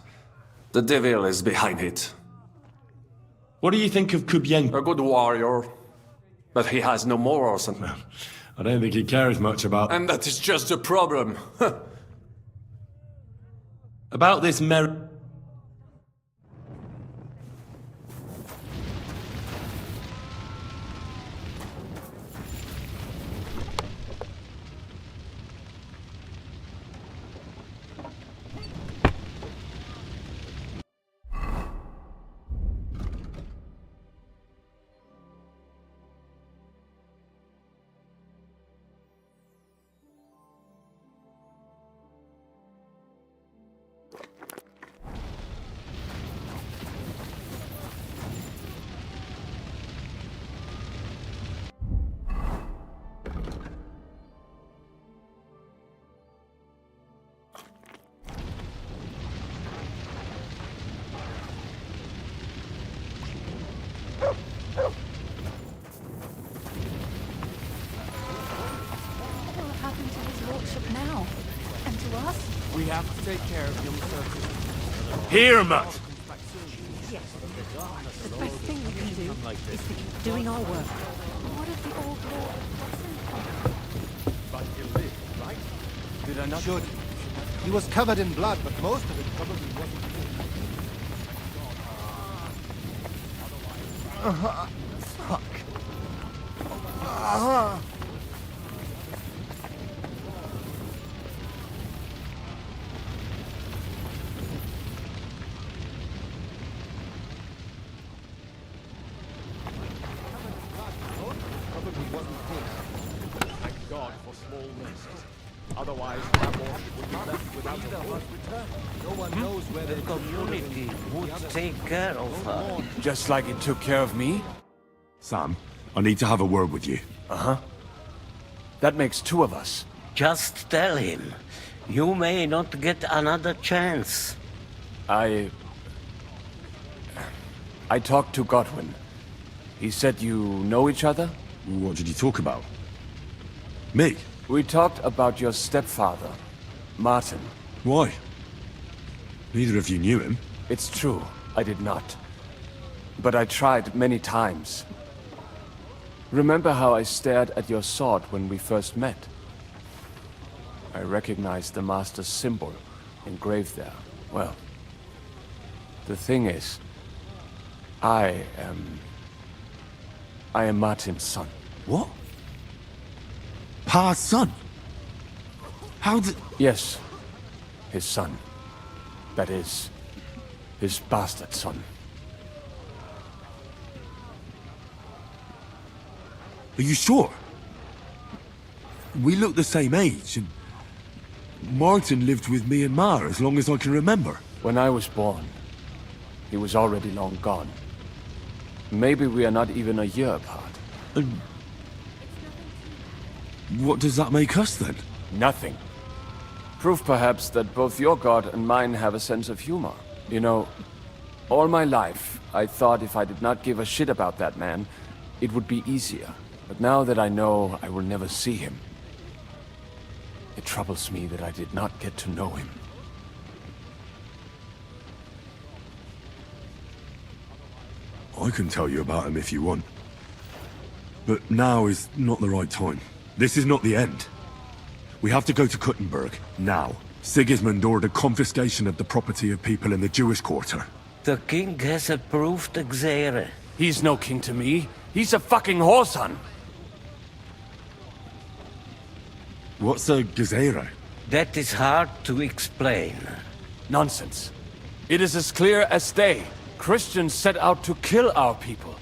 the devil is behind it. What do you think of Kubien? A good warrior. But he has no morals. I don't think he cares much about... And that is just the problem. About this We have to take care of young Circus. Here, Mutt! Yes. The best thing we can do is to keep doing our work. What if the old lord doesn't come? But he lived, right? Did I not? Should. He was covered in blood, but most of it probably wasn't. Fuck. Thank God for small mercies. Otherwise, Ramor would be left without a port return. No one knows where the community would take care of her. Just like it took care of me? Sam, I need to have a word with you. Uh-huh. That makes two of us. Just tell him. You may not get another chance. I talked to Godwin. He said you know each other? What did you talk about? Me? We talked about your stepfather, Martin. Why? Neither of you knew him. It's true, I did not. But I tried many times. Remember how I stared at your sword when we first met? I recognized the Master's symbol engraved there. Well, the thing is, I am Martin's son. What? Pa's son? How did... Yes, his son. That is, his bastard son. Are you sure? We look the same age, and Martin lived with me and Ma as long as I can remember. When I was born, he was already long gone. Maybe we are not even a year apart. And what does that make us, then? Nothing. Proof, perhaps, that both your god and mine have a sense of humor. You know, all my life, I thought if I did not give a shit about that man, it would be easier. But now that I know I will never see him, it troubles me that I did not get to know him. I can tell you about him if you want. But now is not the right time. This is not the end. We have to go to Kuttenberg, now. Sigismund ordered confiscation of the property of people in the Jewish quarter. The king has approved Xere. He's no king to me. He's a fucking whoreson. What's a Gezerah? That is hard to explain. Nonsense. It is as clear as day. Christians set out to kill our people.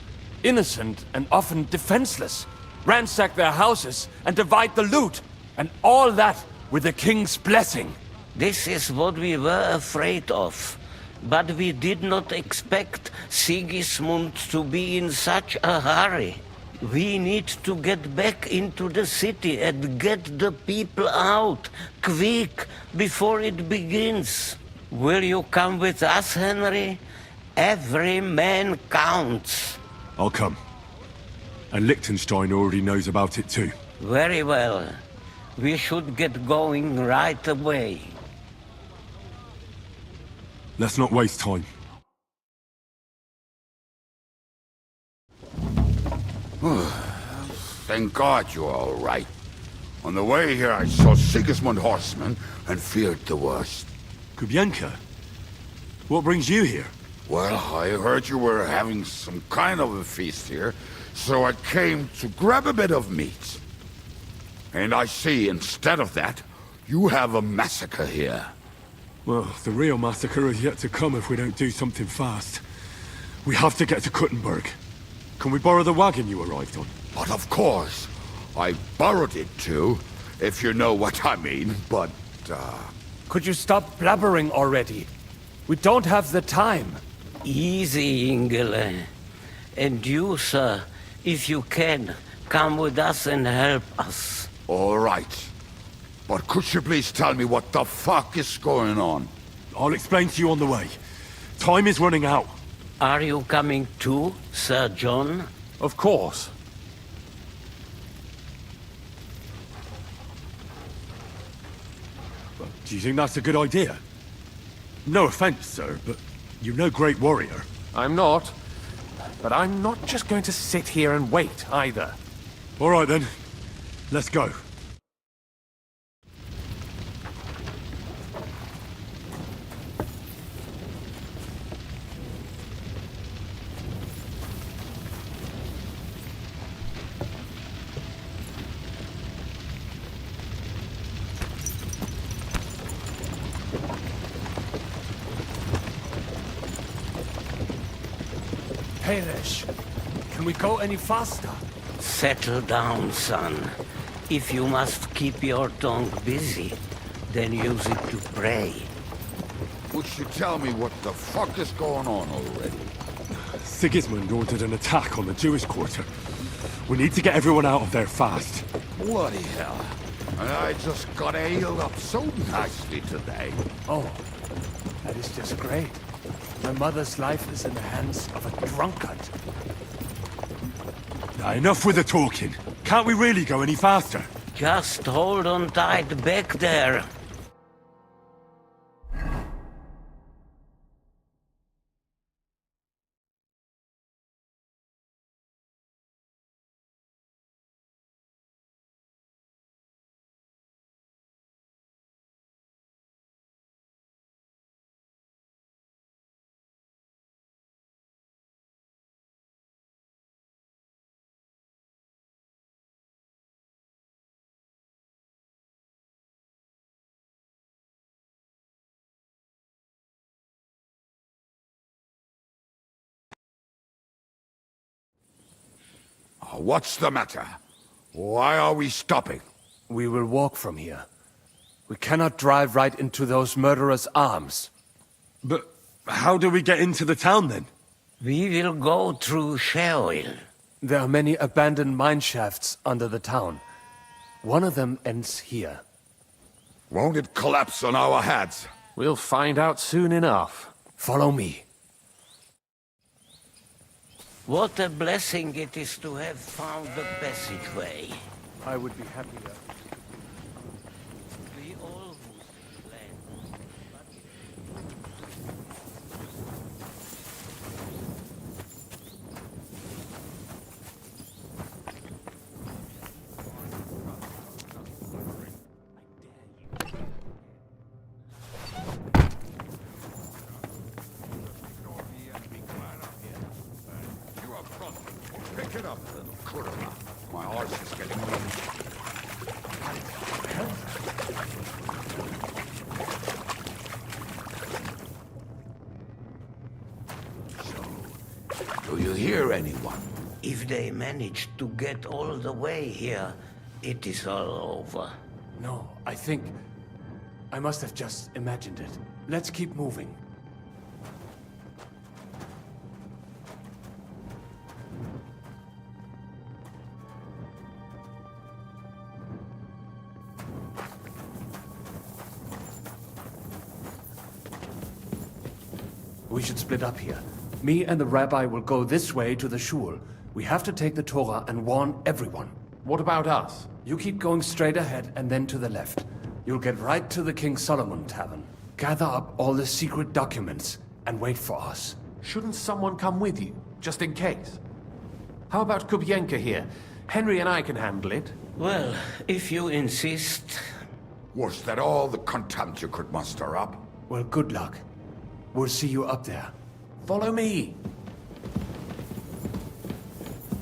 Innocent and often defenseless. Ransack their houses and divide the loot. And all that with the king's blessing. This is what we were afraid of. But we did not expect Sigismund to be in such a hurry. We need to get back into the city and get the people out, quick, before it begins. Will you come with us, Henry? Every man counts. I'll come. And Liechtenstein already knows about it too. Very well. We should get going right away. Let's not waste time. Thank God you're all right. On the way here, I saw Sigismund horsemen and feared the worst. Kubienka? What brings you here? Well, I heard you were having some kind of a feast here, so I came to grab a bit of meat. And I see, instead of that, you have a massacre here. Well, the real massacre is yet to come if we don't do something fast. We have to get to Kuttenberg. Can we borrow the wagon you arrived on? But of course. I borrowed it too, if you know what I mean, but, Could you stop blabbering already? We don't have the time. Easy, Ingele. And you, sir, if you can, come with us and help us. All right. But could you please tell me what the fuck is going on? I'll explain to you on the way. Time is running out. Are you coming too, Sir John? Of course. Do you think that's a good idea? No offense, sir, but you're no great warrior. I'm not. But I'm not just going to sit here and wait, either. All right, then. Let's go. Hamish, can we go any faster? Settle down, son. If you must keep your tongue busy, then use it to pray. Would you tell me what the fuck is going on already? Sigismund ordered an attack on the Jewish quarter. We need to get everyone out of there fast. Bloody hell. And I just got healed up so nicely today. Oh, that is just great. My mother's life is in the hands of a drunkard. Now, enough with the talking. Can't we really go any faster? Just hold on tight back there. What's the matter? Why are we stopping? We will walk from here. We cannot drive right into those murderers' arms. But how do we get into the town, then? We will go through Sheol. There are many abandoned mine shafts under the town. One of them ends here. Won't it collapse on our heads? We'll find out soon enough. Follow me. What a blessing it is to have found the passageway. I would be happier. We all land. Pick it up, little Kurama. My horse is getting weak. So, do you hear anyone? If they manage to get all the way here, it is all over. No, I think... I must have just imagined it. Let's keep moving. We should split up here. Me and the rabbi will go this way to the shul. We have to take the Torah and warn everyone. What about us? You keep going straight ahead and then to the left. You'll get right to the King Solomon Tavern. Gather up all the secret documents and wait for us. Shouldn't someone come with you, just in case? How about Kubienka here? Henry and I can handle it. Well, if you insist. Was that all the contempt you could muster up? Well, good luck. We'll see you up there. Follow me.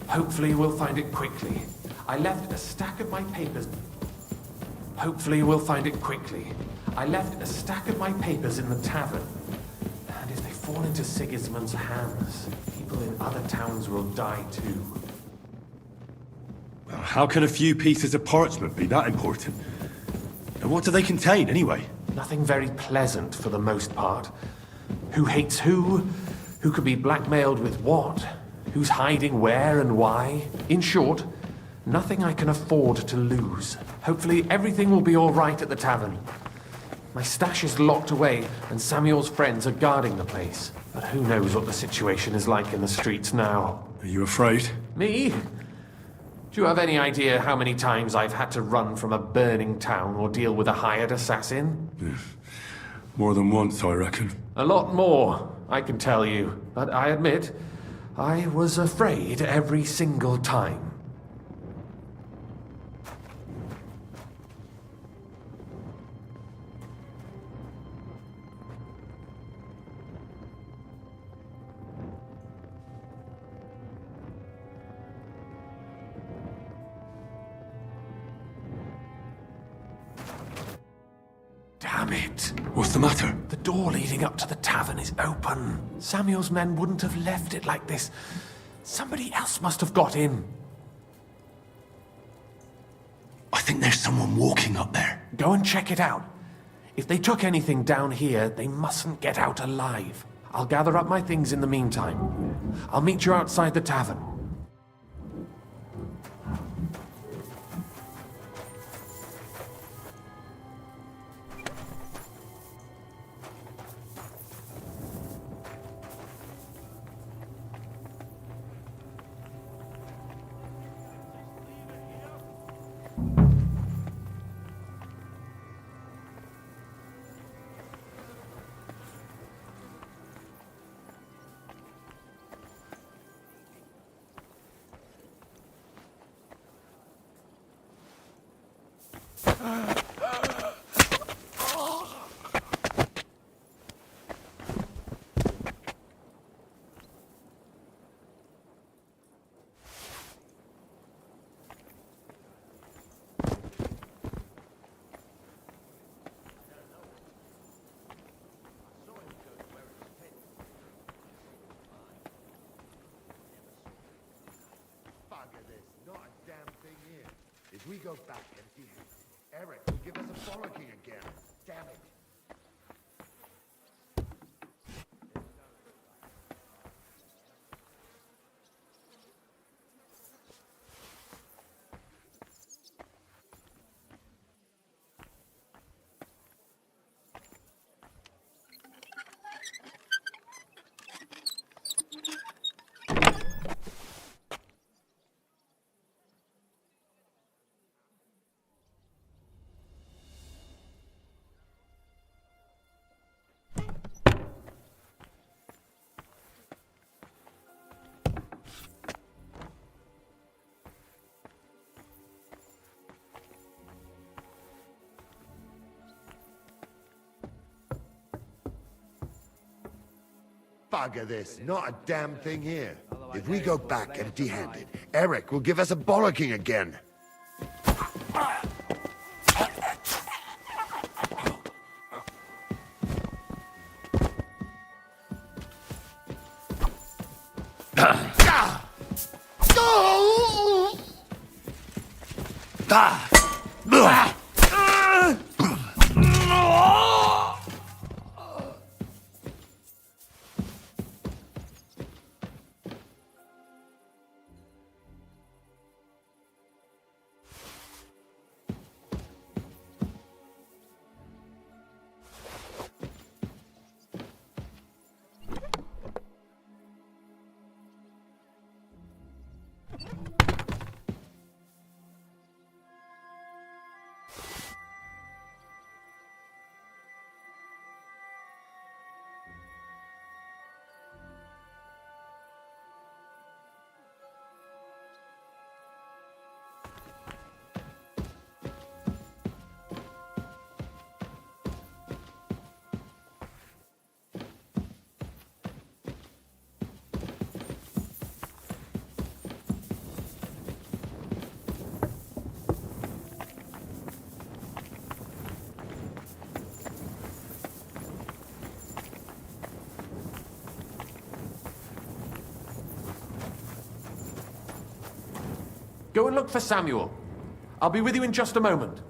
Hopefully we'll find it quickly. I left a stack of my papers. Hopefully we'll find it quickly. I left a stack of my papers in the tavern. And if they fall into Sigismund's hands, people in other towns will die too. Well, how can a few pieces of parchment be that important? And what do they contain, anyway? Nothing very pleasant for the most part. Who hates who? Who could be blackmailed with what? Who's hiding where and why? In short, nothing I can afford to lose. Hopefully everything will be all right at the tavern. My stash is locked away, and Samuel's friends are guarding the place. But who knows what the situation is like in the streets now? Are you afraid? Me? Do you have any idea how many times I've had to run from a burning town or deal with a hired assassin? More than once, I reckon. A lot more, I can tell you. But I admit, I was afraid every single time. Damn it. What's the matter? The door leading up to the tavern is open. Samuel's men wouldn't have left it like this. Somebody else must have got in. I think there's someone walking up there. Go and check it out. If they took anything down here, they mustn't get out alive. I'll gather up my things in the meantime. I'll meet you outside the tavern. If we go back empty-handed, Eric will give us a bollocking again. Damn it. Bugger this, not a damn thing here. If we go back empty-handed, Eric will give us a bollocking again. Go and look for Samuel. I'll be with you in just a moment.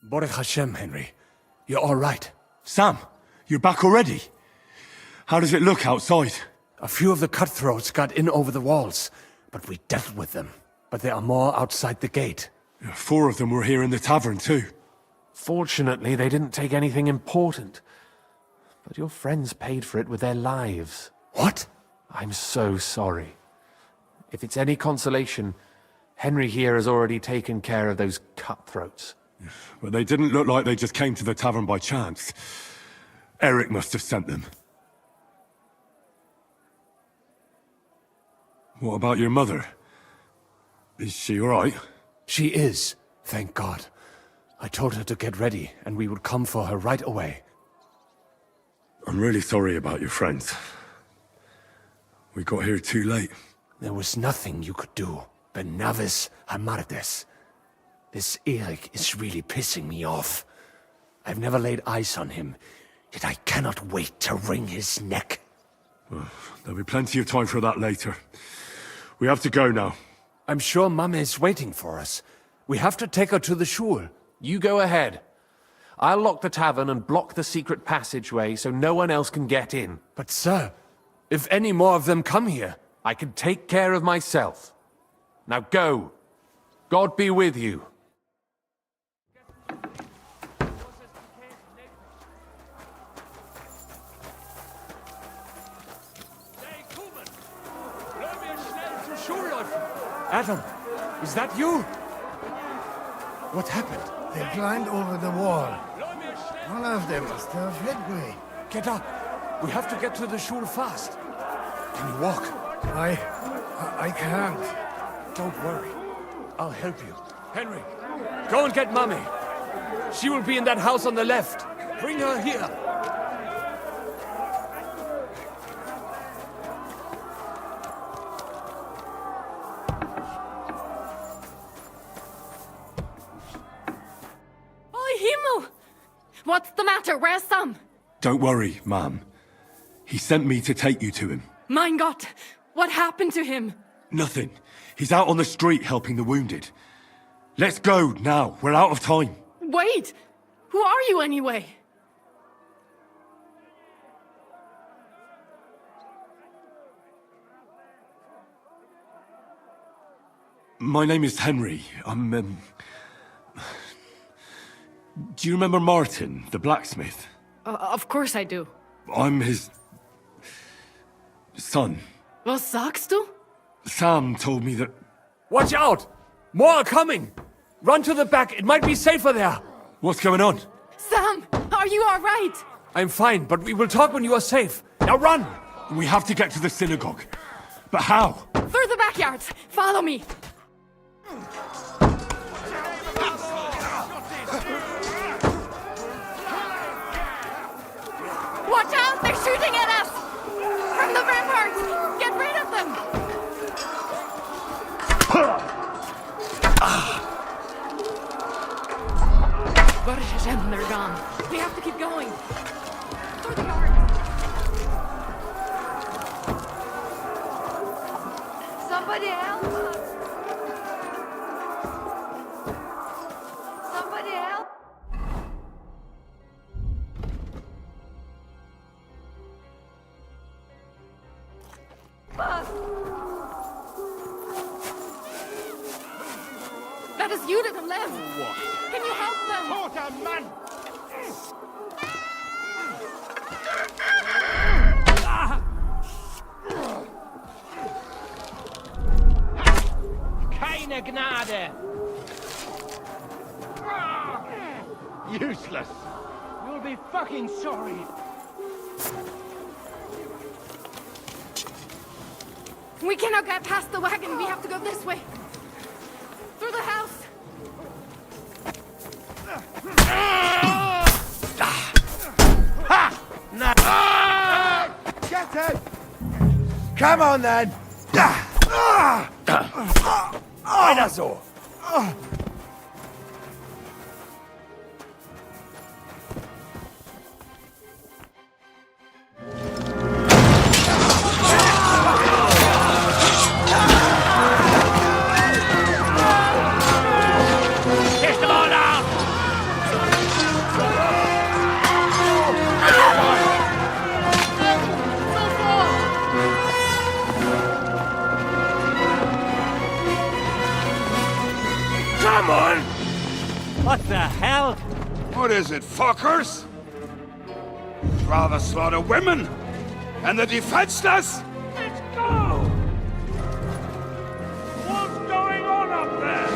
Baruch Hashem, Henry. You're all right. Sam, you're back already? How does it look outside? A few of the cutthroats got in over the walls, but we dealt with them. But there are more outside the gate. 4 of them were here in the tavern too. Fortunately, they didn't take anything important. But your friends paid for it with their lives. What? I'm so sorry. If it's any consolation, Henry here has already taken care of those cutthroats. But they didn't look like they just came to the tavern by chance. Eric must have sent them. What about your mother? Is she all right? She is, thank God. I told her to get ready, and we would come for her right away. I'm really sorry about your friends. We got here too late. There was nothing you could do. Benavis Hamardes. This Eric is really pissing me off. I've never laid eyes on him, yet I cannot wait to wring his neck. Well, there'll be plenty of time for that later. We have to go now. I'm sure Mama is waiting for us. We have to take her to the shul. You go ahead. I'll lock the tavern and block the secret passageway so no one else can get in. But sir, if any more of them come here, I can take care of myself. Now go. God be with you. Adam, is that you? What happened? They climbed over the wall. One of them must have hit me. Get up. We have to get to the shul fast. Can you walk? I can't. Don't worry. I'll help you. Henry, go and get Mummy. She will be in that house on the left. Bring her here. What's the matter? Where's Sam? Don't worry, ma'am. He sent me to take you to him. Mein Gott! What happened to him? Nothing. He's out on the street helping the wounded. Let's go now. We're out of time. Wait! Who are you anyway? My name is Henry. Do you remember Martin, the blacksmith? Of course I do. I'm his... son. Was sagst du? Sam told me that... Watch out! More are coming! Run to the back, it might be safer there! What's going on? Sam, are you all right? I'm fine, but we will talk when you are safe. Now run! We have to get to the synagogue. But how? Through the backyards. Follow me. Watch out! They're shooting at us! From the ramparts! Get rid of them! Baruch Hashem, they're gone. We have to keep going. Through the yard. Somebody help us! Somebody help! That is you to the left. Can you help them? Keine Gnade! Useless! You'll be fucking sorry! We cannot get past the wagon. We have to go this way. Through the house. Get it! Come on then! Weiter so! Come on! What the hell? What is it, fuckers? Rather slaughter women and the defenseless? Let's go! What's going on up there?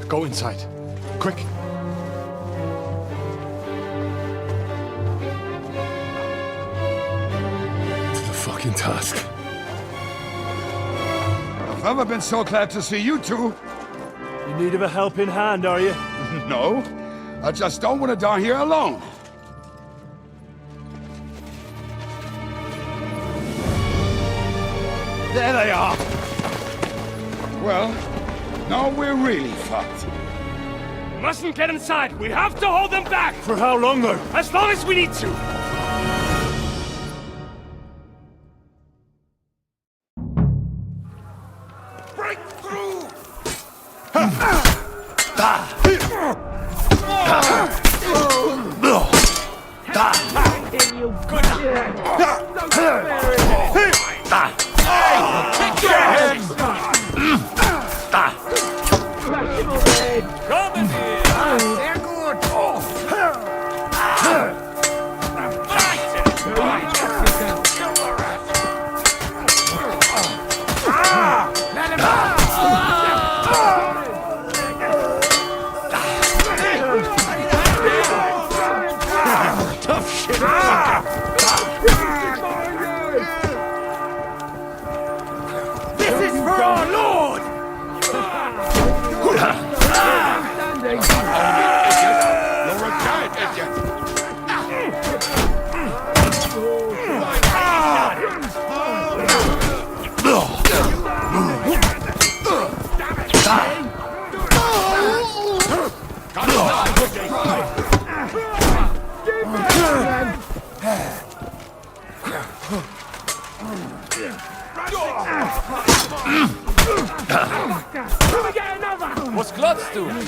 Go inside. Quick. To the fucking task. I've never been so glad to see you two. In need of a helping hand, are you? No, I just don't want to die here alone. There they are! Well, now we're really fucked. Mustn't get inside! We have to hold them back! For how long, though? As long as we need to! Break through! This is for our Lord! You're a giant idiot! What's Glutz doing?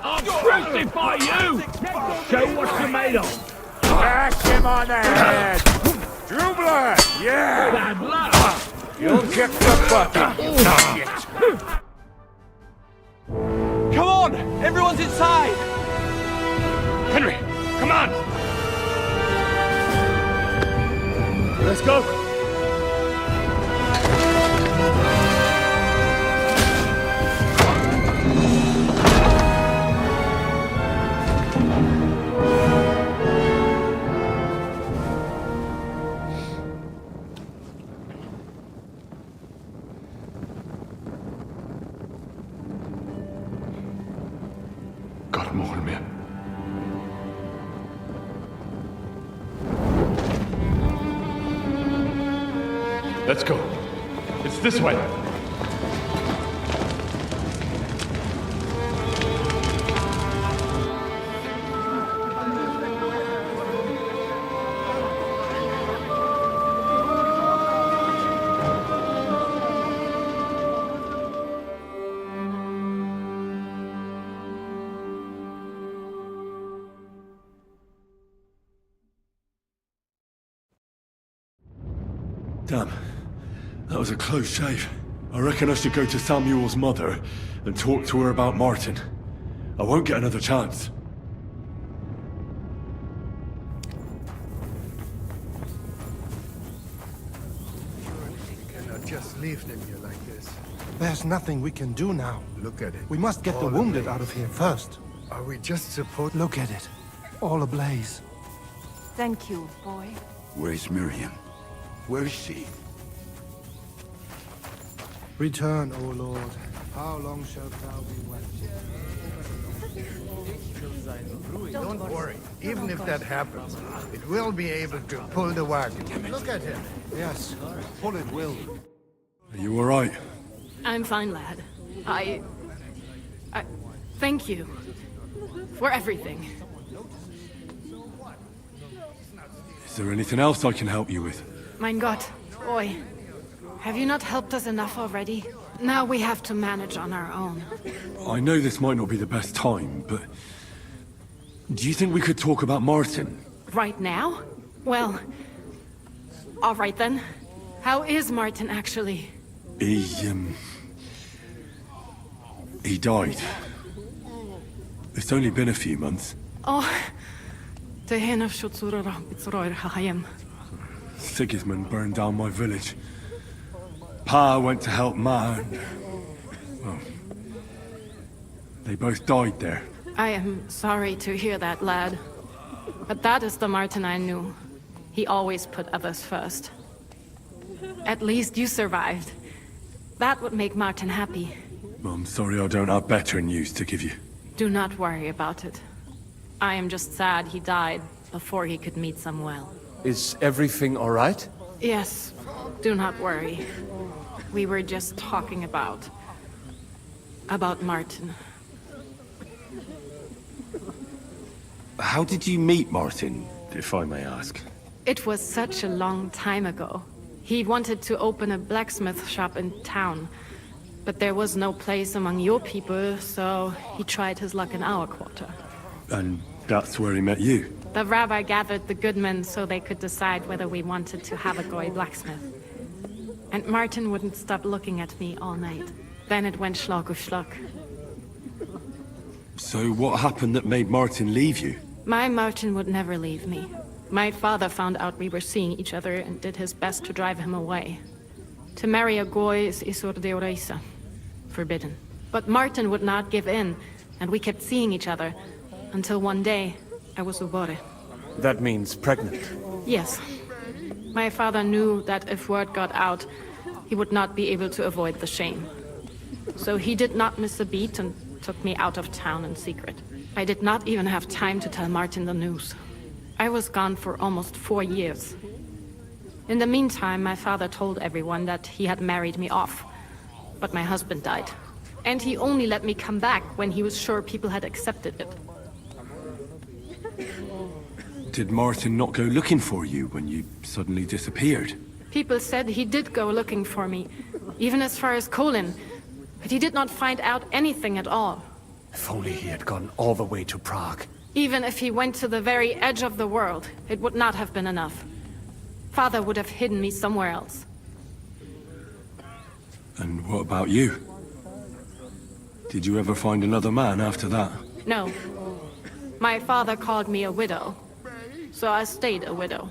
I'll crucify you! Show what you're made of! Bash him on the head! True blood! Yeah! Bad luck! You'll kick the bucket, you shit! Come on! Everyone's inside! Henry, come on! Let's go! Got him, Bohemia. Let's go. It's this way. Damn. That was a close shave. I reckon I should go to Samuel's mother and talk to her about Martin. I won't get another chance. just leave them here like this. There's nothing we can do now. Look at it. We must get the All wounded ablaze. out of here first. Are we just supposed... Look at it. All ablaze. Thank you, boy. Where's Miriam? Where is she? Return, O Lord. How long shalt thou be wet? Don't worry. Even if that happens, it will be able to pull the wagon. Look at him. Yes, pull it will. Are you all right? I'm fine, lad. I thank you for everything. Is there anything else I can help you with? Mein Gott, boy. Have you not helped us enough already? Now we have to manage on our own. I know this might not be the best time, but... do you think we could talk about Martin? Right now? Well, all right then. How is Martin actually? He died. It's only been a few months. Oh, Sigismund burned down my village. Pa went to help Ma and... well... they both died there. I am sorry to hear that, lad. But that is the Martin I knew. He always put others first. At least you survived. That would make Martin happy. I'm sorry I don't have better news to give you. Do not worry about it. I am just sad he died before he could meet Samuel. Is everything all right? Yes, do not worry. We were just talking about Martin. How did you meet Martin, if I may ask? It was such a long time ago. He wanted to open a blacksmith shop in town, but there was no place among your people, so he tried his luck in our quarter. And that's where he met you? The rabbi gathered the good men so they could decide whether we wanted to have a goy blacksmith. And Martin wouldn't stop looking at me all night. Then it went schlag auf schlag. So what happened that made Martin leave you? My Martin would never leave me. My father found out we were seeing each other and did his best to drive him away. To marry a goy is isur deoraisa, forbidden. But Martin would not give in, and we kept seeing each other, until one day, I was ubore. That means pregnant. Yes. My father knew that if word got out, he would not be able to avoid the shame. So he did not miss a beat and took me out of town in secret. I did not even have time to tell Martin the news. I was gone for almost 4 years. In the meantime, my father told everyone that he had married me off. But my husband died. And he only let me come back when he was sure people had accepted it. Did Martin not go looking for you when you suddenly disappeared? People said he did go looking for me, even as far as Kolin, but he did not find out anything at all. If only he had gone all the way to Prague. Even if he went to the very edge of the world, it would not have been enough. Father would have hidden me somewhere else. And what about you? Did you ever find another man after that? No. My father called me a widow, so I stayed a widow.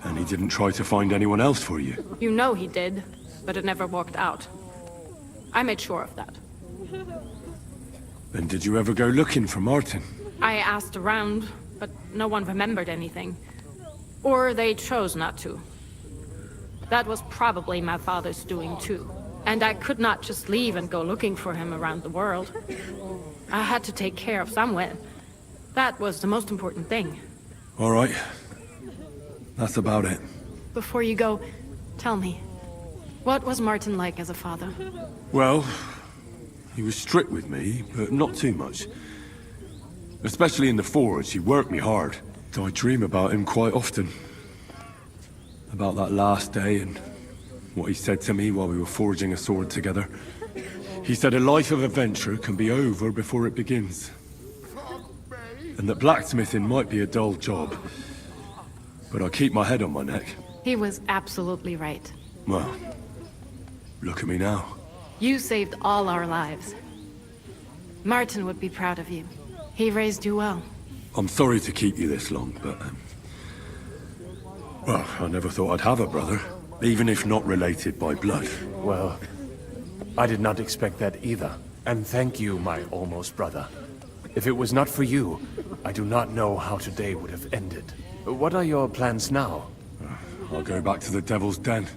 And he didn't try to find anyone else for you? You know he did, but it never worked out. I made sure of that. And did you ever go looking for Martin? I asked around, but no one remembered anything. Or they chose not to. That was probably my father's doing too. And I could not just leave and go looking for him around the world. I had to take care of Samuel. That was the most important thing. All right. That's about it. Before you go, tell me, what was Martin like as a father? Well, he was strict with me, but not too much. Especially in the forge, he worked me hard. I dream about him quite often. About that last day and what he said to me while we were forging a sword together. He said a life of adventure can be over before it begins. And that blacksmithing might be a dull job, but I keep my head on my neck. He was absolutely right. Well, look at me now. You saved all our lives. Martin would be proud of you. He raised you well. I'm sorry to keep you this long, but... well, I never thought I'd have a brother. even if not related by blood. Well, I did not expect that either. And thank you, my almost brother. If it was not for you, I do not know how today would have ended. What are your plans now? I'll go back to the Devil's Den.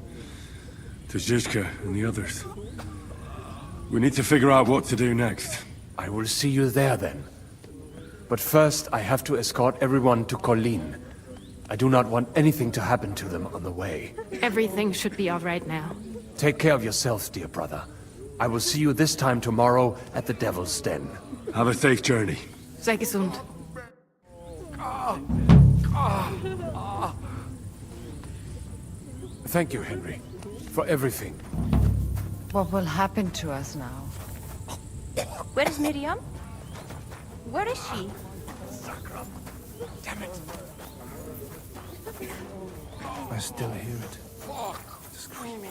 To Zizka and the others. We need to figure out what to do next. I will see you there then. But first, I have to escort everyone to Colleen. I do not want anything to happen to them on the way. Everything should be all right now. Take care of yourselves, dear brother. I will see you this time tomorrow at the Devil's Den. Have a safe journey. Sei gesund. Thank you, Henry, for everything. What will happen to us now? Where is Miriam? Where is she? Damn it. I still hear it. Screaming.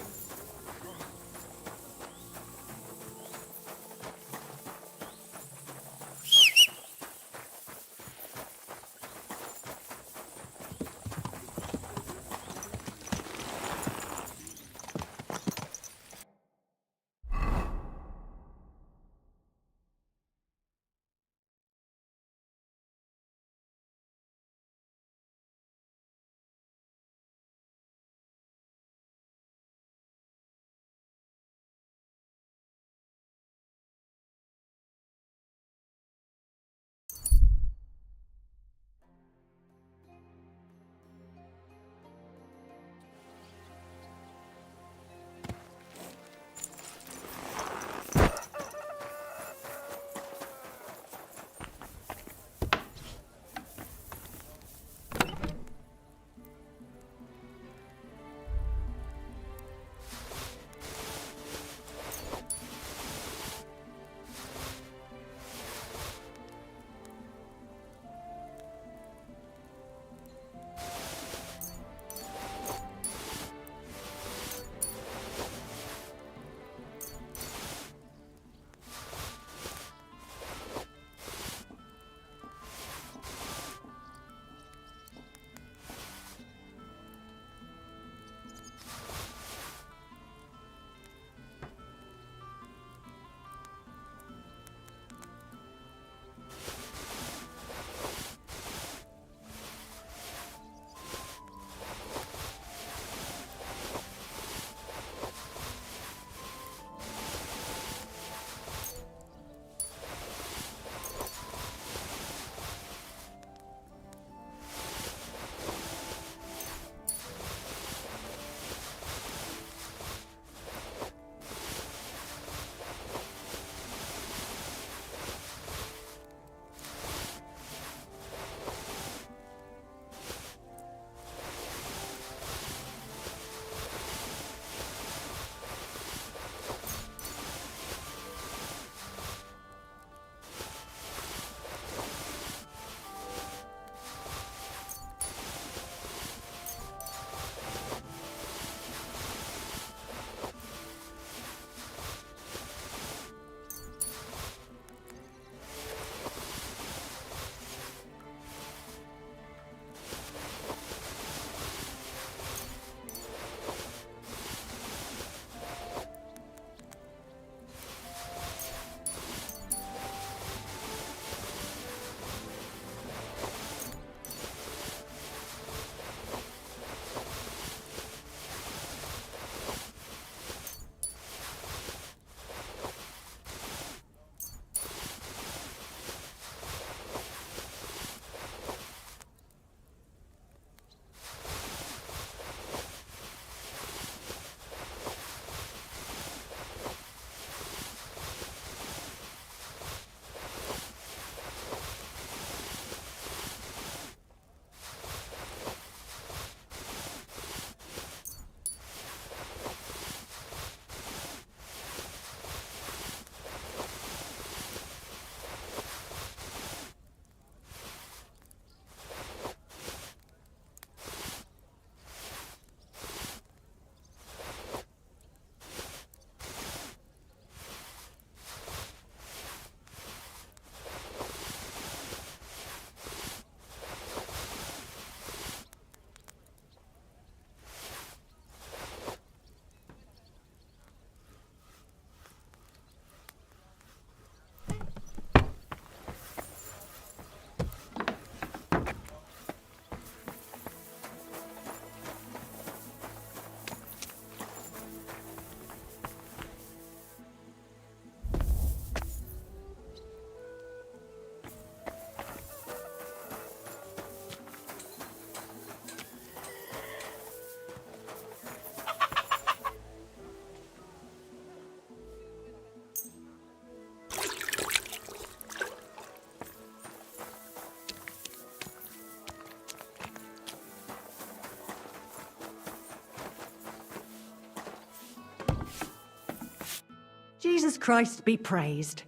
Jesus Christ be praised.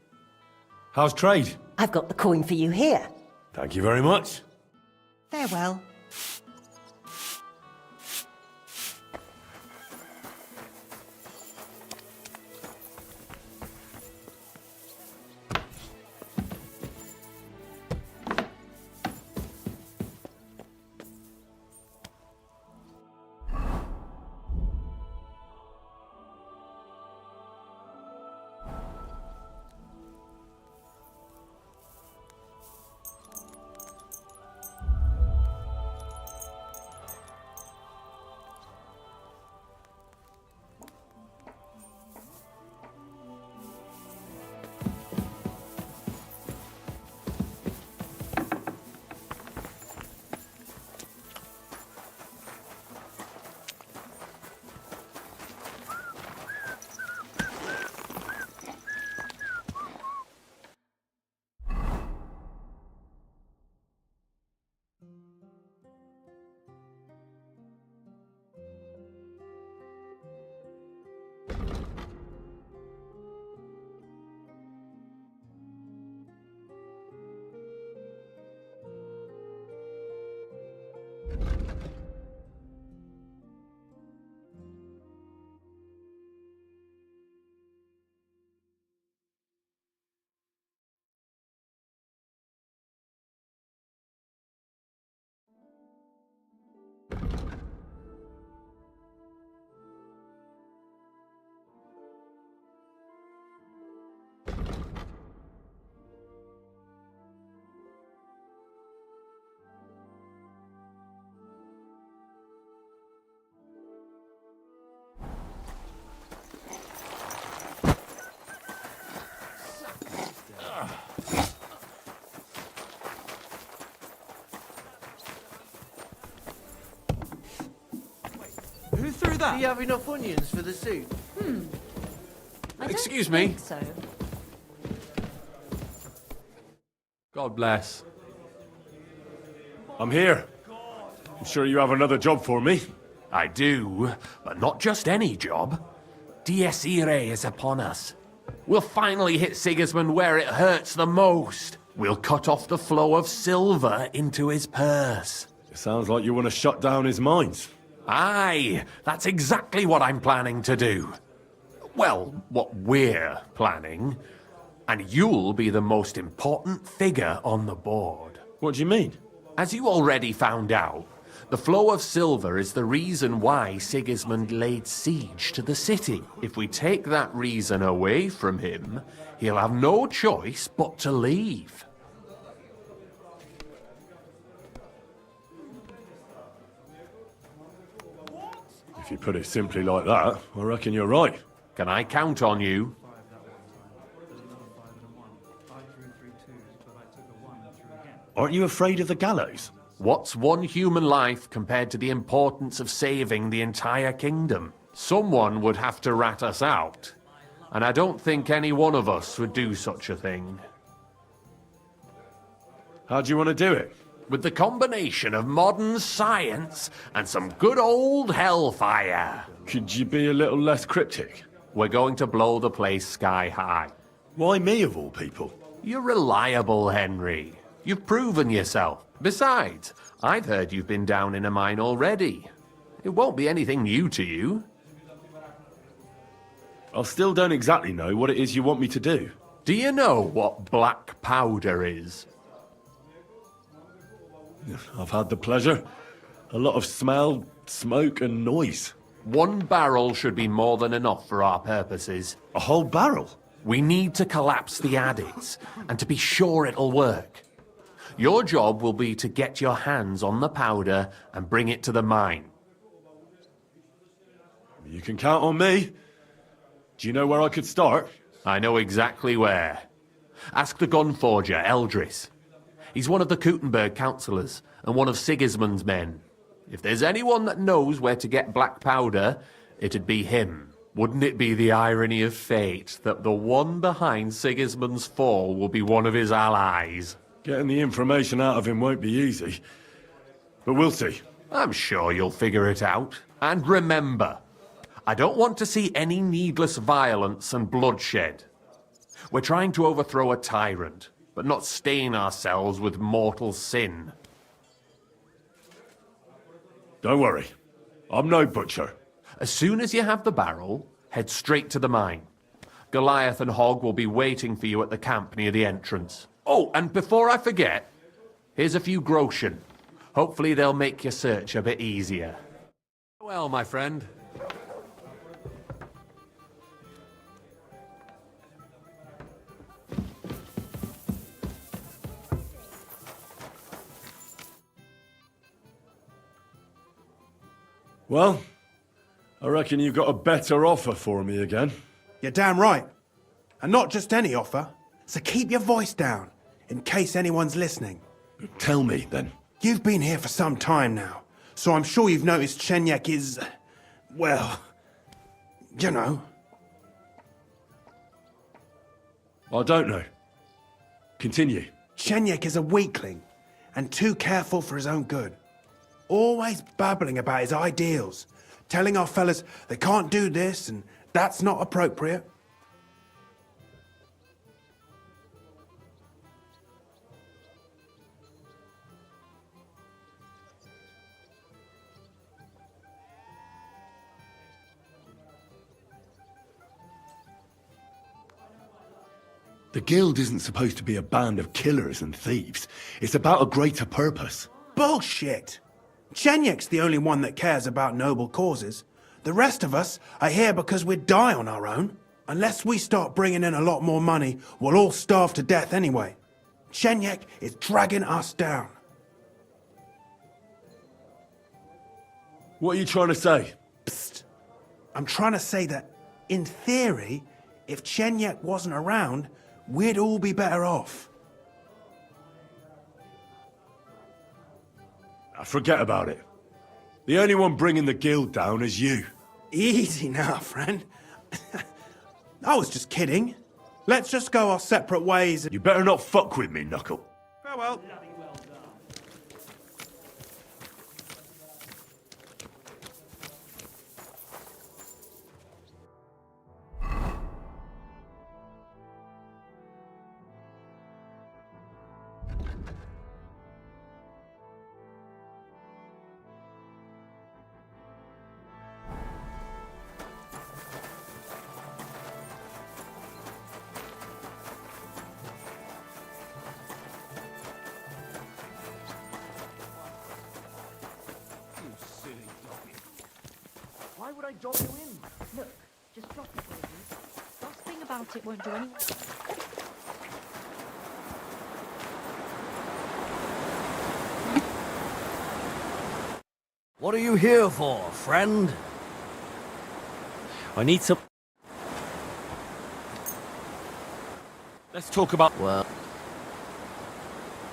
How's trade? I've got the coin for you here. Thank you very much. Farewell. Who threw that? Do you have enough onions for the soup? Excuse me. Think so. God bless. I'm here. I'm sure you have another job for me. I do, but not just any job. Dies Irae is upon us. We'll finally hit Sigismund where it hurts the most. We'll cut off the flow of silver into his purse. It sounds like you want to shut down his mines. Aye, that's exactly what I'm planning to do. Well, what we're planning. And you'll be the most important figure on the board. What do you mean? As you already found out, the flow of silver is the reason why Sigismund laid siege to the city. If we take that reason away from him, he'll have no choice but to leave. If you put it simply like that, I reckon you're right. Can I count on you? Aren't you afraid of the gallows? What's one human life compared to the importance of saving the entire kingdom? Someone would have to rat us out, and I don't think any one of us would do such a thing. How do you want to do it? With the combination of modern science and some good old hellfire. Could you be a little less cryptic? We're going to blow the place sky high. Why me of all people? You're reliable, Henry. You've proven yourself. Besides, I've heard you've been down in a mine already. It won't be anything new to you. I still don't exactly know what it is you want me to do. Do you know what black powder is? I've had the pleasure. A lot of smell, smoke and noise. 1 barrel should be more than enough for our purposes. A whole barrel? We need to collapse the adits, and to be sure it'll work. Your job will be to get your hands on the powder and bring it to the mine. You can count on me. Do you know where I could start? I know exactly where. Ask the gun forger, Eldris. He's one of the Kuttenberg councillors, and one of Sigismund's men. If there's anyone that knows where to get black powder, it'd be him. Wouldn't it be the irony of fate that the one behind Sigismund's fall will be one of his allies? Getting the information out of him won't be easy. But we'll see. I'm sure you'll figure it out. And remember, I don't want to see any needless violence and bloodshed. We're trying to overthrow a tyrant, but not stain ourselves with mortal sin. Don't worry. I'm no butcher. As soon as you have the barrel, head straight to the mine. Goliath and Hogg will be waiting for you at the camp near the entrance. Oh, and before I forget, here's a few groschen. Hopefully they'll make your search a bit easier. Well, my friend. Well, I reckon you've got a better offer for me again. You're damn right. And not just any offer. So keep your voice down, in case anyone's listening. Tell me, then. You've been here for some time now, so I'm sure you've noticed Shenyek is... well... you know. I don't know. Continue. Shenyek is a weakling, and too careful for his own good. Always babbling about his ideals, telling our fellas they can't do this and that's not appropriate. The guild isn't supposed to be a band of killers and thieves. It's about a greater purpose. Bullshit! Shenyek's the only one that cares about noble causes. The rest of us are here because we'd die on our own. Unless we start bringing in a lot more money, we'll all starve to death anyway. Shenyek is dragging us down. What are you trying to say? Psst. I'm trying to say that, in theory, if Shenyek wasn't around, we'd all be better off. Forget about it. The only one bringing the guild down is you. Easy now, friend. I was just kidding. Let's just go our separate ways. You better not fuck with me, Knuckle. Farewell. Why would I drop you in? Look, just drop it, baby. Gossiping about it won't do anyone. What are you here for, friend? I need some... Let's talk about... Well...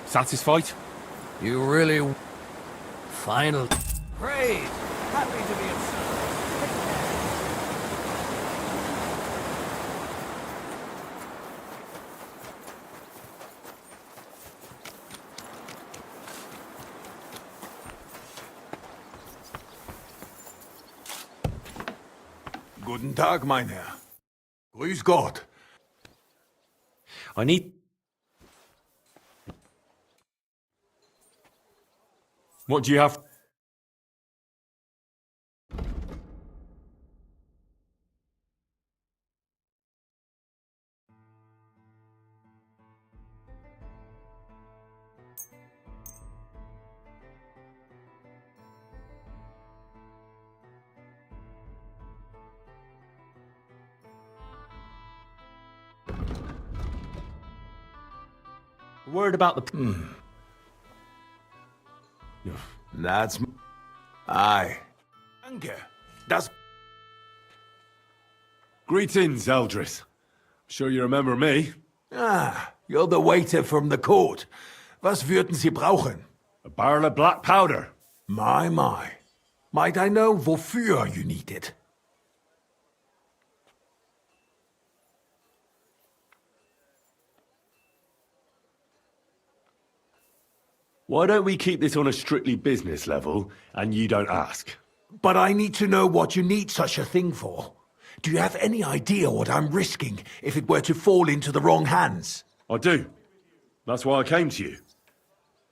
Satisfied? You really... Final... Great! Happy to be of service. Guten Tag, mein Herr. Grüß Gott. I need... What do you have? Word about the... That's... Aye. Danke. Das... Greetings, Eldris. Sure you remember me? Ah, you're the waiter from the court. Was würden Sie brauchen? A barrel of black powder. My. Might I know wofür you need it? Why don't we keep this on a strictly business level, and you don't ask? But I need to know what you need such a thing for. Do you have any idea what I'm risking if it were to fall into the wrong hands? I do. That's why I came to you.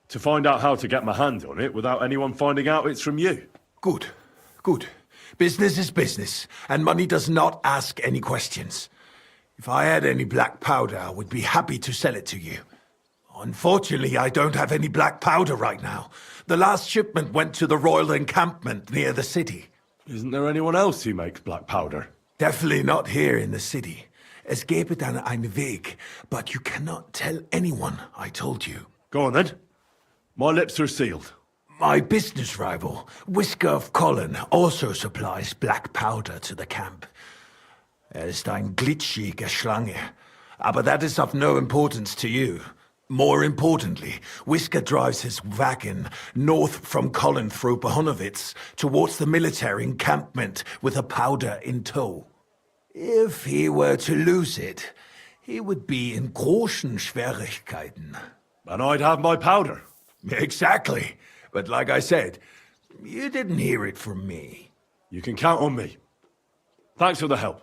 To find out how to get my hand on it without anyone finding out it's from you. Good. Good. Business is business, and money does not ask any questions. If I had any black powder, I would be happy to sell it to you. Unfortunately, I don't have any black powder right now. The last shipment went to the royal encampment near the city. Isn't there anyone else who makes black powder? Definitely not here in the city. Es gebe dann einen Weg, but you cannot tell anyone I told you. Go on then. My lips are sealed. My business rival, Whisker of Colin, also supplies black powder to the camp. Ist ein glitschige Schlange, aber that is of no importance to you. More importantly, Whisker drives his wagon north from Colin through Bohemia towards the military encampment with a powder in tow. If he were to lose it, he would be in großen Schwierigkeiten. And I'd have my powder. Exactly. But like I said, you didn't hear it from me. You can count on me. Thanks for the help.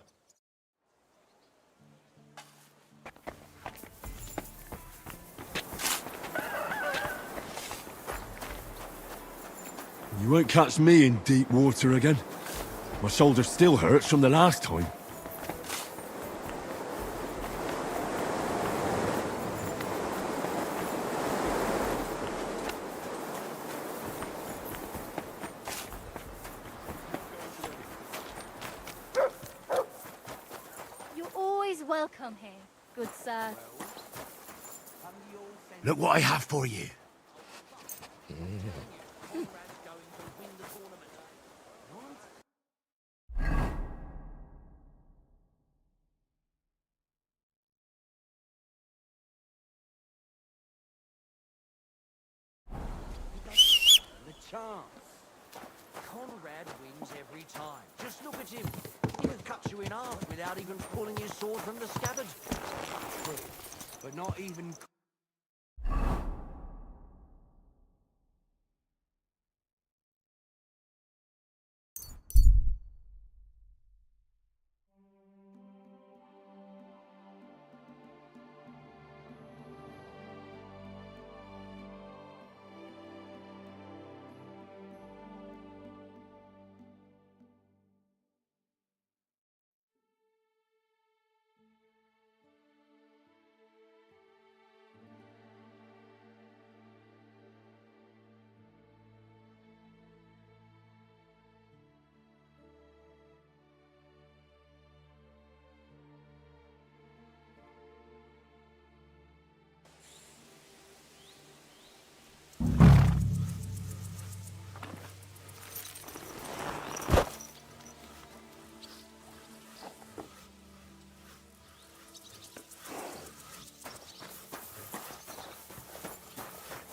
You won't catch me in deep water again. My shoulder still hurts from the last time. You're always welcome here, good sir. Look what I have for you. Chance. Conrad wins every time. Just look at him. He can cut you in half without even pulling his sword from the scabbard. True, but not even...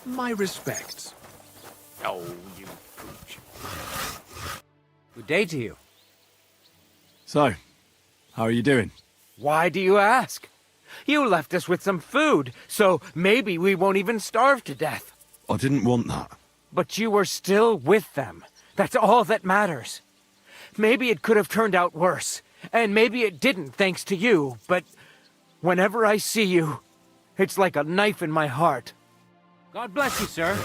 My respects. Oh, you pooch. Good day to you. So, how are you doing? Why do you ask? You left us with some food, so maybe we won't even starve to death. I didn't want that. But you were still with them. That's all that matters. Maybe it could have turned out worse, and maybe it didn't thanks to you, but whenever I see you, it's like a knife in my heart. God bless you, sir.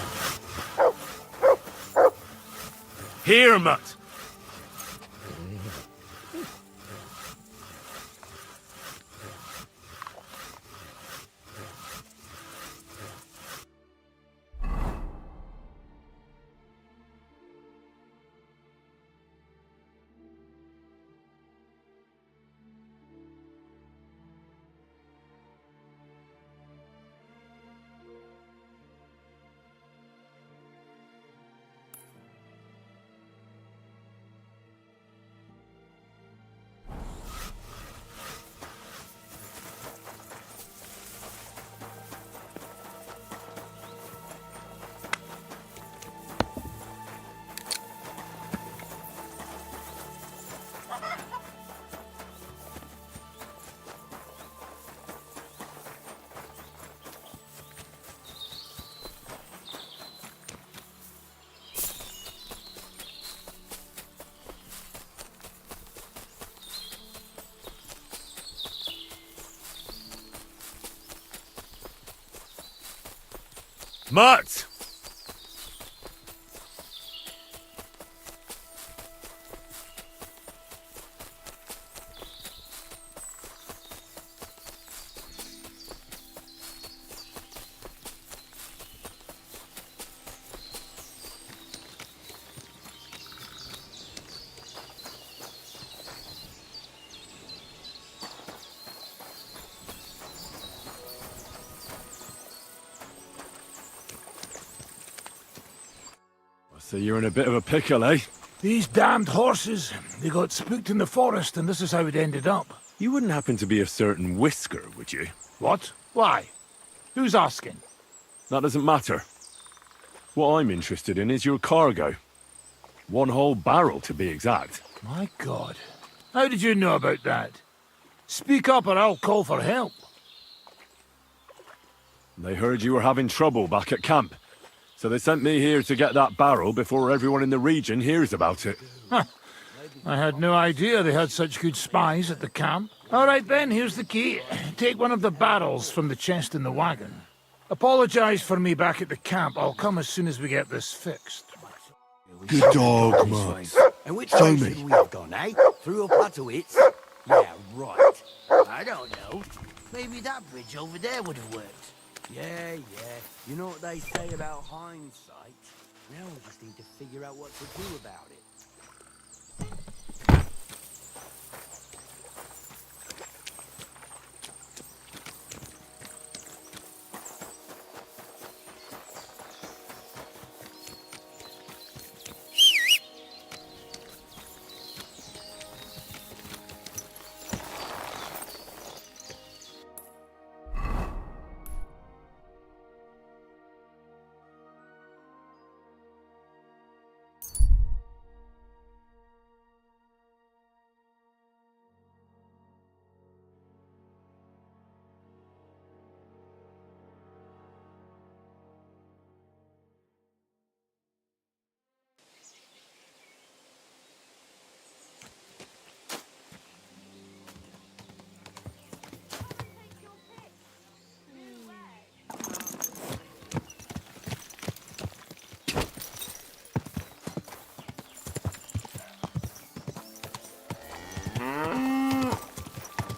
Here, Mutt. Smart! So you're in a bit of a pickle, eh? These damned horses, they got spooked in the forest and this is how it ended up. You wouldn't happen to be a certain Whisker, would you? What? Why? Who's asking? That doesn't matter. What I'm interested in is your cargo. 1 whole barrel, to be exact. My God. How did you know about that? Speak up or I'll call for help. They heard you were having trouble back at camp. So they sent me here to get that barrel before everyone in the region hears about it. Huh. I had no idea they had such good spies at the camp. All right then, here's the key. Take one of the barrels from the chest in the wagon. Apologize for me back at the camp. I'll come as soon as we get this fixed. Good dog, Max. And which Show way me. should we have gone, eh? Through a Platowitz? Yeah, right. I don't know. Maybe that bridge over there would have worked. Yeah. You know what they say about hindsight? Now we just need to figure out what to do about it.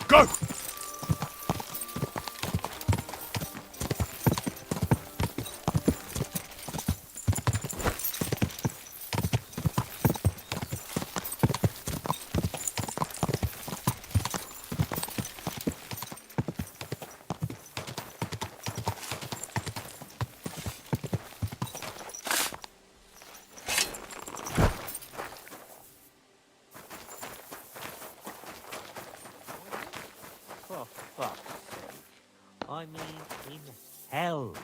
Go! For fuck's sake. I mean, in hell.